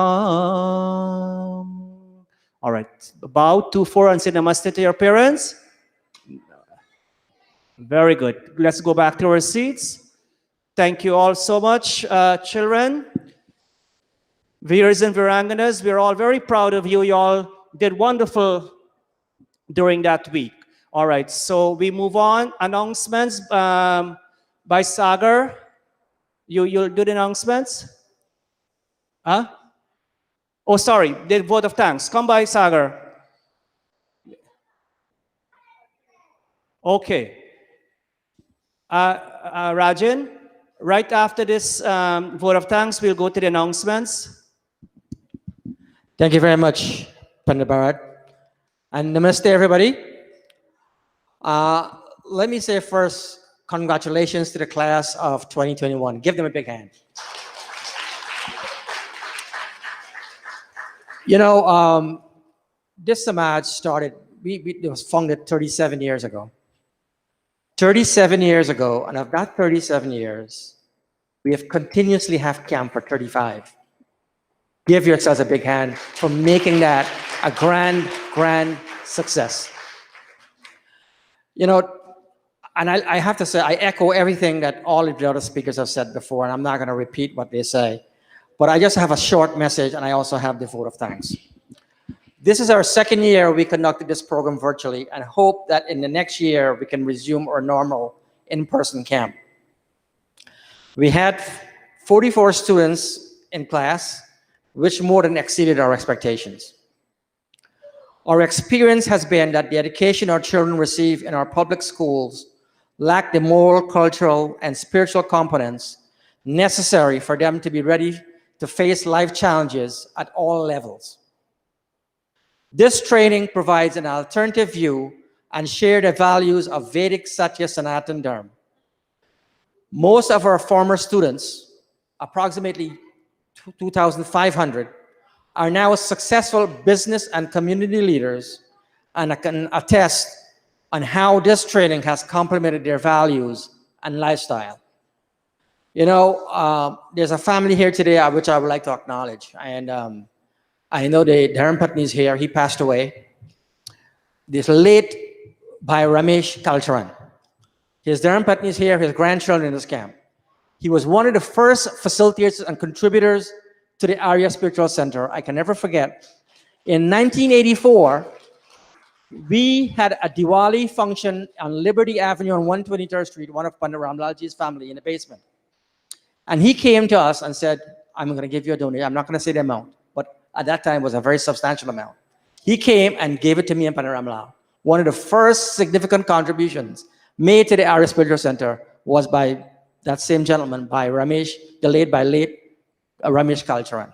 All right, bow to four and say namaste to your parents. Very good. Let's go back to our seats. Thank you all so much, children. Viewers and Viranganas, we're all very proud of you. You all did wonderful during that week. All right, so we move on. Announcements by Sagar. You'll do the announcements? Huh? Oh, sorry, the vote of thanks. Come by, Sagar. Okay. Rajan, right after this vote of thanks, we'll go to the announcements. Thank you very much, Pandit Bharat. And namaste, everybody. Let me say first, congratulations to the class of 2021. Give them a big hand. You know, this Samaj started, it was founded 37 years ago. 37 years ago, and of that 37 years, we have continuously have camp for 35. Give yourselves a big hand for making that a grand, grand success. You know, and I have to say, I echo everything that all of the other speakers have said before, and I'm not going to repeat what they say, but I just have a short message, and I also have the vote of thanks. This is our second year we conducted this program virtually and hope that in the next year we can resume our normal in-person camp. We had 44 students in class, which more than exceeded our expectations. Our experience has been that the education our children receive in our public schools lack the moral, cultural, and spiritual components necessary for them to be ready to face life challenges at all levels. This training provides an alternative view and share the values of Vedic Satya Sanatan Dharma. Most of our former students, approximately 2,500, are now successful business and community leaders, and I can attest on how this training has complemented their values and lifestyle. You know, there's a family here today which I would like to acknowledge, and I know the Dharmpatni is here. He passed away. This late by Ramesh Kalcharan. His Dharmpatni is here, his grandchildren in this camp. He was one of the first facilitators and contributors to the Arya Spiritual Center. I can never forget. In 1984, we had a Diwali function on Liberty Avenue on 123rd Street, one of Pandit Ramlalji's family in the basement. And he came to us and said, I'm going to give you a donation. I'm not going to say the amount, but at that time was a very substantial amount. He came and gave it to me and Pandit Ramlal. One of the first significant contributions made to the Arya Spiritual Center was by that same gentleman, by Ramesh, the late Ramesh Kalcharan.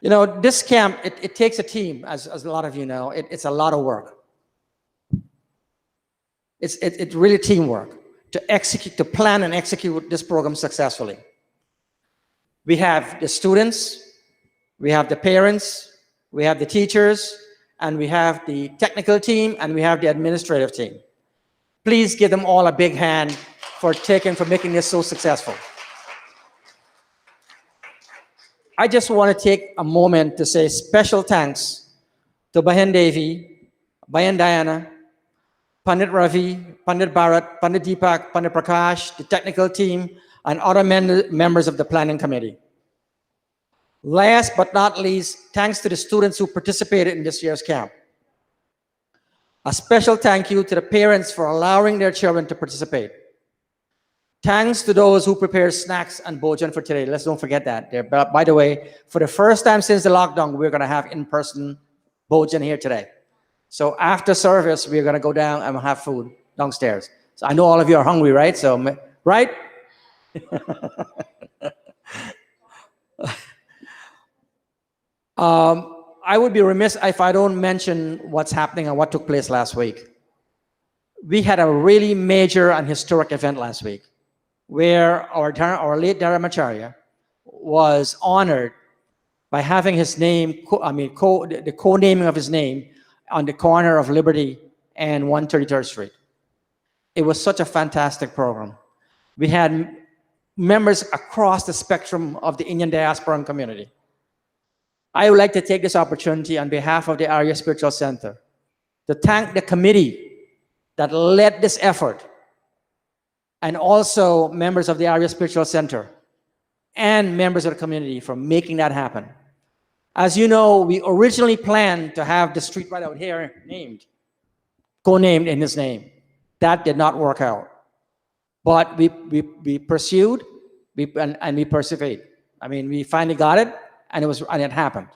You know, this camp, it takes a team, as a lot of you know. It's a lot of work. It's really teamwork to execute, to plan and execute this program successfully. We have the students, we have the parents, we have the teachers, and we have the technical team, and we have the administrative team. Please give them all a big hand for making this so successful. I just want to take a moment to say special thanks to Bahen Devi, Bahen Diana, Pandit Ravi, Pandit Bharat, Pandit Deepak, Pandit Prakash, the technical team, and other members of the planning committee. Last but not least, thanks to the students who participated in this year's camp. A special thank you to the parents for allowing their children to participate. Thanks to those who prepared snacks and bojan for today. Let's don't forget that. By the way, for the first time since the lockdown, we're going to have in-person bojan here today. So after service, we're going to go down and have food downstairs. So I know all of you are hungry, right? So, right? I would be remiss if I don't mention what's happening and what took place last week. We had a really major and historic event last week where our late Dharamacharya was honored by having his name, the co-naming of his name on the corner of Liberty and 133rd Street. It was such a fantastic program. We had members across the spectrum of the Indian diaspora and community. I would like to take this opportunity on behalf of the Arya Spiritual Center to thank the committee that led this effort, and also members of the Arya Spiritual Center and members of the community for making that happen. As you know, we originally planned to have the street right out here co-named in his name. That did not work out. But we pursued and we persevered. I mean, we finally got it, and it happened.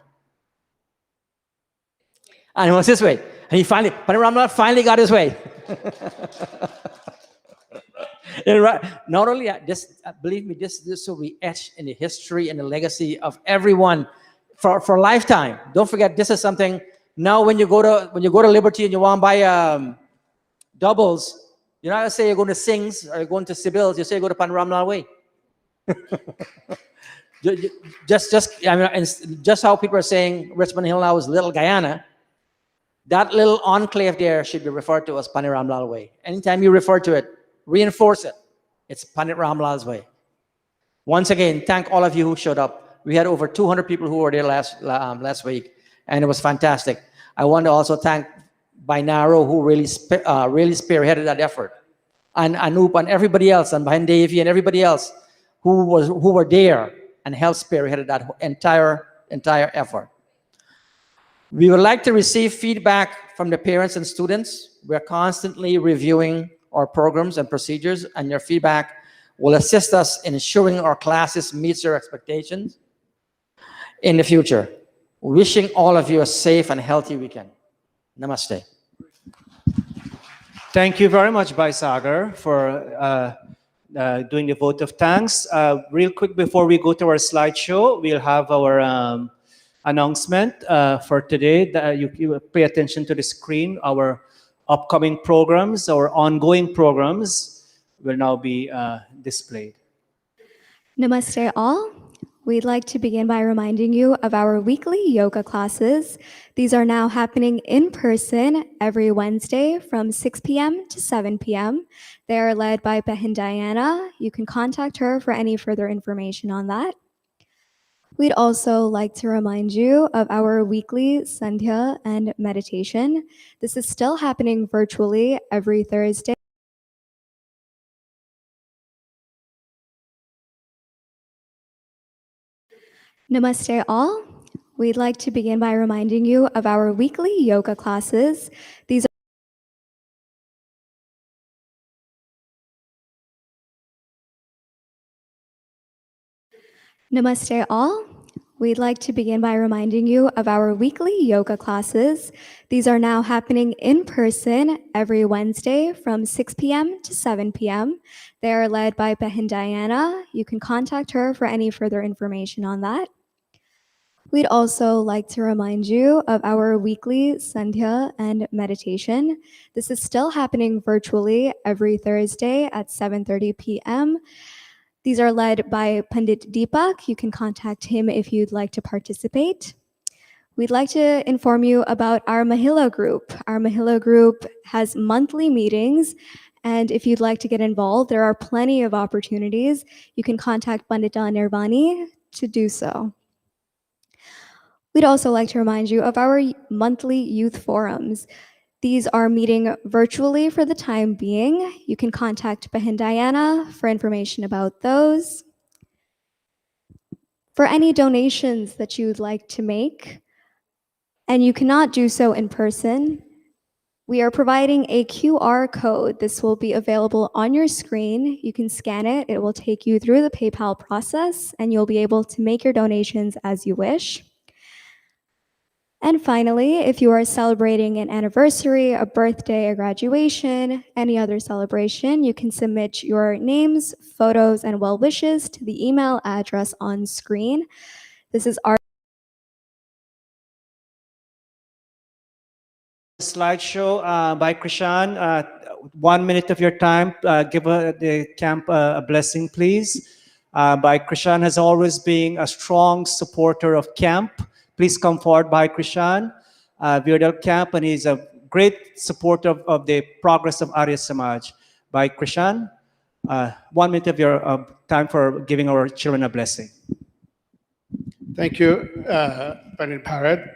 And it was this way. And Pandit Ramnath finally got his way. Not only that, believe me, this will be etched in the history and the legacy of everyone for a lifetime. Don't forget, this is something. Now, when you go to Liberty and you want to buy doubles, you're not going to say you're going to Singh's or you're going to Sibyl's. You say you go to Pandit Ramnath Way. Just how people are saying Richmond Hill now is Little Guyana. That little enclave there should be referred to as Pandit Ramlal Way. Anytime you refer to it, reinforce it. It's Pandit Ramlal's Way. Once again, thank all of you who showed up. We had over 200 people who were there last week, and it was fantastic. I want to also thank Binaro, who really spearheaded that effort, and Anup and everybody else, and Bhandevi and everybody else who were there and helped spearheaded that entire effort. We would like to receive feedback from the parents and students. We're constantly reviewing our programs and procedures, and your feedback will assist us in ensuring our classes meets your expectations in the future. Wishing all of you a safe and healthy weekend. Namaste. Thank you very much, Bhai Sagar, for doing the vote of thanks. Real quick before we go to our slideshow, we'll have our announcement for today. You pay attention to the screen. Our upcoming programs, our ongoing programs will now be displayed. Namaste all. We'd like to begin by reminding you of our weekly yoga classes. These are now happening in person every Wednesday from 6 p.m. to 7 p.m. They are led by Behin Diana. You can contact her for any further information on that. We'd also like to remind you of our weekly Sandhya and meditation. This is still happening virtually every Thursday. Namaste all. We'd like to begin by reminding you of our weekly yoga classes. These are Namaste all. We'd like to begin by reminding you of our weekly yoga classes. These are now happening in person every Wednesday from 6 p.m. to 7 p.m. They are led by Behin Diana. You can contact her for any further information on that. We'd also like to remind you of our weekly Sandhya and meditation. This is still happening virtually every Thursday at 7:30 p.m. These are led by Pandit Deepak. You can contact him if you'd like to participate. We'd like to inform you about our Mahila group. Our Mahila group has monthly meetings, and if you'd like to get involved, there are plenty of opportunities. You can contact Pandita Nirvani to do so. We'd also like to remind you of our monthly youth forums. These are meeting virtually for the time being. You can contact Behin Diana for information about those. For any donations that you would like to make, and you cannot do so in person, We are providing a QR code. This will be available on your screen. You can scan it. It will take you through the PayPal process, and you'll be able to make your donations as you wish. And finally, if you are celebrating an anniversary, a birthday, a graduation, any other celebration, you can submit your names, photos, and well wishes to the email address on screen. This is our slideshow by Krishan. 1 minute of your time. Give the camp a blessing, please. By Krishan has always been a strong supporter of camp. Please come forward, by Krishan. Virdal Camp, and he's a great supporter of the progress of Arya Samaj. By Krishan, 1 minute of your time for giving our children a blessing. Thank you, Pandit Bharat.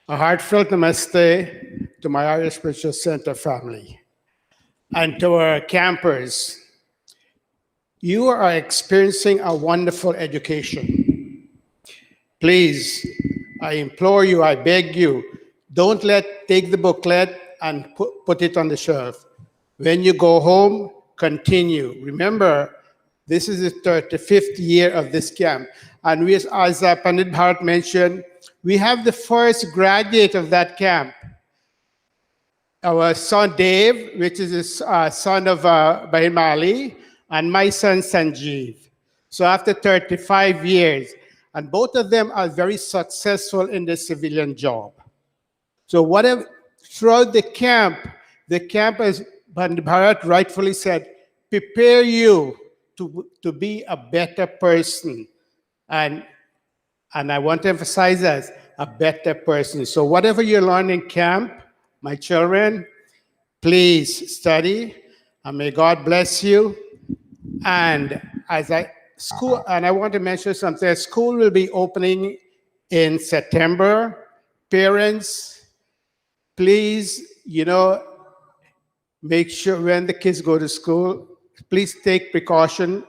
A heartfelt namaste to my Arya Spiritual Center family and to our campers. You are experiencing a wonderful education. Please, I implore you, I beg you, don't take the booklet and put it on the shelf. When you go home, continue. Remember, this is the 35th year of this camp. And we, as Pandit Bharat mentioned, we have the first graduate of that camp. Our son Dave, which is the son of Bahir Mali, and my son Sanjeev. So after 35 years, and both of them are very successful in the civilian job. So whatever, throughout the camp, as Pandit Bharat rightfully said, prepare you to be a better person. And I want to emphasize that, a better person. So whatever you learn in camp, my children, please study, and may God bless you. And I want to mention something. School will be opening in September. Parents, please, make sure when the kids go to school, please take precaution.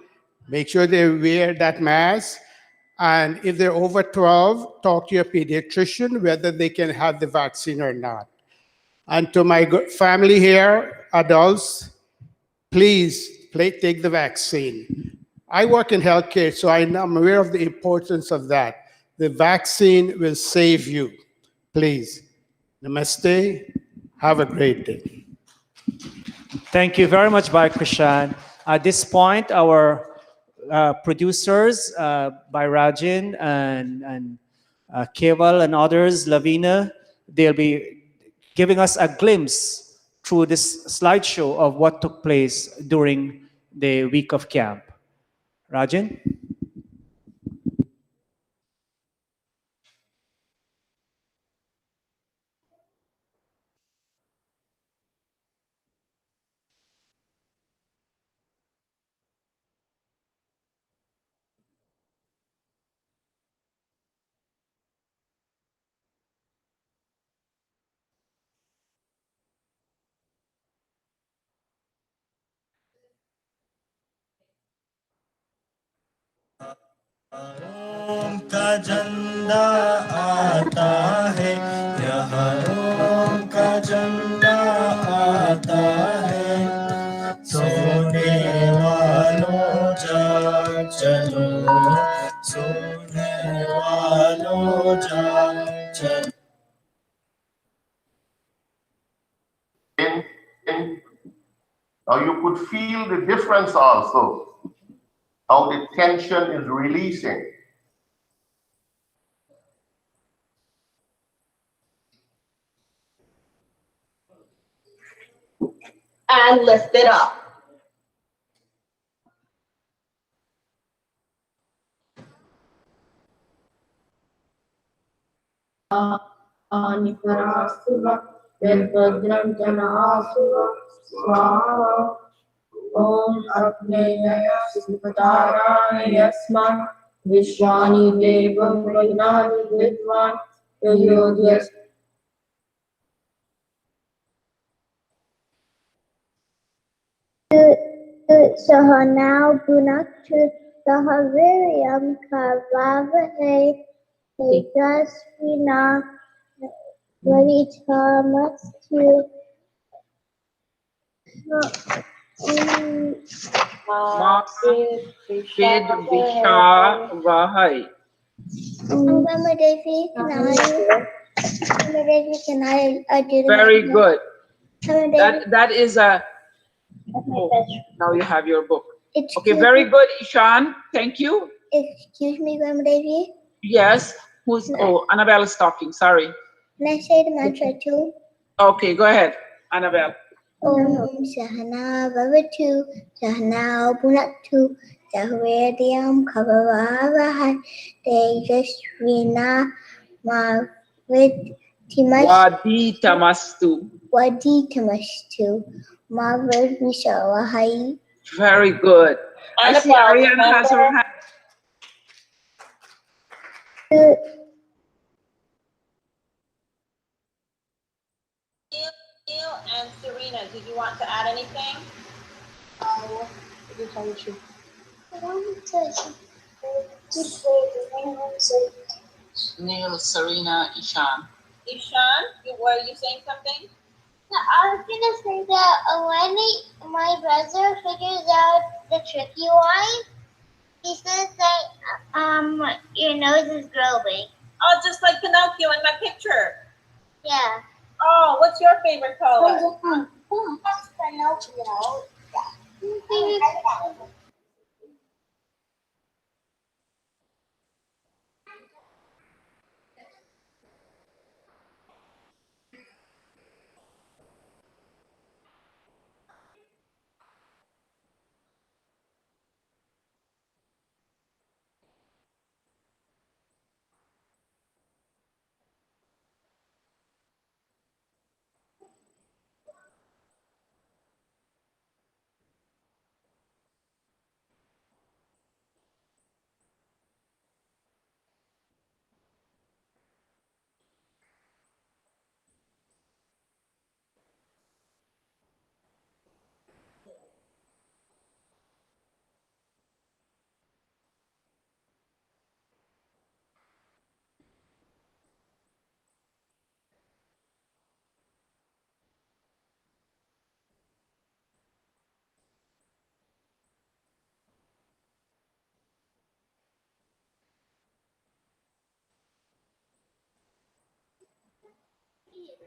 Make sure they wear that mask. And if they're over 12, talk to your pediatrician whether they can have the vaccine or not. And to my family here, adults, please take the vaccine. I work in healthcare, so I'm aware of the importance of that. The vaccine will save you. Please. Namaste. Have a great day. Thank you very much, Bhai Krishan. At this point, our producers, by Rajin and Keval and others, Lavina, they'll be giving us a glimpse through this slideshow of what took place during the week of camp. Rajin? ओम का झंडा आता है, यहाँ ओम का झंडा आता है। सोने वालों जाग चलो, सोने वालों जाग चलो। Now you could feel the difference also, how the tension is releasing. And lift it up. Vedbhadram Janasura Swaha Om Agneya Sivataraya Yasma Vishwani Devam Vagnani Vidvan Yogyas. Sahanao Punaktu Sahaviriam Karvavane Tejasvina Varitamastu. Vid Visha Vahai. Mama Devi, can I do the Very next one? good. Mama Devi, That is a. that's my Oh, best. now you have your book. Okay, Excuse very me. good, Ishan. Thank you. Excuse me, Grandma Devi. Yes. Who's? Oh, Annabelle is talking. Sorry. Can I say the mantra too? Okay, go ahead, Annabelle. Om Sahana Bhavatu Sahana Punatu Sahvedyam Kavavavahan Tejasvina Vaditamastu. Vaditamastu Mavadvishavahai. Very good. I see Ariana has her hand. You and Serena, did you want to add anything? Neil, Serena, Ishan. Ishan, were you saying something? I was gonna say that when my brother figures out the tricky one, he says that your nose is growing. Oh, just like Pinocchio in my picture. Yeah. Oh, what's your favorite color? That's Pinocchio.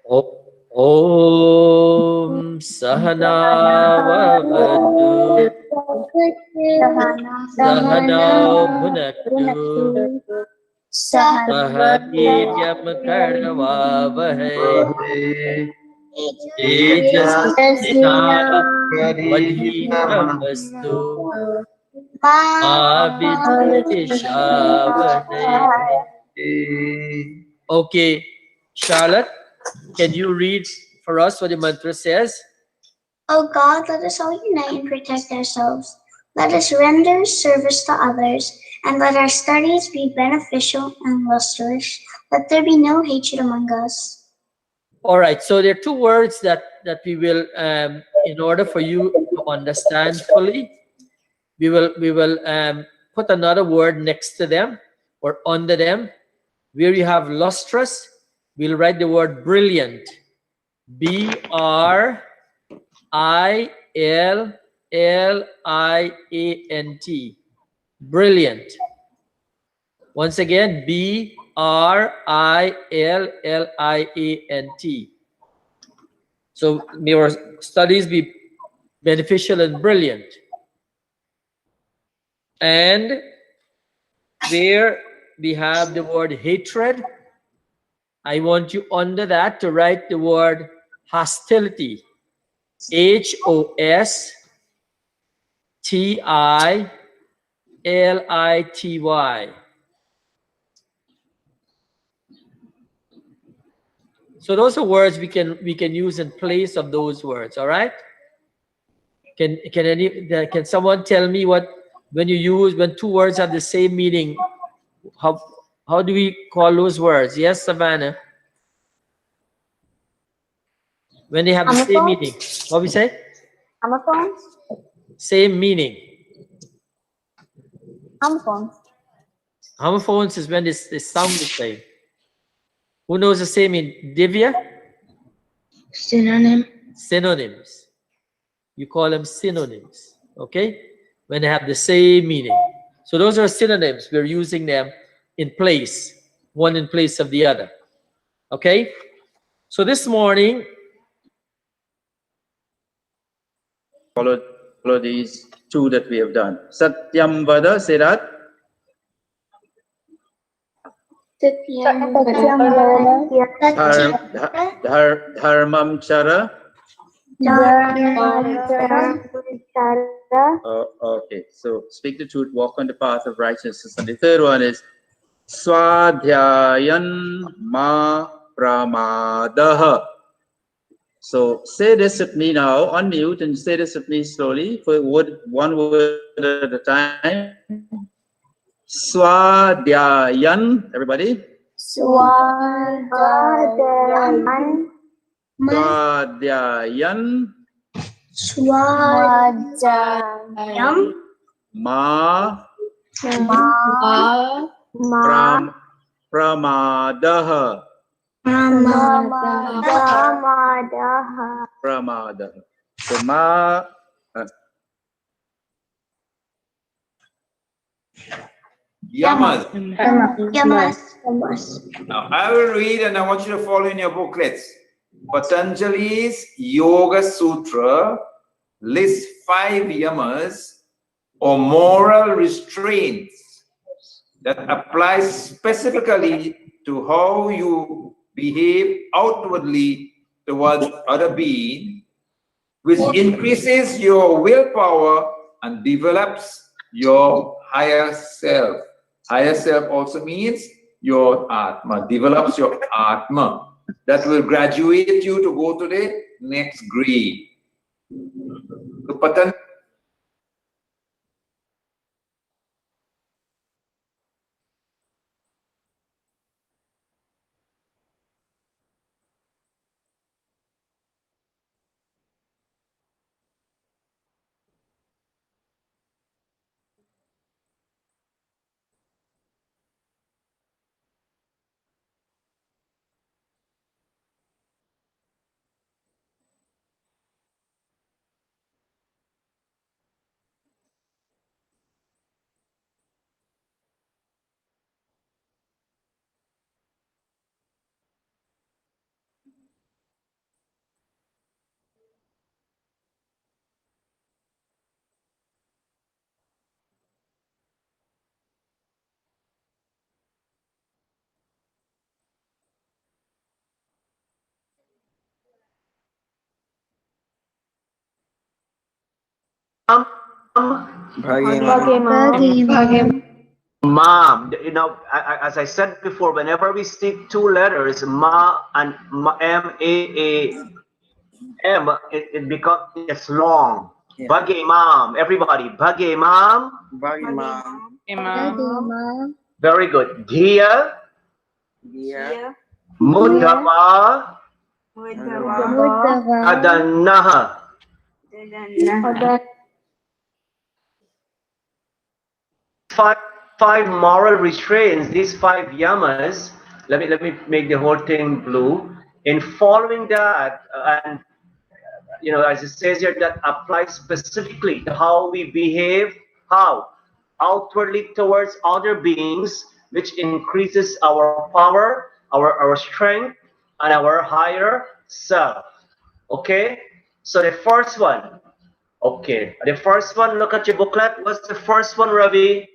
Om Sahana Vavatu Sahana Bhunaktu Sahaviryam Karnavavahe Tejasvinavadhitamastu Ma Vidvishavane. Okay, Charlotte, can you read for us what the mantra says? Oh God, let us all unite and protect ourselves. Let us render service to others, and let our studies be beneficial and lustrous. Let there be no hatred among us. All right, so there are two words that we will, in order for you to understand fully, we will put another word next to them or under them. Where you have lustrous, we'll write the word brilliant. BRILLIANT. Brilliant. Once again, BRILLIANT. So may our studies be beneficial and brilliant. And there we have the word hatred. I want you under that to write the word hostility. HOSTILITY. So those are words we can use in place of those words. All right. Can someone tell me what, when two words have the same meaning, how do we call those words? Yes, Savannah. When they have the same meaning, what we say? Homophones? Same meaning. Homophones. Homophones is when they sound the same. Who knows the same in Divya? Synonym. Synonyms. You call them synonyms, okay? When they have the same meaning. So those are synonyms. We're using them in place, one in place of the other, okay? So this morning, follow these two that we have done. Satyam Vada, say that. Satyam Dharmam Chara. Okay, so speak the truth, walk on the path of righteousness. And the third one is Swadhyayan Ma Pramadaha. So say this with me now, unmute and say this with me slowly, for one word at a time. Swadhyayan, everybody. Swadhyayan. Swadhyayan. Swadhyayam. Ma. Pramadaha. Pramadaha. So ma. Yamas. Yamas. Now I will read and I want you to follow in your booklets. Patanjali's Yoga Sutra lists 5 yamas or moral restraints that apply specifically to how you behave outwardly towards other beings, which increases your willpower and develops your higher self. Higher self also means your Atma, develops your Atma. That will graduate you to go to the next grade. So Patanjali Mom, you know, as I said before, whenever we stick 2 letters, ma and M, it becomes long. Yeah. Bhage mom, everybody, bhage mom. Very good. Dhiya, mudhava, adanaha. Five moral restraints, these 5 yamas. Let me make the whole thing blue. In following that, and you know, as it says here, that applies specifically to how we behave, how outwardly towards other beings, which increases our power, our strength, and our higher self. Okay, so the first one. Okay, the first one. Look at your booklet. What's the first one, Ravi?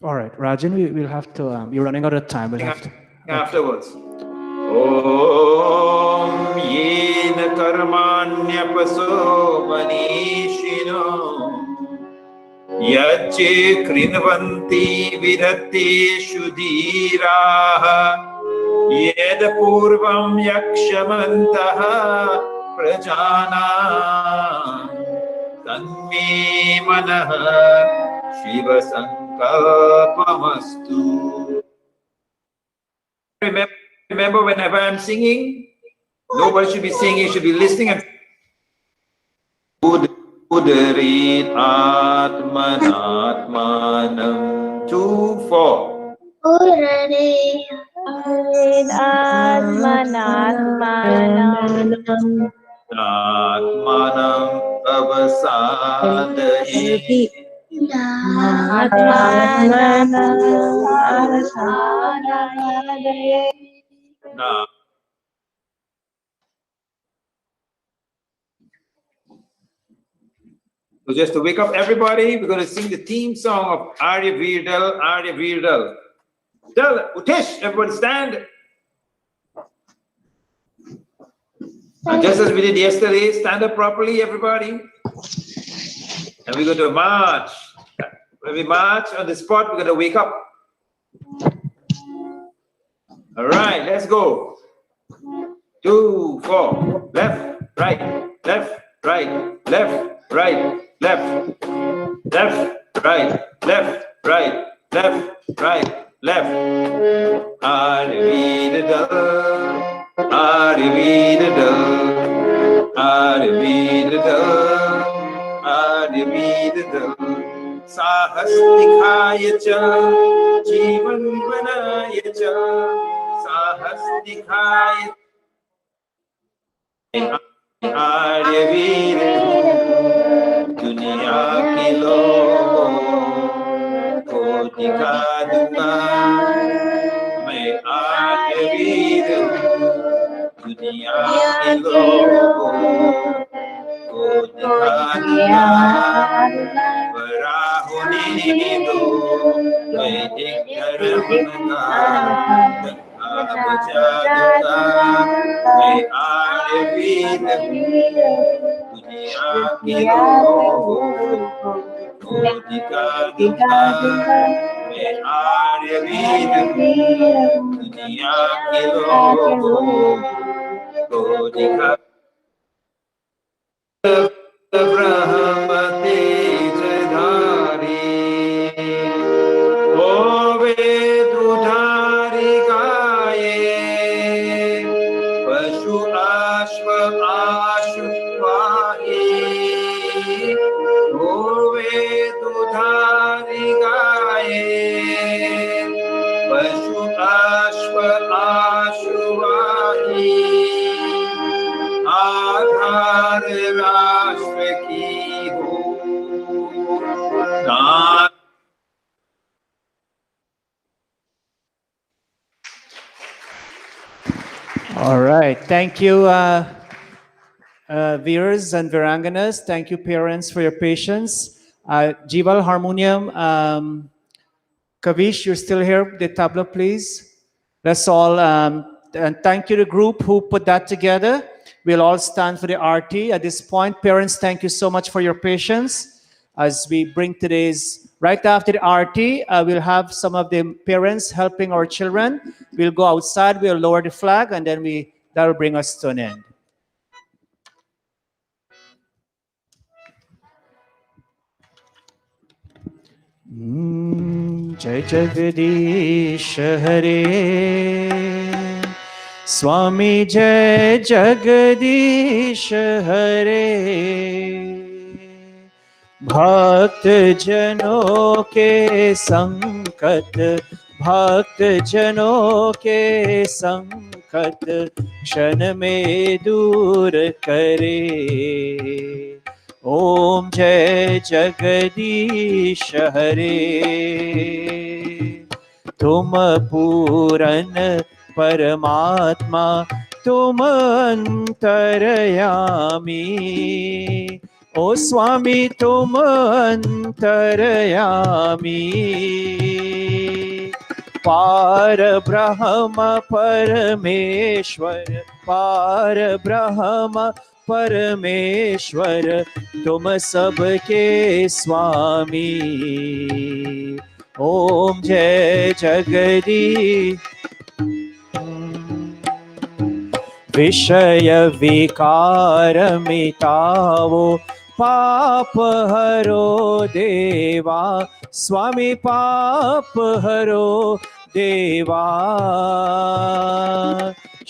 All right, Rajan, we'll have to, you're running out of time. We'll have to. Afterwards. Om yena karmanyapso manishino yache krinvanti virateshu dhiraha yed purvam yakshamantaha prajana tanme manaha shiva sankalpamastu. Remember, whenever I'm singing, nobody should be singing, you should be listening and Udarit Atmanatmanam 2, 4. Atmanam avasadaye. Now, so just to wake up everybody, we're going to sing the theme song of Arya Virdal, Arya Virdal. Tell Utesh, everybody stand. And just as we did yesterday, stand up properly, everybody. And we're going to march. When we march on the spot, we're going to wake up. All right, let's go. 2, 4. Left, right, left, right, left, right, left, left, right, left, right, left, right, left. Arya साहस दिखाय च जीवन बनाय च साहस दिखाय आर्य वीर दुनिया के लोगों को दिखा दूंगा मैं आर्य वीर दुनिया के लोगों को दिखा दूंगा बड़ा होने दो मैं एक धर्म का डंका बजा दूंगा मैं आर्य वीर दुनिया के लोगों को दिखा दूंगा मैं आर्य वीर दुनिया के लोगों को दिखा ब्रह्म तेजधारी ओ वेदुधारी गाये पशु अश्व आशुवाहे ओ वेदुधारी गाये पशु अश्व आशुवाहे आधार राष्ट्र की हो All right. Thank you, viewers and Viranganas. Thank you, parents, for your patience. Jival, harmonium. Kavish, you're still here. The tabla, please. That's all. And thank you to the group who put that together. We'll all stand for the RT. At this point, parents, thank you so much for your patience. As we bring today's, right after the RT, we'll have some of the parents helping our children. We'll go outside, we'll lower the flag, and then that'll bring us to an end. Jai Jagadish Hare Swami Jai Jagadish Hare भक्त जनों के संकट भक्त जनों के संकट क्षण में दूर करे ओम जय जगदीश हरे तुम पूरन परमात्मा तुम अंतरयामी ओ स्वामी तुम अंतर्यामी, पार ब्रह्म परमेश्वर, पार ब्रह्म परमेश्वर, तुम सबके स्वामी। ओम जय जगदीश। विषय विकार मिटावो, पाप हरो देवा, स्वामी पाप हरो देवा।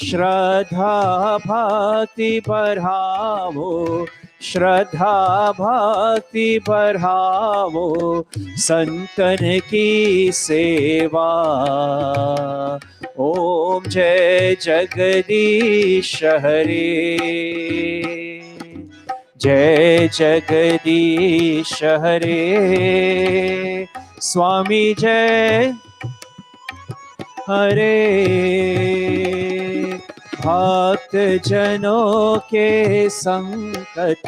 श्रद्धा भक्ति बढ़ावो, श्रद्धा भक्ति बढ़ावो, संतन की सेवा। ओम जय जगदीश हरे, जय जगदीश हरे। स्वामी जय हरे। भक्त जनों के संकट,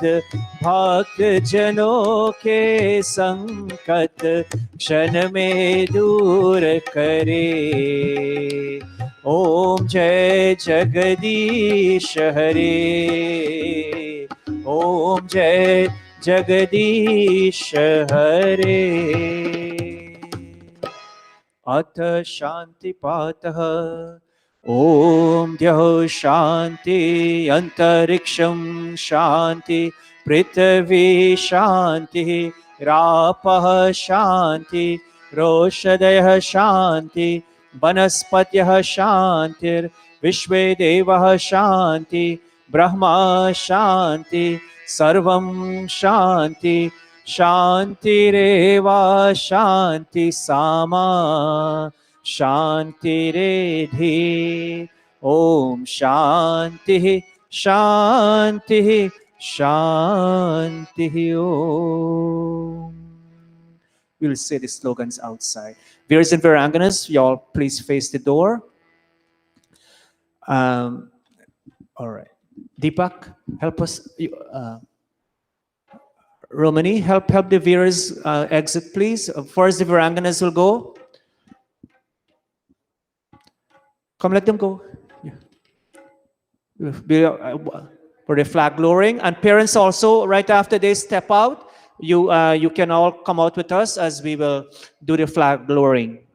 भक्त जनों के संकट क्षण में दूर करे। ओम जय जगदीश हरे, ओम जय जगदीश हरे। अथ शांति पातः। ओम द्यौः शांति, अंतरिक्षं शांति, पृथ्वी शांति, रापः शांति, रोषधयः शांति, वनस्पतयः शांतिर्विश्वे देवः शांति, ब्रह्मा शांति, सर्वं शांति। शांतिरेव शांति सामा शांतिरेधि। ओम शांति शांति शांति। Om. We'll say the slogans outside. Viewers and Viranganas, y'all please face the door. All right. Deepak, help us. Romani, help the viewers exit, please. First, the Viranganas will go. Come, let them go. Yeah. For the flag lowering, and parents also, right after they step out, you can all come out with us as we will do the flag lowering.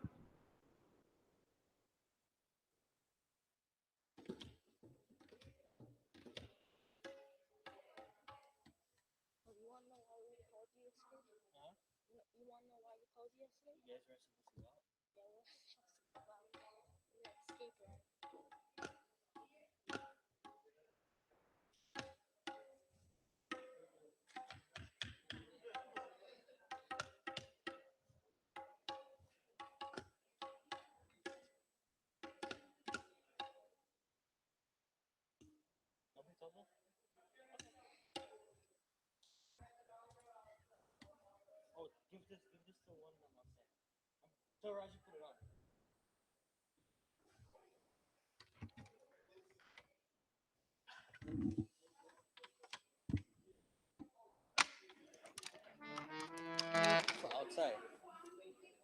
For outside.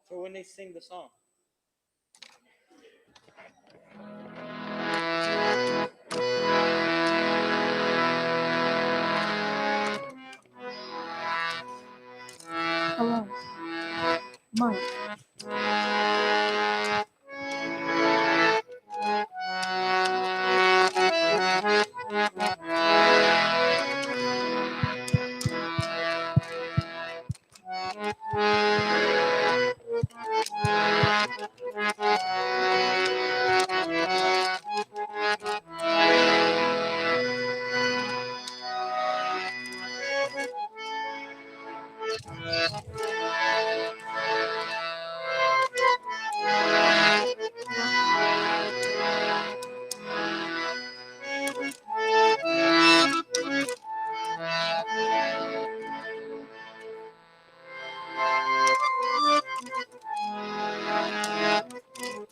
For when they sing the song. Hello. Mike.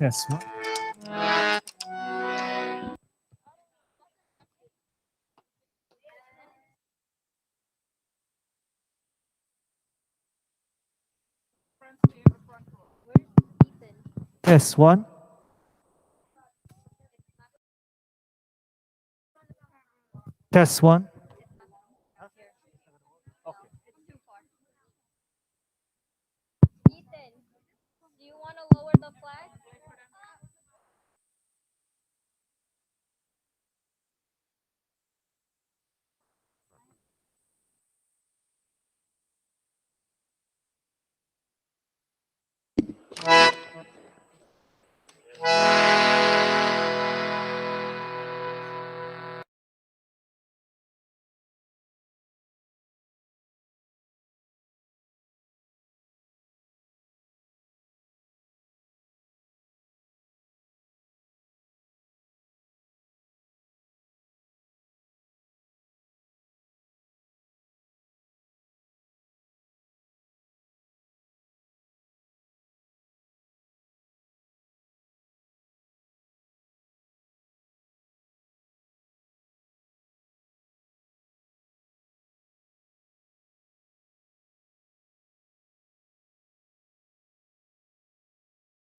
Yes, ma'am. Test one. Test one.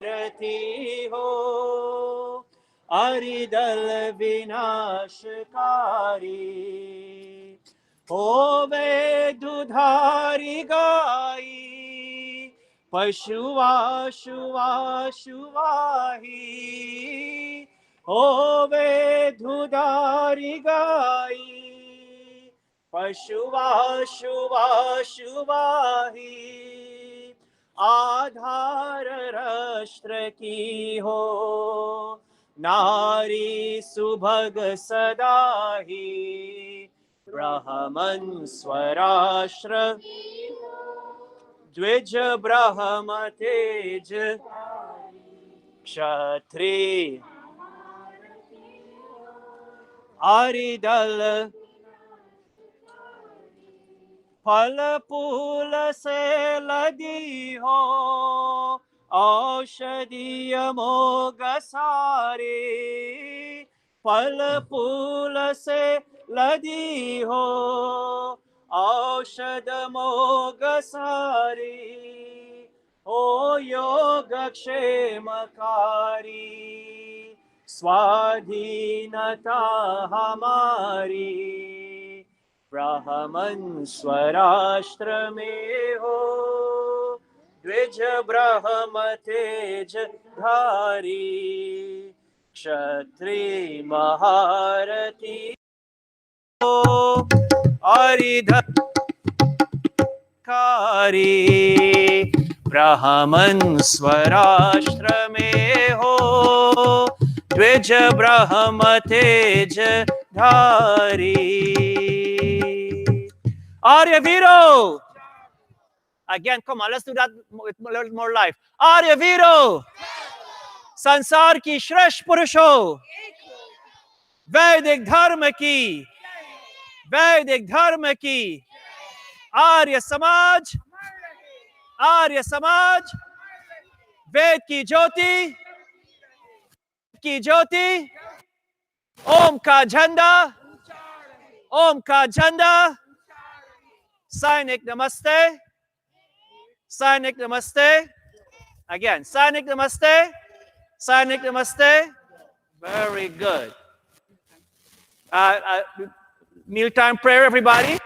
रती हो अरिदल विनाशकारी होवे दुधारी गाई पशुआ शुआ शुवाही होवे दुधारी गाई पशुआ शुआ शुवाही आधार राष्ट्र की हो नारी सुभग सदा ही ब्राह्मण स्वराष्ट्र द्विज ब्रह्म तेज क्षत्रिय आरिदल फल फूल से लदी हो औषधीय मोग सारे फल फूल से लदी हो औषध मोग सारे हो योग क्षेमकारी स्वाधीनता हमारी ब्राह्मण स्वराष्ट्र में हो द्विज ब्रह्म तेज धारी क्षत्रिय महारथी हो अरिधकारी ब्राह्मण स्वराष्ट्र में हो द्विज ब्रह्म तेज धारी Arya Viro! Again, come on, let's do that with a little more life. Arya Viro! संसार की श्रेष्ठ पुरुष हो वैदिक धर्म की आर्य समाज वेद की ज्योति ओम का झंडा सैनिक नमस्ते again सैनिक नमस्ते very good mealtime prayer everybody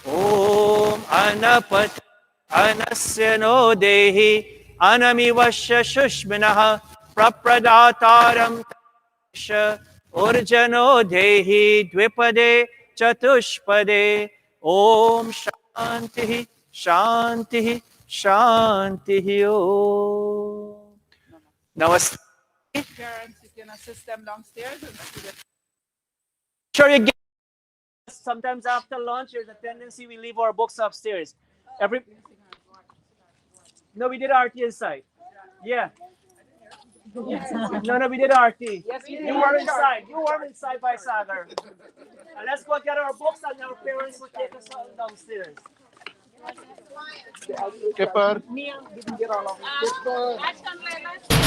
Om anapat anasya no dehi anamivasya shushminaha prapradataram tasya urjano dehi dvipade chatushpade Om shanti shanti shanti Om Namaste. Parents, you can assist them downstairs. Sure you get sometimes after lunch there's a tendency we leave our books upstairs. No, we did RT inside. Yeah. No, we did RT. Yes, you were inside. You were inside by Sagar. Let's go get our books and our parents will take us downstairs. Kipper. Mia didn't get all of it.